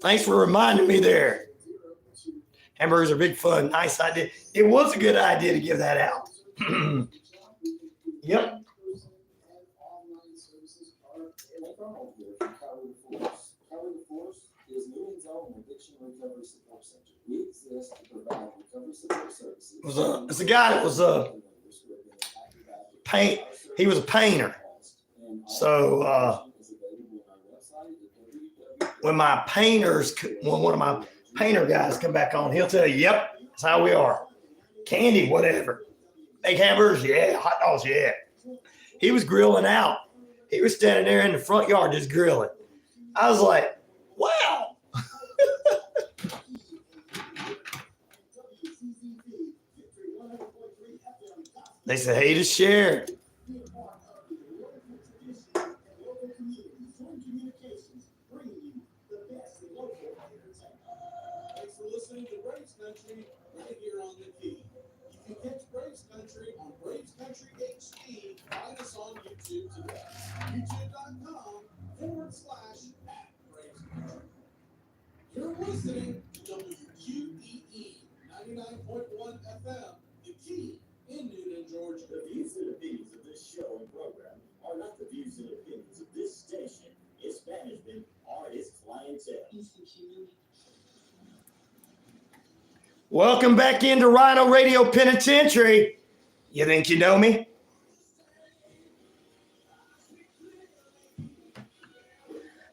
Thanks for reminding me there. Hamburgers are big fun. Nice idea. It was a good idea to give that out. Yep. It's a guy that was he was a painter. So when one of my painter guys come back on, he'll tell you, "Yep, that's how we are. Candy, whatever. Make hamburgers, yeah. Hot dogs, yeah." He was grilling out. He was standing there in the front yard just grilling. I was like, wow. They said, "Hey, to share." You're listening to WQEE 99.1 FM, the key in Newnan, Georgia. The views and opinions of this show and program are not the views and opinions of this station, its management, or its clientele. Welcome back into RyanORadio Penitentiary. You think you know me?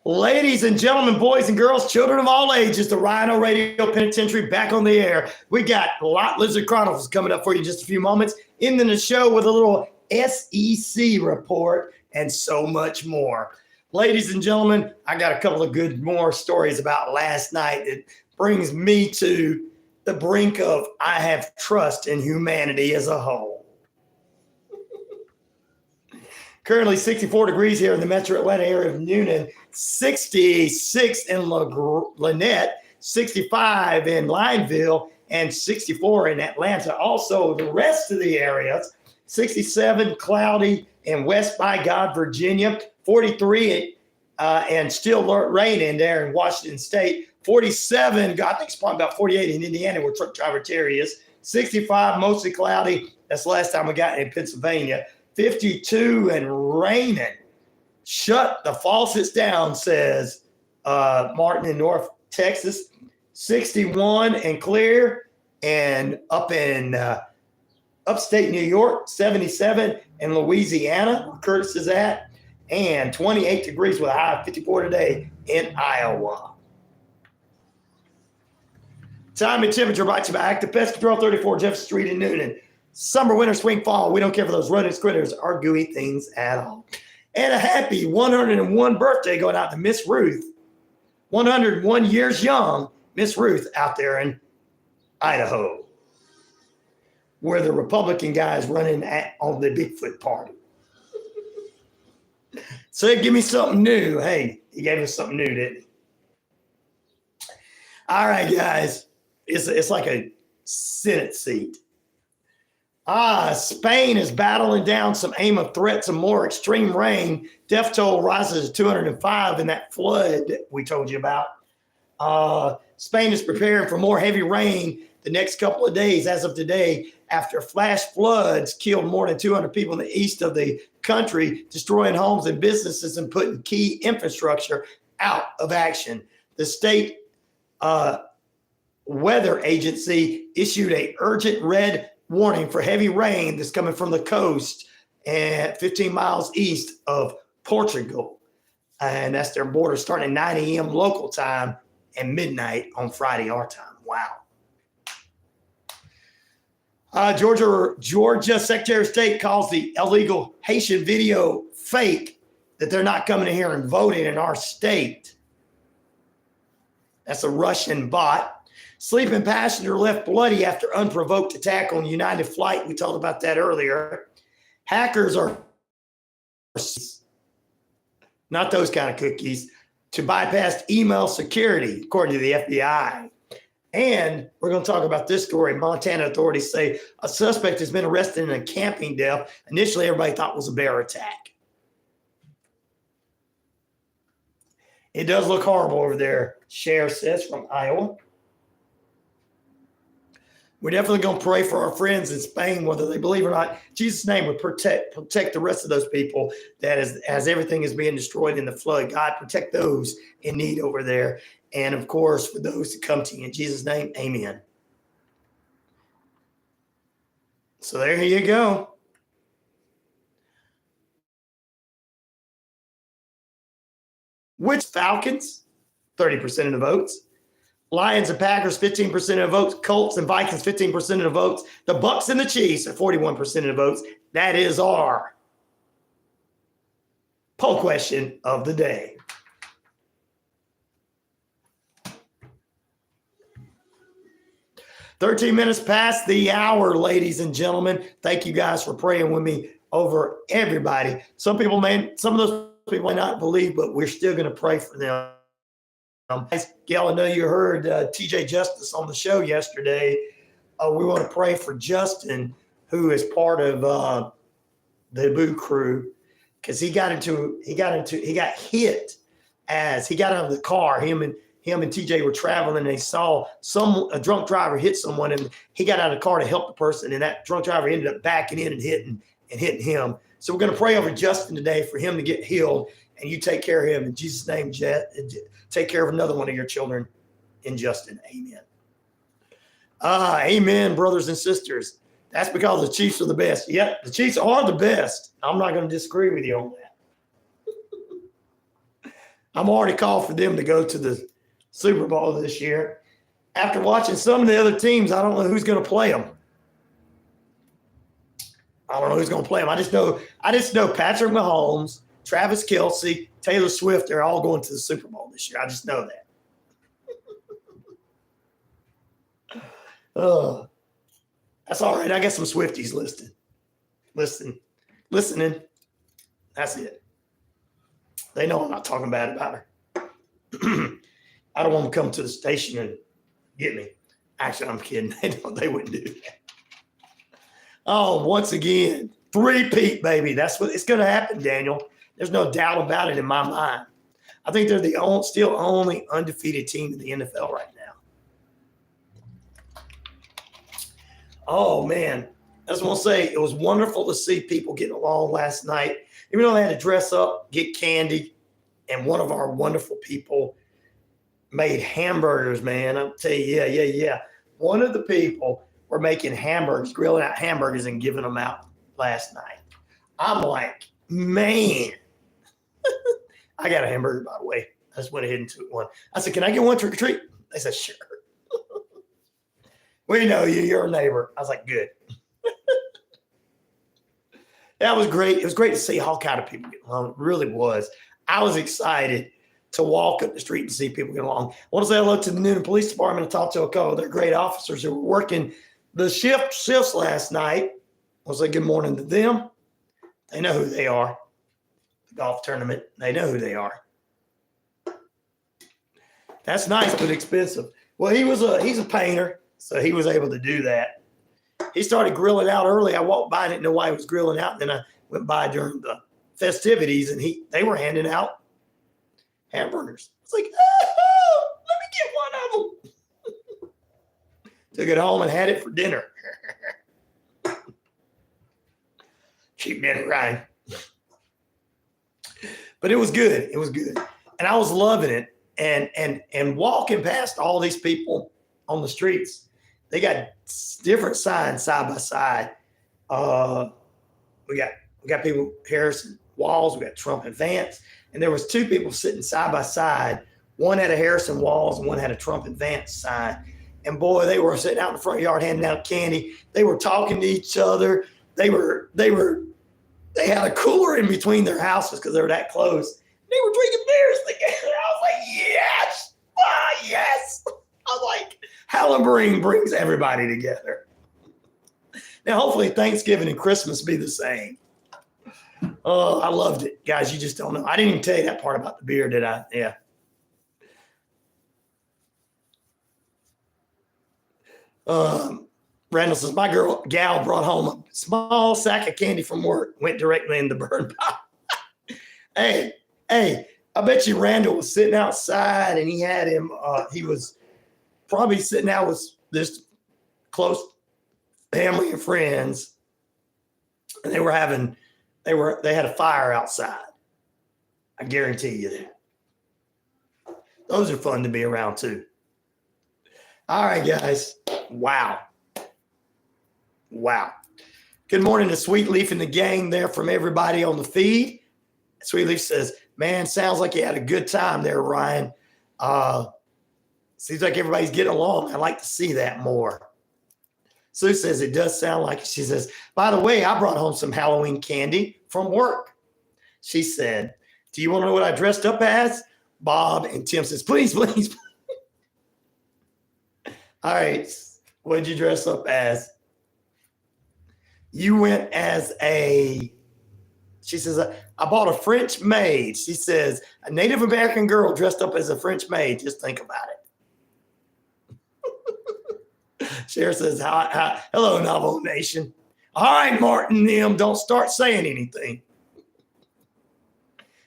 Ladies and gentlemen, boys and girls, children of all ages, the RyanORadio Penitentiary back on the air. We got Lot Lizard Chronicles coming up for you in just a few moments. Ending the show with a little SEC report and so much more. Ladies and gentlemen, I got a couple of good more stories about last night that brings me to the brink of I have trust in humanity as a whole. Currently 64 degrees here in the metro Atlanta area of Newnan, 66 in Lanett, 65 in Lineville, and 64 in Atlanta. Also, the rest of the areas, 67 cloudy in West by God, Virginia, 43 and still raining there in Washington State, 47, I think it's probably about 48 in Indiana where truck driver Terry is, 65 mostly cloudy. That's the last time we got in Pennsylvania. 52 and raining. Shut the faucets down, says Martin in North Texas. 61 and clear. And up in upstate New York, 77 in Louisiana, where Curtis is at. And 28 degrees with a high of 54 today in Iowa. Time and temperature brought to you by Active Pest Control, 34 Jefferson Street in Newnan. Summer, winter, spring, fall. We don't care for those rodents, critters, or gooey things at all. And a happy 101 birthday going out to Miss Ruth. 101 years young, Miss Ruth out there in Idaho, where the Republican guy is running on the Bigfoot party. So give me something new. Hey, he gave us something new, didn't he? All right, guys. It's like a Senate seat. Spain is battling down some aim of threats of more extreme rain. Death toll rises to 205 in that flood that we told you about. Spain is preparing for more heavy rain the next couple of days as of today after flash floods killed more than 200 people in the east of the country, destroying homes and businesses and putting key infrastructure out of action. The state weather agency issued an urgent red warning for heavy rain that's coming from the coast and 15 miles east of Portugal. And that's their border starting at 9 a.m. local time and midnight on Friday, our time. Wow. Georgia Secretary of State calls the illegal Haitian video fake, that they're not coming in here and voting in our state. That's a Russian bot. Sleeping passenger left bloody after unprovoked attack on United flight. We talked about that earlier. Hackers are not those kind of cookies to bypass email security, according to the FBI. And we're going to talk about this story. Montana authorities say a suspect has been arrested in a camping death. Initially, everybody thought it was a bear attack. It does look horrible over there, Sheriff says from Iowa. We're definitely going to pray for our friends in Spain, whether they believe or not. Jesus' name would protect the rest of those people that as everything is being destroyed in the flood. God, protect those in need over there. And, of course, for those that come to you. In Jesus' name, amen. So there you go. Which Falcons? 30% of the votes. Lions and Packers, 15% of the votes. Colts and Vikings, 15% of the votes. The Bucks and the Chiefs are 41% of the votes. That is our poll question of the day. "13 minutes past the hour, ladies and gentlemen. Thank you guys for praying with me over everybody. Some of those people may not believe, but we're still going to pray for them. Gail, I know you heard TJ Justice on the show yesterday. We want to pray for Justin, who is part of the Boo crew, because he got hit as he got out of the car. Him and TJ were traveling, and they saw a drunk driver hit someone, and he got out of the car to help the person, and that drunk driver ended up backing in and hitting him. So we're going to pray over Justin today for him to get healed, and you take care of him in Jesus' name. Take care of another one of your children in Justin. Amen. Amen, brothers and sisters. That's because the Chiefs are the best. Yep, the Chiefs are the best. I'm not going to disagree with you on that. I'm already called for them to go to the Super Bowl this year. After watching some of the other teams, I don't know who's going to play them. I just know Patrick Mahomes, Travis Kelce, Taylor Swift, they're all going to the Super Bowl this year. I just know that. That's all right. I got some Swifties listening. That's it. They know I'm not talking bad about her. I don't want them to come to the station and get me. Actually, I'm kidding. They wouldn't do that. Oh, once again, three-peat, baby. That's what it's going to happen, Daniel. There's no doubt about it in my mind. I think they're the only undefeated team in the NFL right now. Oh, man. I just want to say it was wonderful to see people getting along last night. Even though they had to dress up, get candy, and one of our wonderful people made hamburgers, man. I'll tell you, yeah. One of the people were making hamburgers, grilling out hamburgers and giving them out last night. I'm like, man. I got a hamburger, by the way. I just went ahead and took one. I said, can I get one trick or treat? They said, sure. We know you. You're a neighbor. I was like, good. That was great. It was great to see all kind of people get along. It really was. I was excited to walk up the street and see people get along. I want to say hello to the Newnan Police Department and talk to a couple of their great officers who were working the shifts last night. I want to say good morning to them. They know who they are. The golf tournament, they know who they are. That's nice, but expensive. Well, he's a painter, so he was able to do that. he started grilling out early. I walked by and didn't know why he was grilling out. And then I went by during the festivities and they were handing out hamburgers. It's like, oh, let me get one of them. Took it home and had it for dinner. Cheap dinner, Ryan. But it was good. It was good. And I was loving it. And walking past all these people on the streets, they got different signs side by side. We got people, Harrison Walls, we got Trump and Vance. And there was two people sitting side by side. One had a Harrison Walls and one had a Trump and Vance sign. And boy, they were sitting out in the front yard handing out candy. They were talking to each other. They had a cooler in between their houses because they were that close. They were drinking beers together. I was like, yes, yes. I was like, Halloween brings everybody together. Now, hopefully Thanksgiving and Christmas be the same. Oh, I loved it. Guys, you just don't know. I didn't even tell you that part about the beer, did I? Yeah. Randall says, my gal brought home a small sack of candy from work, went directly in the burn pile. Hey, I bet you Randall was sitting outside and he had him, he was probably sitting out with this close family and friends. And they had a fire outside. I guarantee you that. Those are fun to be around too. All right, guys. Wow. Good morning to Sweet Leaf and the gang there from everybody on the feed. Sweet Leaf says, man, sounds like you had a good time there, Ryan. Seems like everybody's getting along. I'd like to see that more. Sue says it does sound like it. She says, by the way, I brought home some Halloween candy from work. She said, do you want to know what I dressed up as? Bob and Tim says, please. All right. What did you dress up as? You went as she says, I bought a French maid. She says, a Native American girl dressed up as a French maid. Just think about it. Cher says, hello, Navajo Nation. All right, Martin, them, don't start saying anything.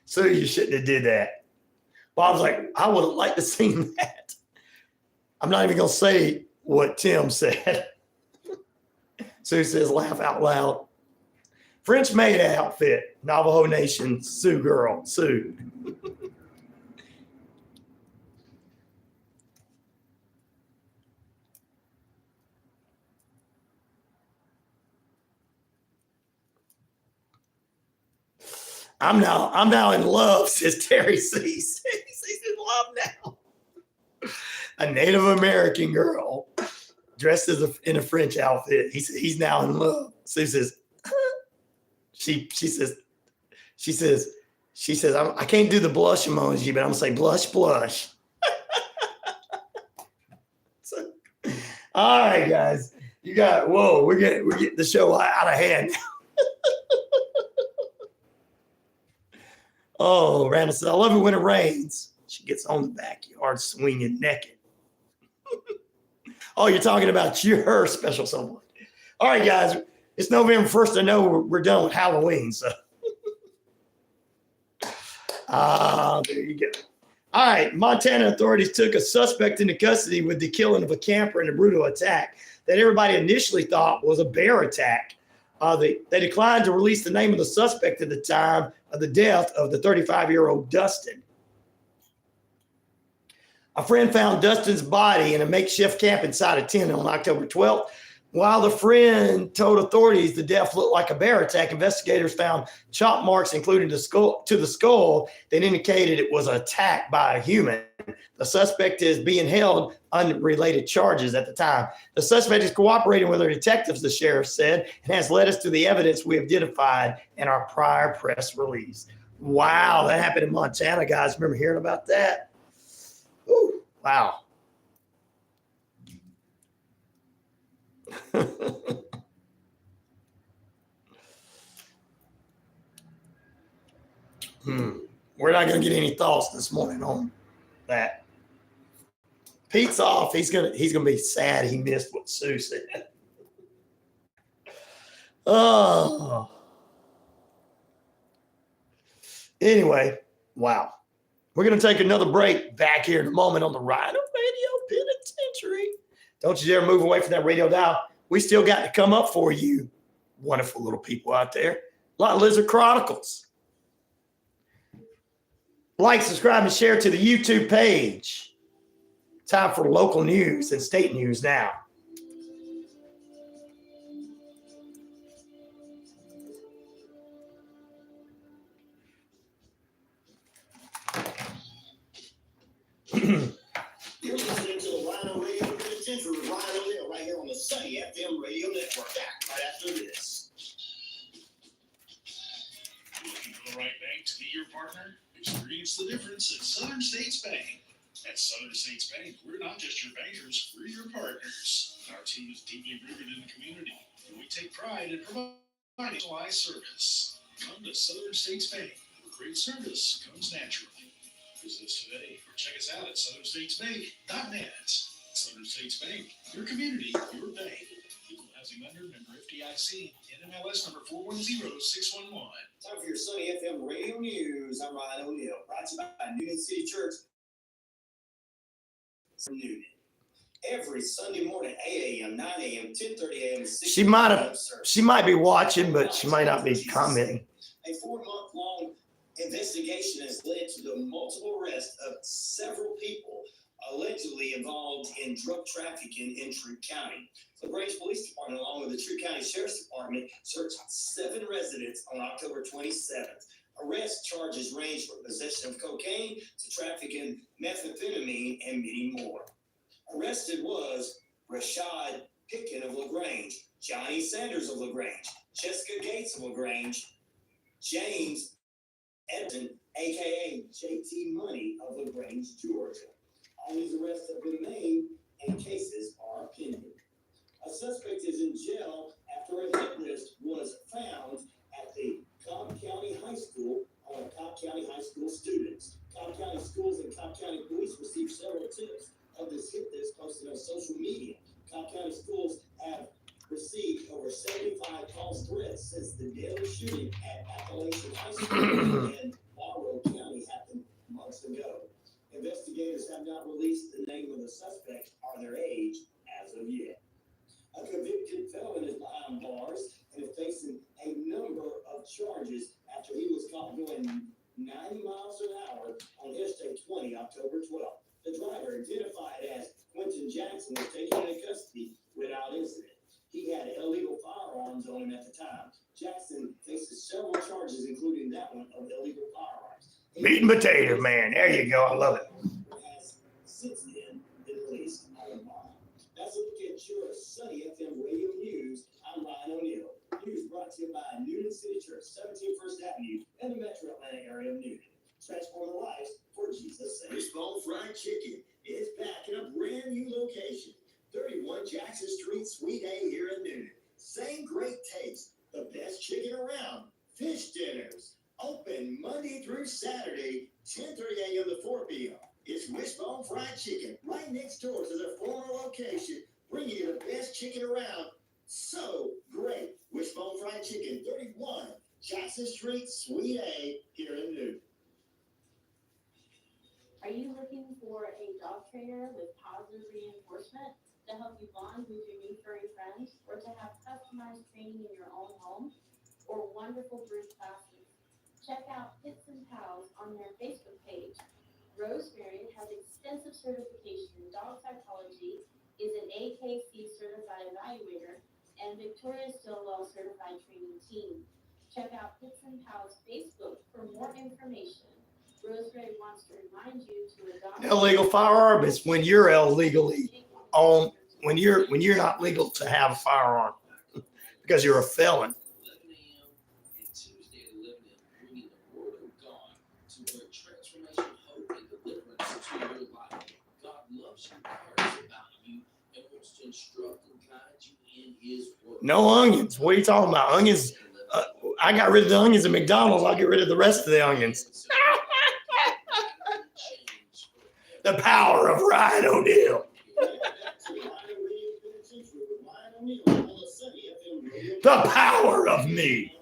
So you shouldn't have did that. Bob's like, I would have liked to seen that. I'm not even going to say what Tim said. Sue says, laugh out loud. French maid outfit, Navajo Nation, Sioux girl, Sue. I'm now in love, says Terry C. He's in love now. A Native American girl dressed in a French outfit. He's now in love. Sue says, she says, I can't do the blush emoji, but I'm gonna say blush. So, all right, guys, we're getting the show out of hand. Oh, Randall says, I love it when it rains. She gets on the backyard swinging naked. Oh, you're talking about your special someone. All right, guys, it's November 1st. I know we're done with Halloween, so. There you go. All right, Montana authorities took a suspect into custody with the killing of a camper in a brutal attack that everybody initially thought was a bear attack. They declined to release the name of the suspect at the time of the death of the 35-year-old Dustin. A friend found Dustin's body in a makeshift camp inside a tent on October 12th. While the friend told authorities the death looked like a bear attack, investigators found chop marks, including the skull, that indicated it was an attack by a human. The suspect is being held unrelated charges at the time. The suspect is cooperating with our detectives, the sheriff said, and has led us to the evidence we have identified in our prior press release. Wow, that happened in Montana, guys. Remember hearing about that? Ooh, wow. We're not going to get any thoughts this morning on that. Pete's off. He's gonna be sad he missed what Sue said. Oh. Anyway, wow. We're going to take another break back here in a moment on the RyanORadio Penitentiary. Don't you dare move away from that radio dial. We still got to come up for you, wonderful little people out there. A lot of Lizard Chronicles. Like, subscribe, and share to the YouTube page. Time for local news and state news now. You're listening to the RyanORadio Penitentiary with Ryan O'Neal right here on the Sunny FM Radio Network. Back right after this. Looking for the right bank to be your partner? Experience the difference at Southern States Bank. At Southern States Bank, we're not just your bankers, we're your partners. Our team is deeply rooted in the community, and we take pride in providing specialized service. Come to Southern States Bank, where great service comes naturally. Visit us today or check us out at southernstatesbank.net. Southern States Bank, your community, your bank. Equal housing lender, member FDIC, NMLS number 410611. Time for your Sunny FM Radio News. I'm Ryan O'Neal. Brought to you by Newnan City Church. Newnan. Every Sunday morning, 8 a.m., 9 a.m., 10:30 a.m. She might be watching, but she might not be commenting. A 4-month-long investigation has led to the multiple arrest of several people allegedly involved in drug trafficking in Troup County. The Lagrange Police Department, along with the Troup County Sheriff's Department, searched 7 residents on October 27th. Arrest charges range from possession of cocaine to trafficking methamphetamine and many more. Arrested was Rashad Pickin of Lagrange, Johnny Sanders of Lagrange, Jessica Gates of Lagrange, James Edson, a.k.a. JT Money of Lagrange, Georgia. All these arrests have been made and cases are pending. A suspect is in jail after a hit list was found at the Cobb County High School on Cobb County High School students. Cobb County Schools and Cobb County Police received several tips of this hit list posted on social media. Cobb County Schools have received over 75 false threats since the deadly shooting at Appalachian High School in Morrow County happened months ago. Investigators have not released the name of the suspects or their age as of yet. A convicted felon is behind bars and is facing a number of charges after he was caught going 90 miles an hour on Interstate 20 October 12th. The driver, identified as Quentin Jackson, was taken into custody without incident. He had illegal firearms on him at the time. Jackson faces several charges, including that one of illegal firearms. Meat and potato, man. There you go. I love it. Has since then been released on bond. That's a look at your Sunny FM Radio News. I'm Ryan O'Neal. News brought to you by Newnan City Church, 17 First Avenue, in the metro Atlanta area of Newnan. Transform lives for Jesus' sake. Fishbone Fried Chicken is back in a brand new location. 31 Jackson Street, Suite A here in Newnan. Same great taste, the best chicken around. Fish dinners, open Monday through Saturday, 10:30 a.m. to 4 p.m. It's Wishbone Fried Chicken, right next door to their former location, bringing you the best chicken around. So great. Wishbone Fried Chicken, 31 Jackson Street, Suite A here in Newnan. Are you looking for a dog trainer with positive reinforcement to help you bond with your new furry friends, or to have customized training in your own home, or wonderful group classes? Check out Pits and Pals on their Facebook page. Rosemary has extensive certification in dog psychology, is an AKC certified evaluator, and Victoria Stillwell certified training team. Check out Pits and Pals Facebook for more information. Rosemary wants to remind you to adopt Illegal firearm is when you're illegally on, when you're not legal to have a firearm because you're a felon. 11 a.m. and Tuesday at 11 a.m. bringing the word of God to bring transformation, hope, and deliverance to your life. God loves you, cares about you, and wants to instruct and guide you in His word. No onions. What are you talking about? Onions. I got rid of the onions at McDonald's. I'll get rid of the rest of the onions. The power of Ryan O'Neal. The power of me.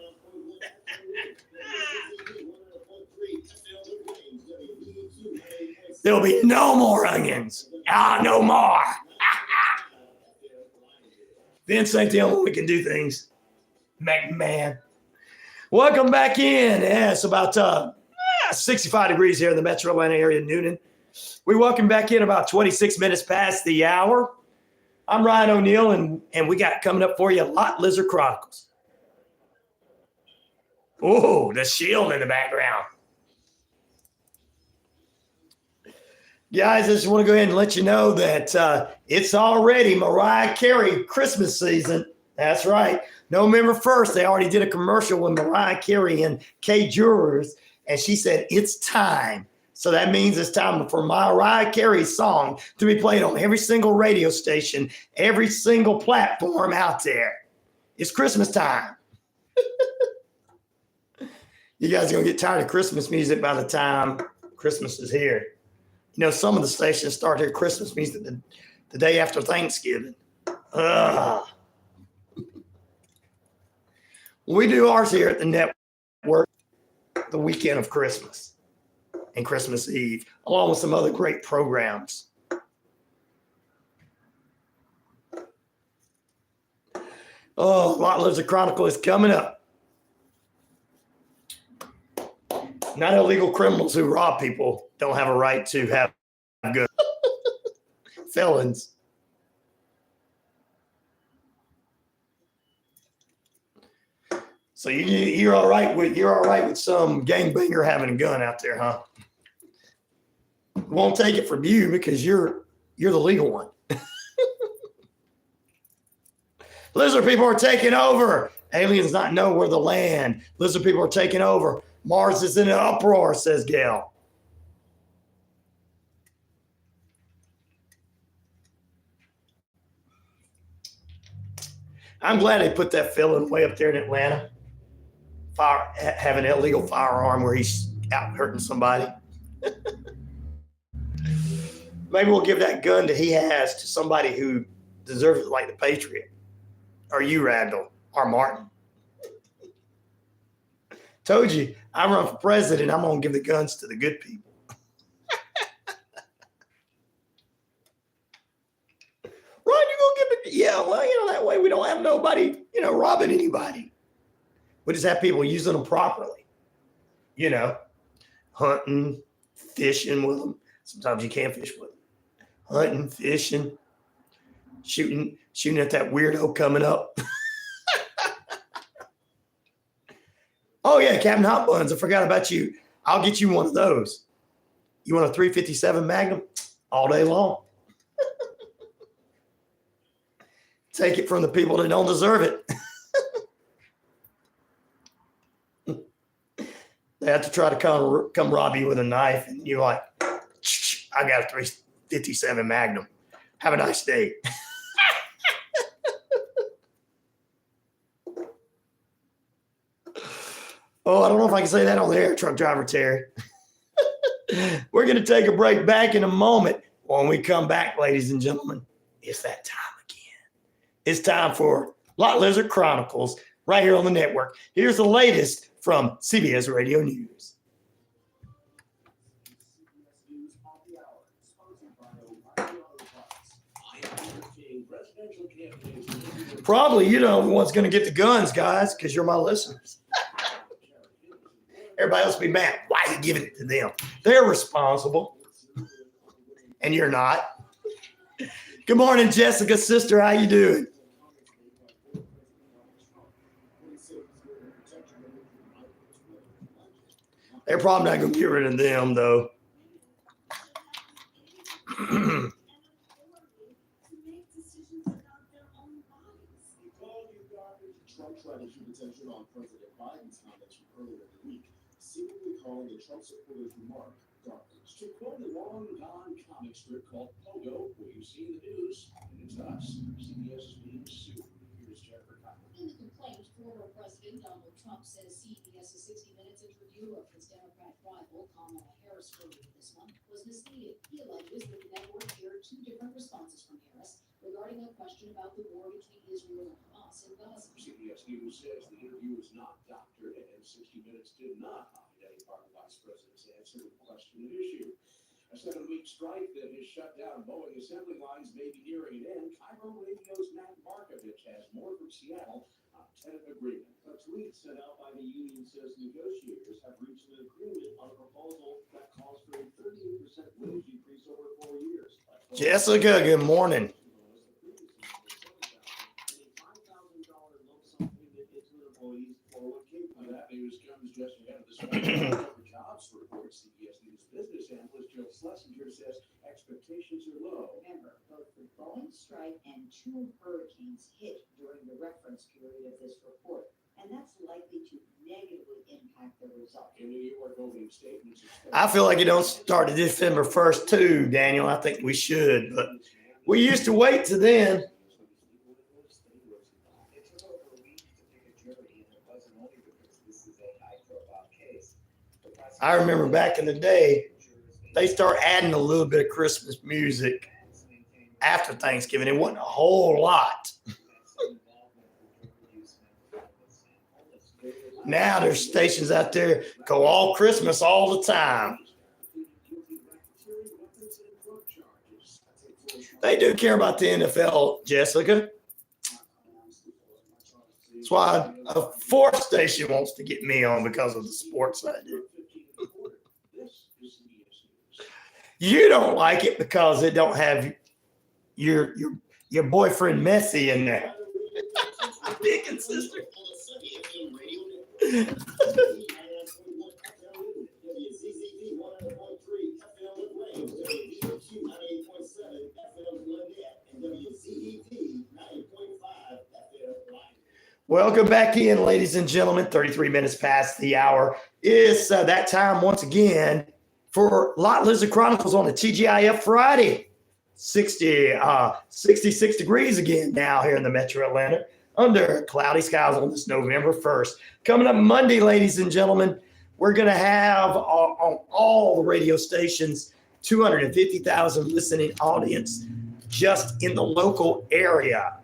There'll be no more onions. No more. Vince ain't the only one who can do things. McMahon. Welcome back in. Yeah, it's about 65 degrees here in the Metro Atlanta area, Noonan. We welcome back in about 26 minutes past the hour. I'm Ryan O'Neal, and we got coming up for you Lot Lizard Chronicles. Oh, the shield in the background. Guys, I just want to go ahead and let you know that it's already Mariah Carey Christmas season. That's right. November 1st, they already did a commercial with Mariah Carey and Kay Jewelers, and she said, it's time. So that means it's time for Mariah Carey's song to be played on every single radio station, every single platform out there. It's Christmas time. You guys are going to get tired of Christmas music by the time Christmas is here. You know, some of the stations start their Christmas music the day after Thanksgiving. We do ours here at the network the weekend of Christmas and Christmas Eve, along with some other great programs. Oh, Lot Lizard Chronicle is coming up. Not illegal criminals who rob people don't have a right to have good felons. So you're all right with some gangbanger having a gun out there, huh? Won't take it from you because you're the legal one. Lizard people are taking over. Aliens not know where to land. Lizard people are taking over. Mars is in an uproar, says Gail. I'm glad they put that felon way up there in Atlanta. Have an illegal firearm where he's out hurting somebody. Maybe we'll give that gun that he has to somebody who deserves it, like the Patriot. Or you, Randall. Or Martin. Told you, I run for president. I'm going to give the guns to the good people. Ron, you going to give it? Yeah, well, that way we don't have nobody, robbing anybody. We just have people using them properly. Hunting, fishing with them. Sometimes you can't fish with them. Hunting, fishing, shooting at that weirdo coming up. Oh, yeah, Captain Hot Buns, I forgot about you. I'll get you one of those. You want a 357 Magnum? All day long. Take it from the people that don't deserve it. They have to try to come rob you with a knife, and you're like, I got a 357 Magnum. Have a nice day. Oh, I don't know if I can say that on the air, truck driver Terry. We're going to take a break. Back in a moment. When we come back, ladies and gentlemen, it's that time again. It's time for Lot Lizard Chronicles right here on the network. Here's the latest from CBS Radio News. Probably you know what's going to get the guns, guys, because you're my listeners. Everybody else be mad. Why are you giving it to them? They're responsible. And you're not. Good morning, Jessica, sister. How you doing? They're probably not going to get rid of them, though. Trump tried to keep attention on President Biden's comments from earlier in the week, seemingly calling the Trump supporters' remark garbage. To quote a long-gone comic strip called Pogo, who you see in the news, and it's us. CBS is being sued. Here's Jennifer Cotton. In the complaint, former President Donald Trump says CBS's 60 Minutes interview of his Democrat rival Kamala Harris earlier this month was misleading. He alleges that the network shared two different responses from Harris regarding a question about the war between Israel and Hamas. CBS News says the interview was not doctored, and 60 Minutes did not hide any part of the vice president's answer to the question at issue. A 7-week strike that has shut down Boeing assembly lines may be nearing an end. Cairo Radio's Matt Markovich has more from Seattle on tentative agreement. A tweet sent out by the union says negotiators have reached an agreement on a proposal that calls for a 38% wage increase over 4 years. Jessica, good morning. That news comes just ahead of the jobs report. CBS News business analyst Joe Schlesinger says expectations are low. Remember, both the Boeing strike and 2 hurricanes hit during the reference period of this report, and that's likely to negatively impact the result. In New York, opening statements. I feel like it don't start to December 1st too, Daniel. I think we should, but we used to wait to then. I remember back in the day, they start adding a little bit of Christmas music after Thanksgiving. It wasn't a whole lot. Now there's stations out there go all Christmas all the time. They do care about the NFL, Jessica. That's why a 4th station wants to get me on because of the sports I do. You don't like it because it don't have your boyfriend Messi in there. Big and sister. Welcome back in, ladies and gentlemen. 33 minutes past the hour. It's that time once again for Lot Lizard Chronicles on the TGIF Friday. 66 degrees again now here in the metro Atlanta under cloudy skies on this November 1st. Coming up Monday, ladies and gentlemen, we're going to have on all the radio stations 250,000 listening audience just in the local area.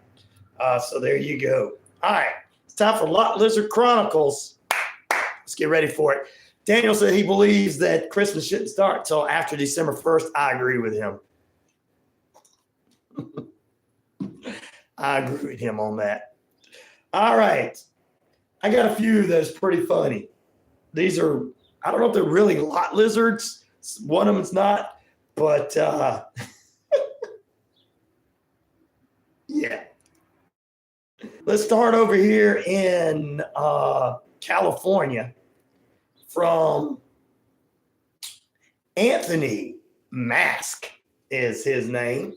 So there you go. All right, it's time for Lot Lizard Chronicles. Let's get ready for it. Daniel said he believes that Christmas shouldn't start until after December 1st. I agree with him. I agree with him on that. All right. I got a few that's pretty funny. These are, I don't know if they're really lot lizards. One of them's not, but yeah. Let's start over here in California from Anthony Mask is his name.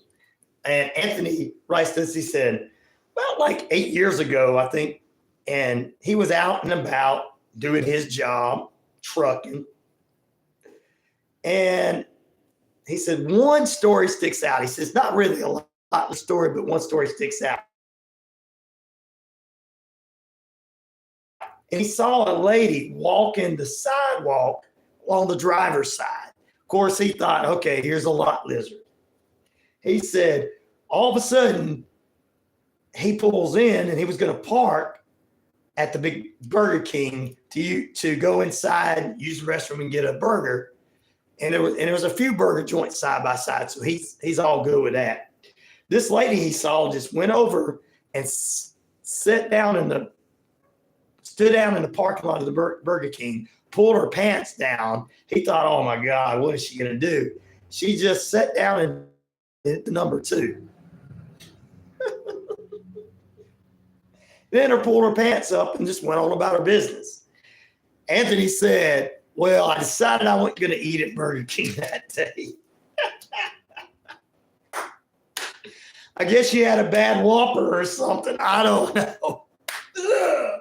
And Anthony writes this, he said, about like 8 years ago, I think, and he was out and about doing his job, trucking. And he said, one story sticks out. He says, not really a lot of the story, but one story sticks out. And he saw a lady walking the sidewalk on the driver's side. Of course, he thought, okay, here's a lot lizard. He said, all of a sudden, he pulls in and he was going to park at the big Burger King to go inside, use the restroom and get a burger. And there was a few burger joints side by side. So he's all good with that. This lady he saw just went over and stood down in the parking lot of the Burger King, pulled her pants down. He thought, oh my God, what is she going to do? She just sat down and hit the number 2. Then her pulled her pants up and just went on about her business. Anthony said, well, I decided I wasn't going to eat at Burger King that day. I guess she had a bad Whopper or something. I don't know. Ugh.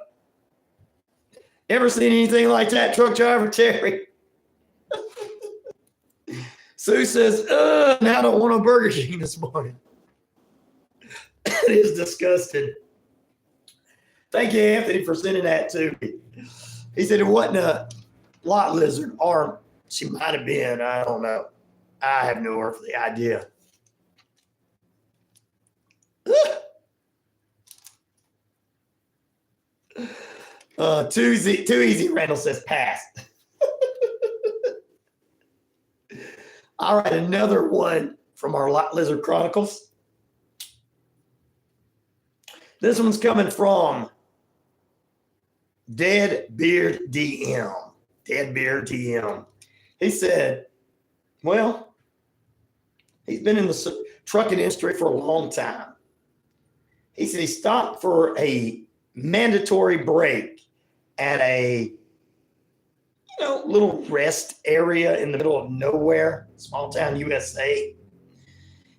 Ever seen anything like that, truck driver Terry? Sue says, now I don't want a Burger King this morning. It is disgusting. Thank you, Anthony, for sending that to me. He said it wasn't a lot lizard, or she might have been. I don't know. I have no earthly idea. Too easy, Randall says pass. All right, another one from our Lizard Chronicles. This one's coming from Dead Beard DM. Dead Beard DM. He said, well, he's been in the trucking industry for a long time. He said he stopped for a mandatory break at a little rest area in the middle of nowhere, small town USA.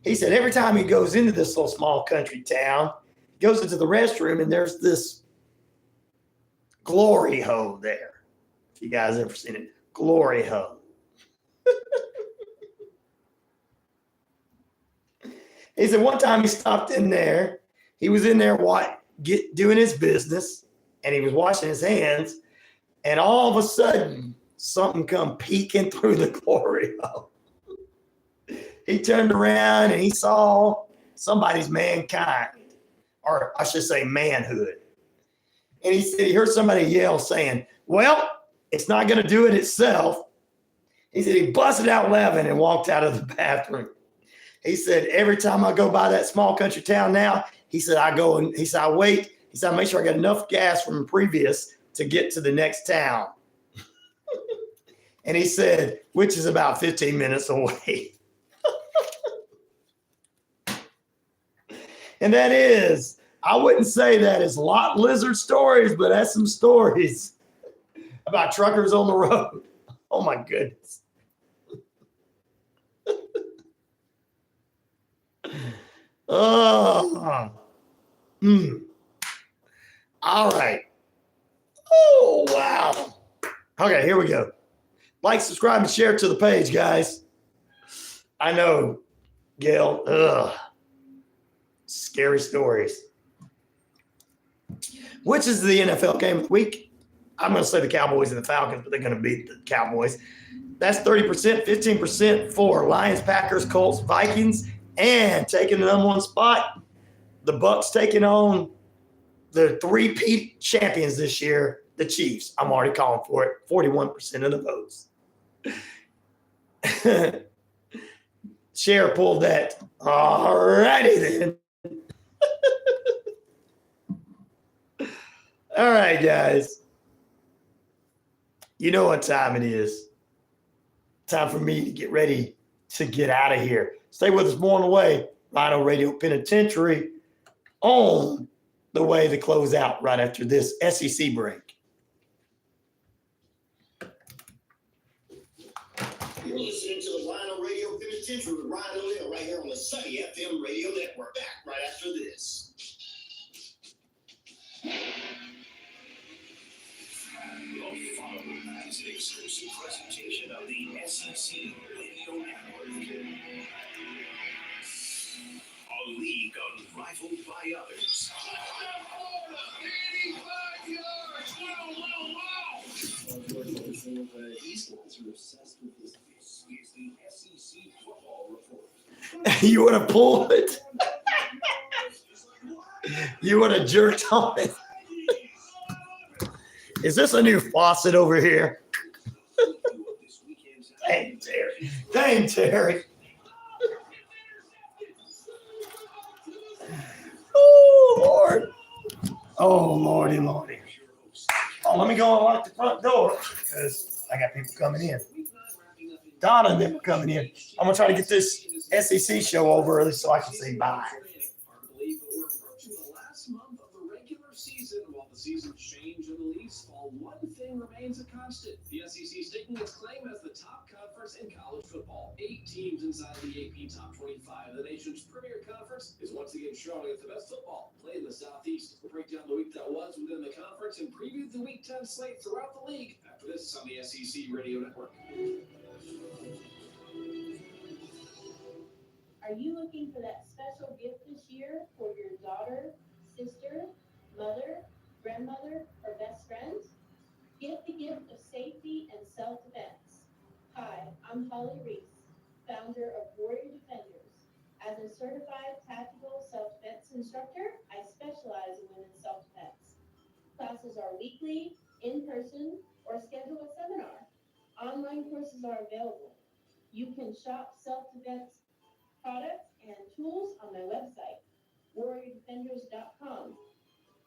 He said every time he goes into this little small country town, he goes into the restroom and there's this glory hole there. If you guys ever seen it, glory hole. He said one time he stopped in there. He was in there doing his business, and he was washing his hands, and all of a sudden, something come peeking through the glory hole. He turned around and he saw somebody's mankind, or I should say manhood. And he said he heard somebody yell saying, well, it's not going to do it itself. He said he busted out laughing and walked out of the bathroom. He said, every time I go by that small country town now, he said, I wait. He said, I make sure I got enough gas from the previous to get to the next town. And he said, which is about 15 minutes away. And that is, I wouldn't say that is lot lizard stories, but that's some stories about truckers on the road. Oh my goodness. Oh. All right. Oh, wow. Okay, here we go. Like, subscribe, and share to the page, guys. I know, Gail. Ugh. Scary stories. Which is the NFL game of the week? I'm going to say the Cowboys and the Falcons, but they're going to beat the Cowboys. That's 30%, 15% for Lions, Packers, Colts, Vikings, and taking the number one spot, the Bucs taking on the three-peat champions this year, the Chiefs. I'm already calling for it. 41% of the votes. Cher pulled that. All righty then. All right, guys. You know what time it is. Time for me to get ready to get out of here. Stay with us more on the way. RyanORadio Penitentiary on the way to close out right after this SEC break. You're listening to the RyanORadio Penitentiary with Ryan and Neal right here on the Sunny FM Radio Network. Back right after this. The following is an exclusive presentation of the SEC Radio Network. A league unrivaled by others. These guys are obsessed with this. This is the SEC Football Report. You would have pulled it. You would have jerked on it. Is this a new faucet over here? Dang, Terry. Dang, Terry. Oh, Lord. Oh, Lordy, Lordy. Oh, let me go and lock the front door because I got people coming in. Donna and them are coming in. I'm going to try to get this SEC show over early so I can say bye. Seasons change and the leagues fall, one thing remains a constant. The SEC staking its claim as the top conference in college football. 8 teams inside the AP Top 25. The nation's premier conference is once again showing its the best football played in the Southeast. We'll break down the week that was within the conference and preview the Week 10 slate throughout the league after this on the SEC Radio Network. Are you looking for that special gift this year for your daughter, sister, mother, grandmother, or best friend? Get the gift of safety and self-defense. Hi, I'm Holly Reese, founder of Warrior Defenders. As a certified tactical self-defense instructor, I specialize in women's self-defense. Class Classes are weekly, in person, or schedule a seminar. Online courses are available. You can shop self-defense products and tools on my website, warriordefenders.com.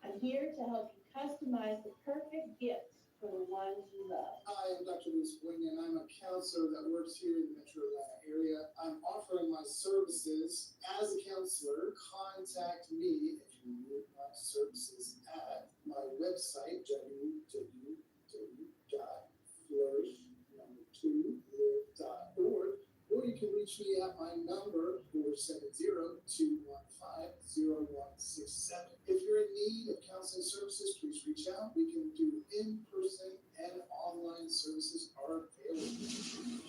I'm here to help you customize the perfect gift for the ones you love. Hi, I'm Dr. Bruce Wing, and I'm a counselor that works here in the Metro Atlanta area. I'm offering my services as a counselor. Contact me if you need my services at my website, www.flourish2live.org, or you can reach me at my number, 470-215-0167. If you're in need of counseling services, please reach out. We can do in-person and online services are available.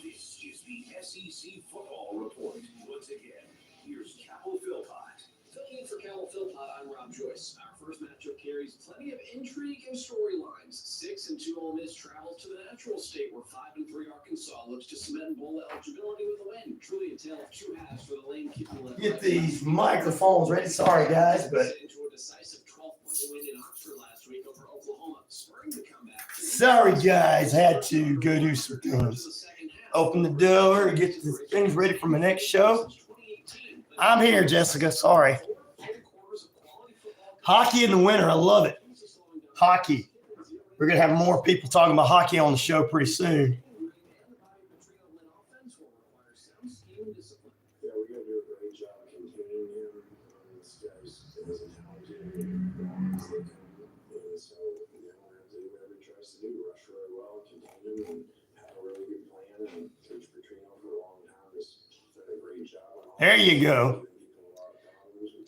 This is the SEC Football Report. Once again, here's Camel Philpott. Filling in for Camel Philpott, I'm Rob Joyce. Our first matchup carries plenty of intrigue and storylines. 6-2 Ole Miss travels to the natural state, where 5-3 Arkansas looks to cement bowl eligibility with a win. Truly a tale of two halves for the lane keeping left. Get these microphones ready. Sorry, guys, but Into a decisive 12-point win in Oxford last week over Oklahoma, spurring the comeback. sorry, guys. Had to go do some things. Open the door, get the things ready for my next show. I'm here, Jessica. Sorry. Hockey in the winter. I love it. Hockey. We're going to have more people talking about hockey on the show pretty soon. Yeah, we're going to do a great job containing him. This guy's talented. So, we're going to do whatever he tries to do. Rush really well, contain him, and have a really good plan. And Coach Petrino for a long time has done a great job. There you go.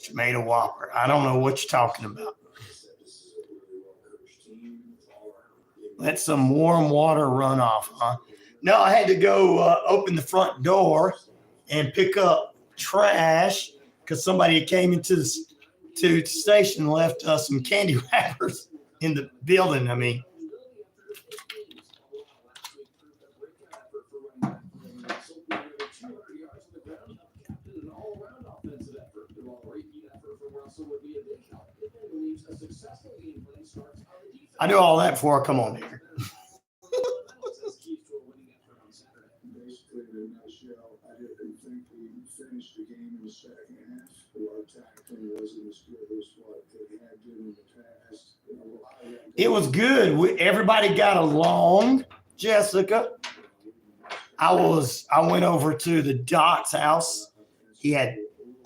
She made a whopper. I don't know what you're talking about. Let some warm water run off, huh? No, I had to go open the front door and pick up trash because somebody came into the station and left some candy wrappers in the building. I mean, I do all that before I come on here. Basically, in a nutshell, I didn't think we finished the game in the second half. Our tackling wasn't as good as what they had been in the past. It was good. Everybody got along. Jessica, I went over to the Doc's house. I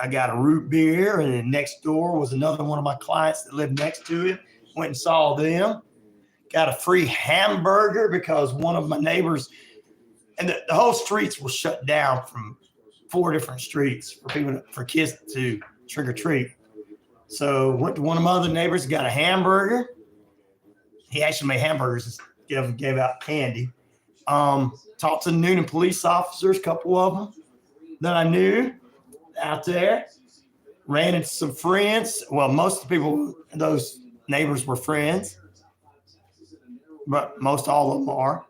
got a root beer, and then next door was another one of my clients that lived next to him. Went and saw them. Got a free hamburger because one of my neighbors, and the whole streets were shut down from 4 different streets for kids to trick or treat. So went to one of my other neighbors, got a hamburger. He actually made hamburgers, gave out candy. Talked to the Noonan police officers, a couple of them that I knew out there. Ran into some friends. Well, most of the people, those neighbors were friends, but most all of them are.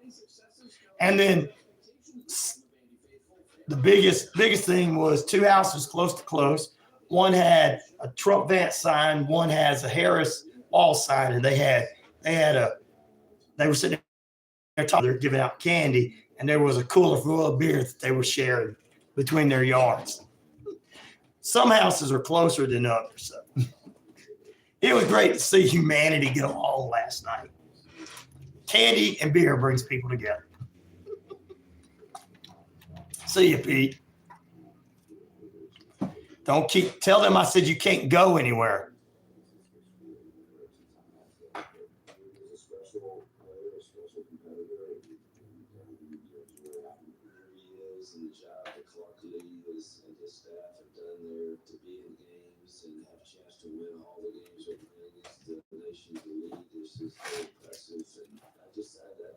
And then the biggest thing was 2 houses close to close. One had a Troup Vance sign, one has a Harris wall sign, and they were sitting there talking, they're giving out candy, and there was a cooler full of beer that they were sharing between their yards. Some houses are closer than others. So. It was great to see humanity get along last night. Candy and beer brings people together. See you, Pete. Tell them I said you can't go anywhere. I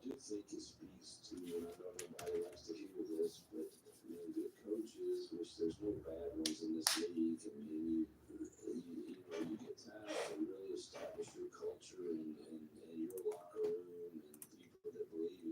do think it speaks to, and I know nobody likes to hear this, but good coaches, which there's no bad ones in this league. I mean, you get time to really establish your culture and your locker room and people that believe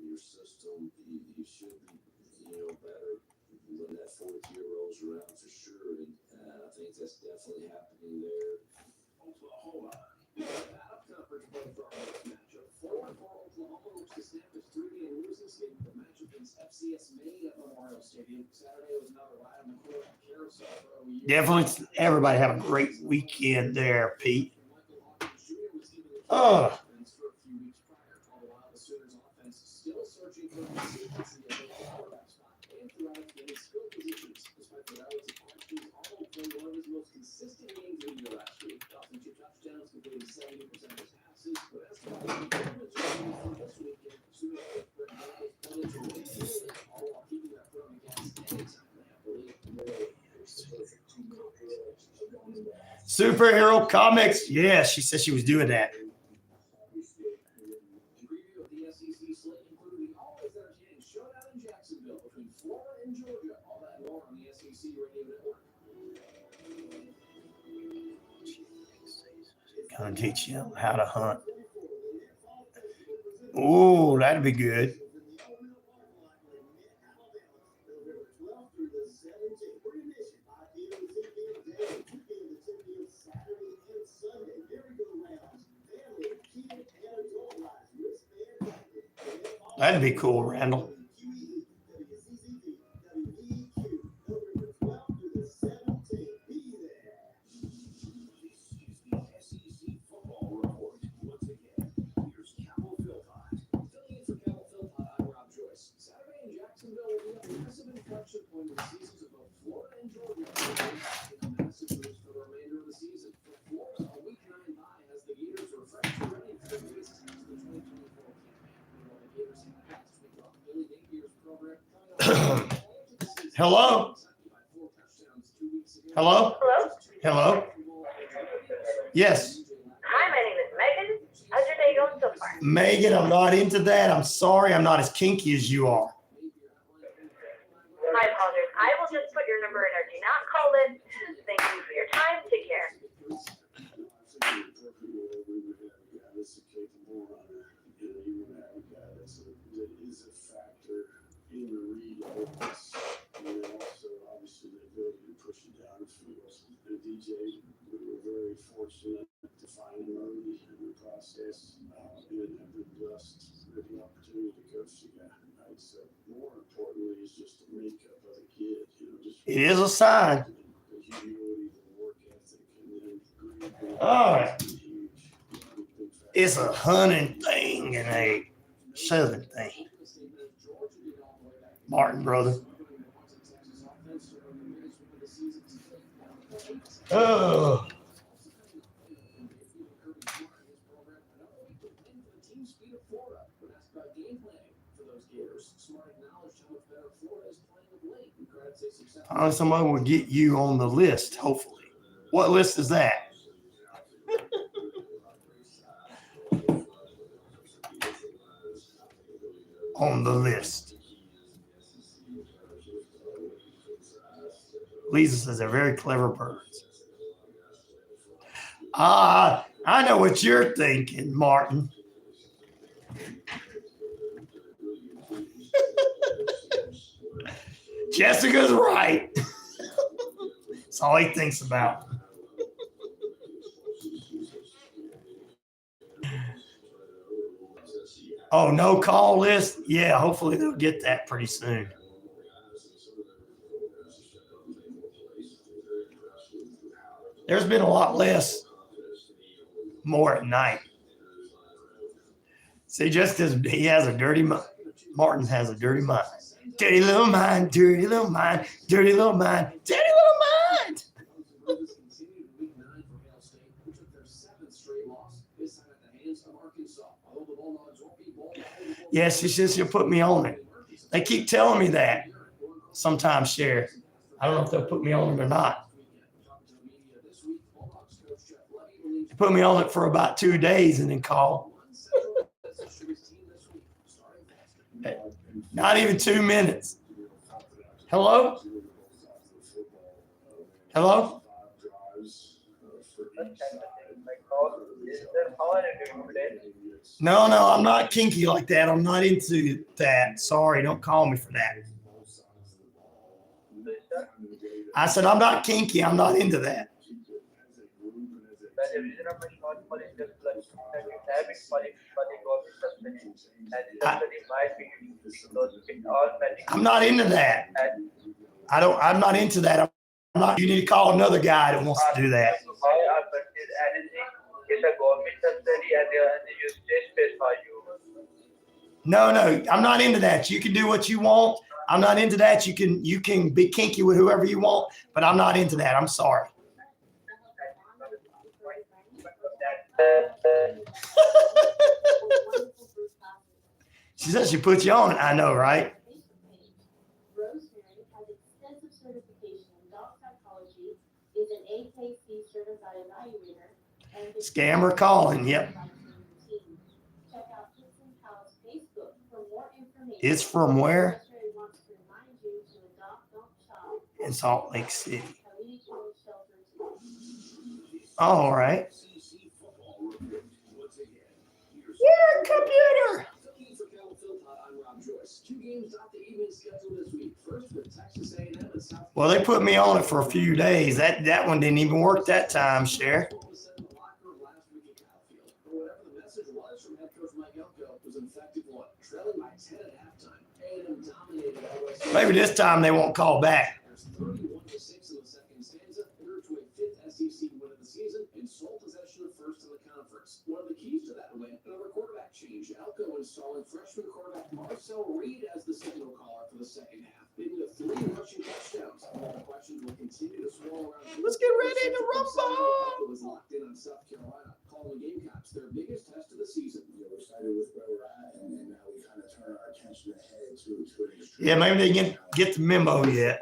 Definitely, everybody have a great weekend there, Pete. Oh, superhero comics. Yeah, she said she was doing that. Gonna teach you how to hunt. Oh, that'd be good. That'd be cool, Randall. Hello? Hello? Hello? Hello? Yes. Hi, my name is Megan. How's your day going so far? Megan, I'm not into that. I'm sorry. I'm not as kinky as you are. My apologies. I will just put your number in our do not call list. Thank you for your time. Take care. Fortunate to find him early in the process and have been blessed with the opportunity to coach the guy. Right? So more importantly is just the makeup of the kid. Just It is a sign. the humility, the work ethic, and then Oh, it's a hunting thing and a southern thing. Martin, brother. Oh. Somebody will get you on the list, hopefully. What list is that? On the list. Lisa says they're very clever birds. I know what you're thinking, Martin. Jessica's right. That's all he thinks about. Oh, no call list? Yeah, hopefully they'll get that pretty soon. There's been a lot less, more at night. See, just as he has a dirty mind, Martin has a dirty mind. Dirty little mind, dirty little mind, dirty little mind, dirty little mind. Yes, she says she'll put me on it. They keep telling me that sometimes, Sherry. I don't know if they'll put me on it or not. They put me on it for about 2 days and then call. Not even 2 minutes. Hello? Hello? No, I'm not kinky like that. I'm not into that. Sorry, don't call me for that. I said I'm not kinky. I'm not into that. I'm not into that. I'm not into that. I'm not. You need to call another guy that wants to do that. It's a government subsidy and you state pays for you. No, I'm not into that. You can do what you want. I'm not into that. You can be kinky with whoever you want, but I'm not into that. I'm sorry. She says she put you on. I know, right? Rosemary has extensive certification in dog psychology, is an AKC certified evaluator, and Scammer calling. Yep. check out Kitson Palace Facebook for more information. It's from where? Rosemary wants to remind you to adopt, don't shop. In Salt Lake City. Community shelter today. All right. Yeah, computer. Well, they put me on it for a few days. That one didn't even work that time, Cher. Maybe this time they won't call back. One of the keys to that win, another quarterback change. Elko installing freshman quarterback Marcel Reed as the signal caller for the second half, leading to 3 rushing touchdowns. The questions will continue to swirl around. Let's get ready to rumble. Elko was locked in on South Carolina, calling the Gamecocks their biggest test of the season. We're excited with where we're at, and now we kind of turn our attention ahead to an extreme. Yeah, maybe they didn't get the memo yet.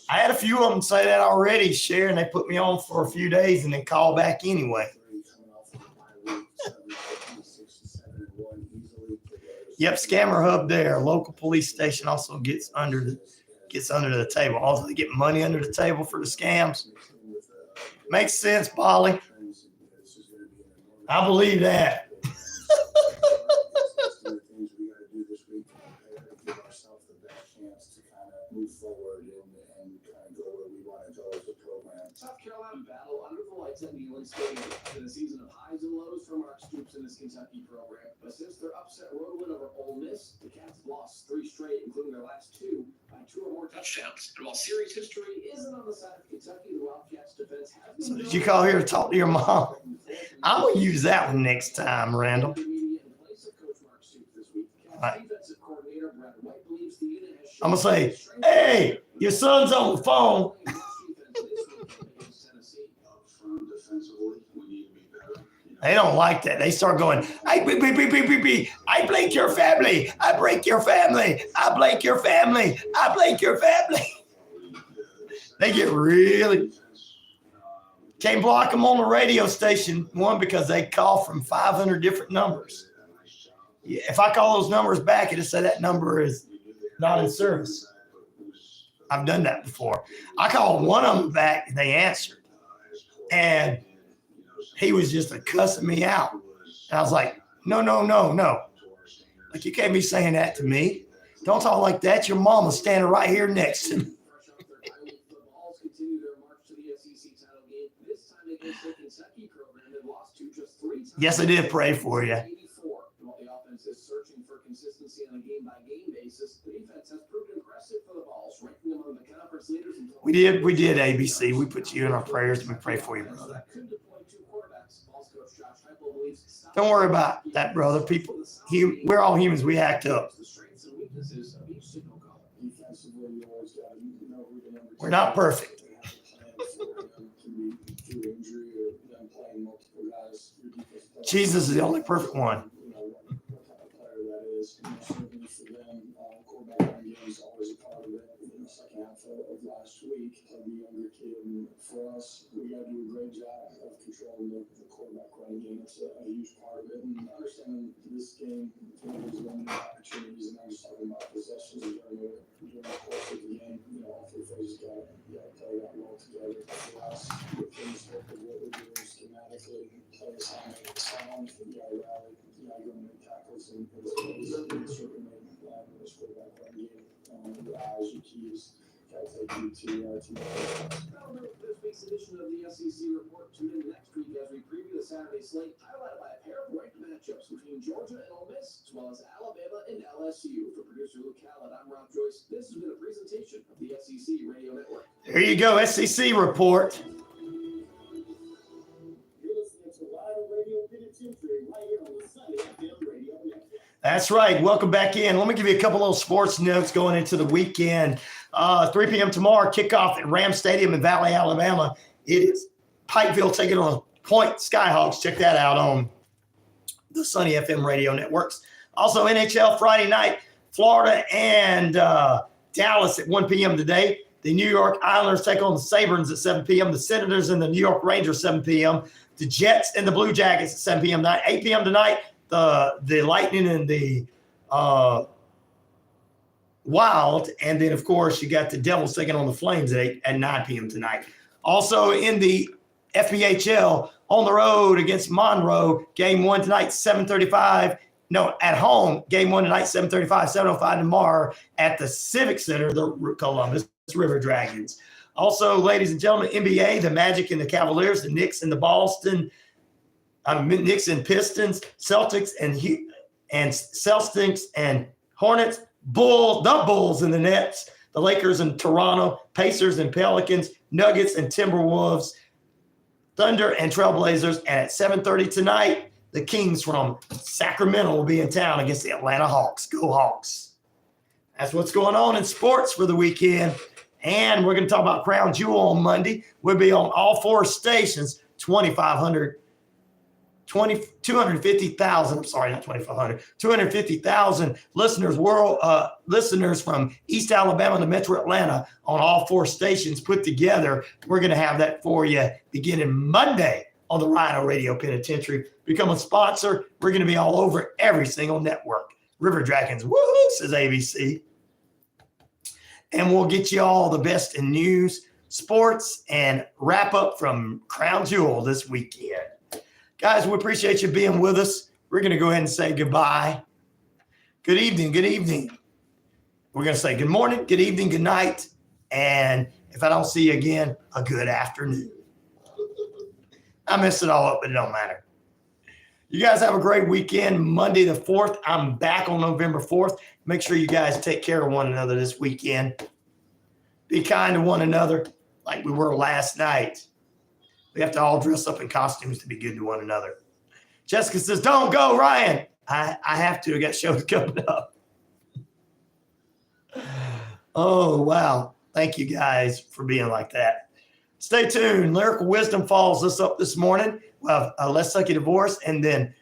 I had a few of them say that already, Cher, and they put me on for a few days and then call back anyway. Yep, Scammer Hub there. Local police station also gets under the table. Also, they get money under the table for the scams. Makes sense, Polly. I believe that. South Carolina battle under the lights at Neal Stadium. It's been a season of highs and lows for Mark Stoops and his Kentucky program. But since their upset road win over Ole Miss, the Cats have lost 3 straight, including their last 2, by 2 or more touchdowns. And while series history isn't on the side of Kentucky, the Wildcats defense has been. So did you call here to talk to your mom? I'm gonna use that one next time, Randall. I'm gonna say, hey, your son's on the phone. They don't like that. They start going, I blink your family. I break your family. I blink your family. I blink your family. They get really. Can't block them on the radio station. One, because they call from 500 different numbers. Yeah, if I call those numbers back, it'll say that number is not in service. I've done that before. I called one of them back and they answered. And he was just cussing me out. And I was like, no. Like, you can't be saying that to me. Don't talk like that. Your mama's standing right here next to me. Yes, I did pray for you. We did, ABC. We put you in our prayers and we pray for you, brother. Don't worry about that, brother. People, we're all humans. We act up. We're not perfect. Jesus is the only perfect one. Last week, the younger kid, and for us, we got to do a great job of controlling the quarterback running game. It's a huge part of it, and understanding this game, there's limited opportunities, and I'm just talking about possessions during the course of the game. All 3 phases got to play that well together. For us, within the scope of what we're doing schematically, play the sound, we got to rally, we got to go make tackles, and certainly this quarterback running game. The eyes, your keys. This week's edition of the SEC Report tune in next week as we preview the Saturday slate, highlighted by a pair of ranked matchups. matchups between Georgia and Ole Miss, as well as Alabama and LSU. For producer Luke Hallett, I'm Rob Joyce. This has been a presentation of the SEC Radio Network. There you go, SEC report. You're listening to RyanORadio Penitentiary right here on the Sunny FM Radio Network. That's right. Welcome back in. Let me give you a couple little sports notes going into the weekend. 3 p.m. tomorrow, kickoff at Ram Stadium in Valley, Alabama. It is Pikeville taking on Point Skyhawks. Check that out on the Sunny FM radio networks. Also, NHL Friday night, Florida and Dallas at 1 p.m. today. The New York Islanders take on the Sabres at 7 p.m. The Senators and the New York Rangers 7 p.m. The Jets and the Blue Jackets at 7 p.m. tonight. 8 p.m. tonight, the Lightning and the Wild. And then, of course, you got the Devils taking on the Flames at 9 p.m. tonight. Also in the FPHL, on the road against Monroe, game 1 tonight, 7:35. No, at home, game 1 tonight, 7:35, 7:05 tomorrow at the Civic Center, the Columbus River Dragons. Also, ladies and gentlemen, NBA, the Magic and the Cavaliers, the Knicks and the Boston, Knicks and Pistons, Celtics and Celtics and Hornets, the Bulls and the Nets, the Lakers and Toronto, Pacers and Pelicans, Nuggets and Timberwolves, Thunder and Trailblazers. And at 7:30 tonight, the Kings from Sacramento will be in town against the Atlanta Hawks. Go Hawks. That's what's going on in sports for the weekend. And we're going to talk about Crown Jewel on Monday. We'll be on all 4 stations, 250,000. I'm sorry, not 2,500. 250,000 listeners, listeners from East Alabama to Metro Atlanta on all 4 stations put together. We're going to have that for you beginning Monday on the RyanORadio Penitentiary. Become a sponsor. We're going to be all over every single network. River Dragons, woohoo, says ABC. And we'll get you all the best in news, sports, and wrap up from Crown Jewel this weekend. Guys, we appreciate you being with us. We're going to go ahead and say goodbye. Good evening. Good evening. We're going to say good morning, good evening, good night. And if I don't see you again, a good afternoon. I messed it all up, but it don't matter. You guys have a great weekend. Monday the 4th, I'm back on November 4th. Make sure you guys take care of one another this weekend. Be kind to one another like we were last night. We have to all dress up in costumes to be good to one another. Jessica says, don't go, Ryan. I have to. I got shows coming up. Oh, wow. Thank you guys for being like that. Stay tuned. Lyrical Wisdom follows us up this morning. We'll have Let's Suck Your Divorce, and then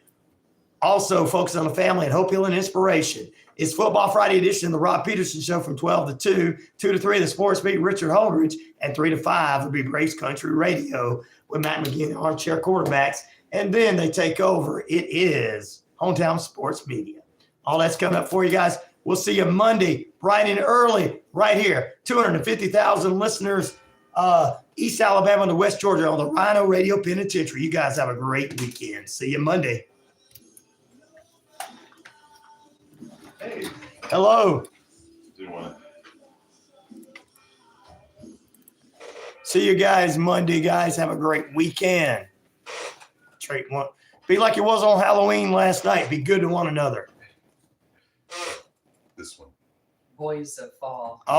also focus on the family and hope, healing, and inspiration. It's Football Friday edition of the Rob Peterson Show from 12 to 2, 2 to 3, the Sports Beat, Richard Holdridge, and 3 to 5 will be Braves Country Radio with Matt McGee, armchair quarterbacks. And then they take over. It is Hometown Sports Media. All that's coming up for you guys. We'll see you Monday, bright and early, right here. 250,000 listeners, East Alabama to West Georgia on the RyanORadio Penitentiary. You guys have a great weekend. See you Monday. Hey. Hello. See you guys Monday, guys. Have a great weekend. Be like it was on Halloween last night. Be good to one another. This one. Boys of Fall. Oh.